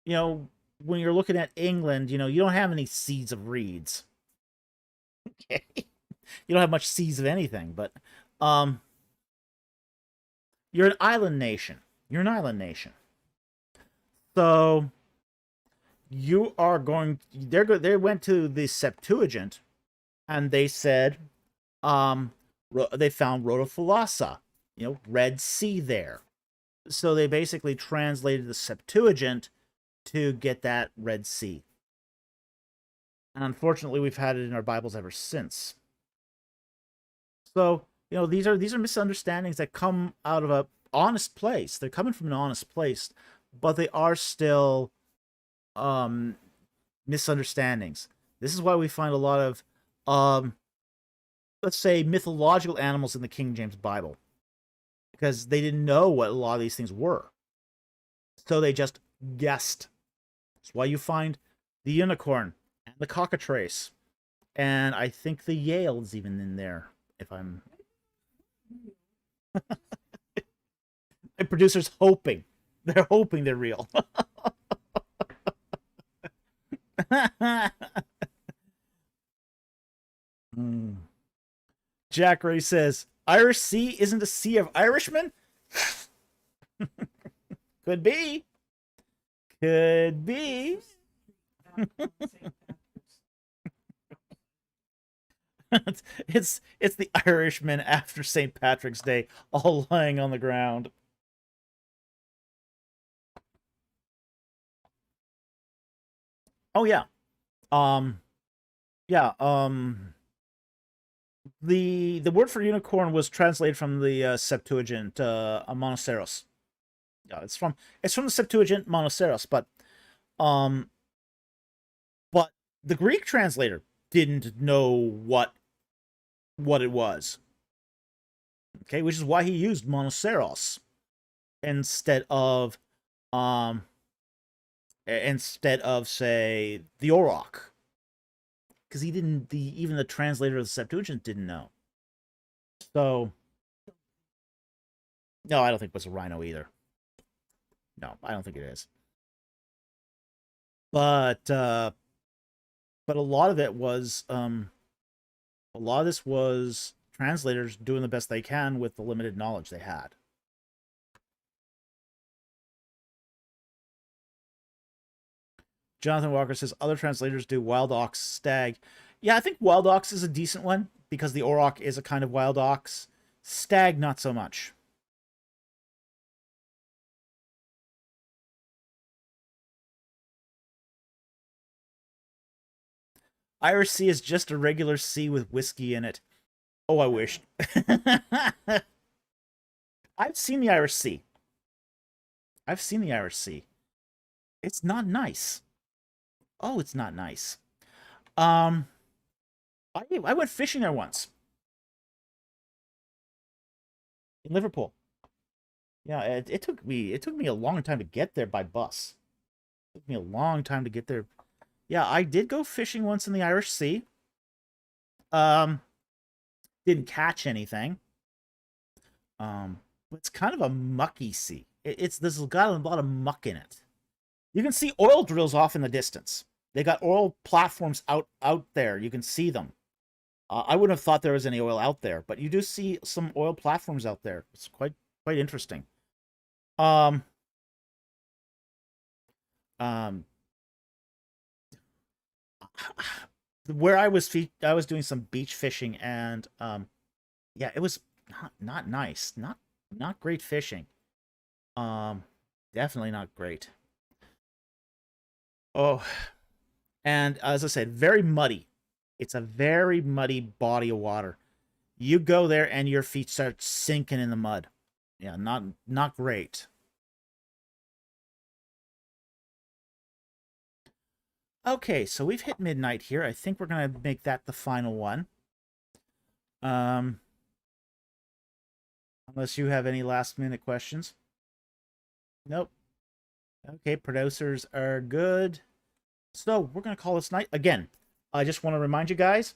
when you're looking at England, you don't have any seas of reeds. Okay. You don't have much seas of anything, but you're an island nation. You're an island nation. So you are going. They went to the Septuagint, and they said, they found Rotophalasa, Red Sea there. So they basically translated the Septuagint to get that Red Sea. And unfortunately, we've had it in our Bibles ever since. So, these are misunderstandings that come out of an honest place. They're coming from an honest place, but they are still misunderstandings. This is why we find a lot of, let's say, mythological animals in the King James Bible. Because they didn't know what a lot of these things were. So they just guessed. That's why you find the unicorn and the cockatrice. And I think the Yale is even in there, if I'm... The producer's hoping. They're hoping they're real. Jack Ray says, Irish Sea isn't a sea of Irishmen? Could be. Could be. it's the Irishmen after St. Patrick's Day, all lying on the ground. Oh yeah. The word for unicorn was translated from the Septuagint, monoceros. Yeah, it's from the Septuagint monoceros, but the Greek translator didn't know what it was. Okay, which is why he used monoceros instead of say the auroch. Because he didn't, even the translator of the Septuagint didn't know. So, no, I don't think it was a rhino either. No, I don't think it is. But a lot of it was, a lot of this was translators doing the best they can with the limited knowledge they had. Jonathan Walker says, other translators do wild ox, stag. Yeah, I think wild ox is a decent one, because the auroch is a kind of wild ox. Stag, not so much. Irish Sea is just a regular sea with whiskey in it. Oh, I wish. I've seen the Irish Sea. I've seen the Irish Sea. It's not nice. Oh, it's not nice. I went fishing there once. In Liverpool. Yeah, it took me a long time to get there by bus. It took me a long time to get there. Yeah, I did go fishing once in the Irish Sea. Didn't catch anything. But it's kind of a mucky sea. This has got a lot of muck in it. You can see oil drills off in the distance. They got oil platforms out there. You can see them. I wouldn't have thought there was any oil out there, but you do see some oil platforms out there. It's quite interesting. Where I was doing some beach fishing, and yeah, it was not nice. Not great fishing. Definitely not great. Oh, and as I said, very muddy. It's a very muddy body of water. You go there and your feet start sinking in the mud. Yeah, not great. Okay, so we've hit midnight here. I think we're gonna make that the final one. Unless you have any last minute questions. Nope. Okay, producers are good. So we're gonna call this night. Again, I just want to remind you guys,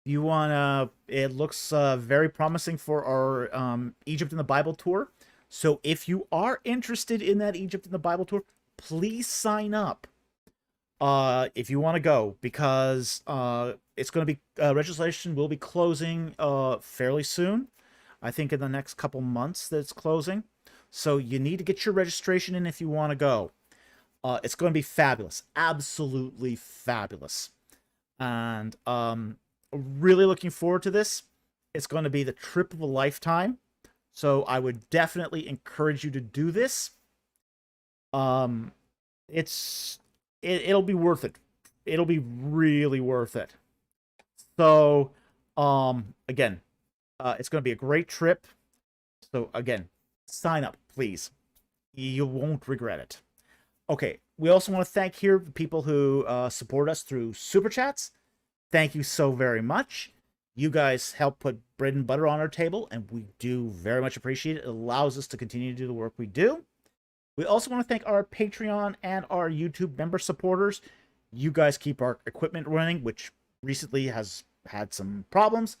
you wanna it looks very promising for our Egypt in the Bible tour. So if you are interested in that Egypt in the Bible tour, please sign up. If you want to go, because it's going to be registration will be closing fairly soon. I think in the next couple months that it's closing. So you need to get your registration in if you want to go. It's going to be fabulous, absolutely fabulous, and really looking forward to this. It's going to be the trip of a lifetime. So I would definitely encourage you to do this. It'll be worth it. It'll be really worth it. So, again, it's going to be a great trip. So, again, sign up, please. You won't regret it. Okay, we also want to thank here the people who support us through Super Chats. Thank you so very much. You guys help put bread and butter on our table, and we do very much appreciate it. It allows us to continue to do the work we do. We also want to thank our Patreon and our YouTube member supporters. You guys keep our equipment running, which recently has had some problems.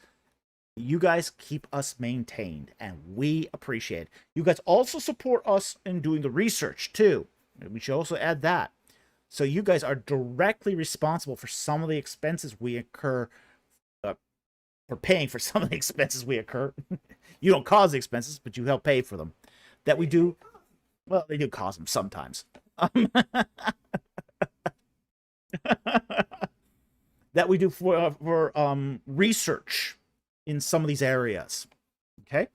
You guys keep us maintained, and we appreciate it. You guys also support us in doing the research, too. We should also add that. So you guys are directly responsible for some of the expenses we incur, for paying for some of the expenses we incur. You don't cause the expenses, but you help pay for them. That we do. Well, they do cause them sometimes. That we do for research in some of these areas. Okay.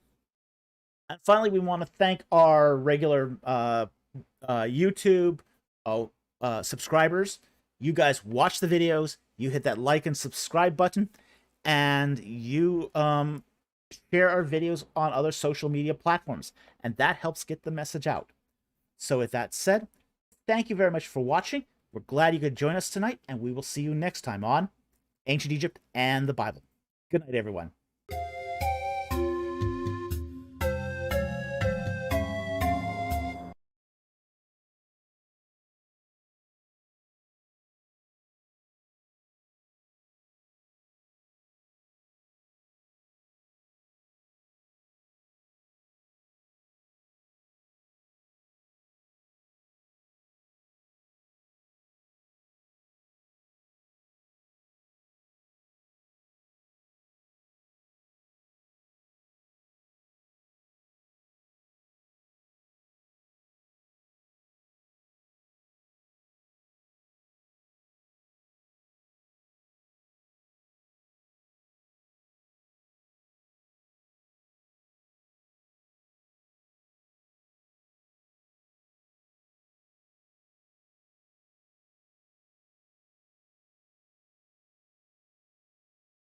And finally, we want to thank our regular YouTube subscribers. You guys watch the videos. You hit that like and subscribe button, and you share our videos on other social media platforms, and that helps get the message out. So with that said, thank you very much for watching. We're glad you could join us tonight, and we will see you next time on Ancient Egypt and the Bible. Good night, everyone.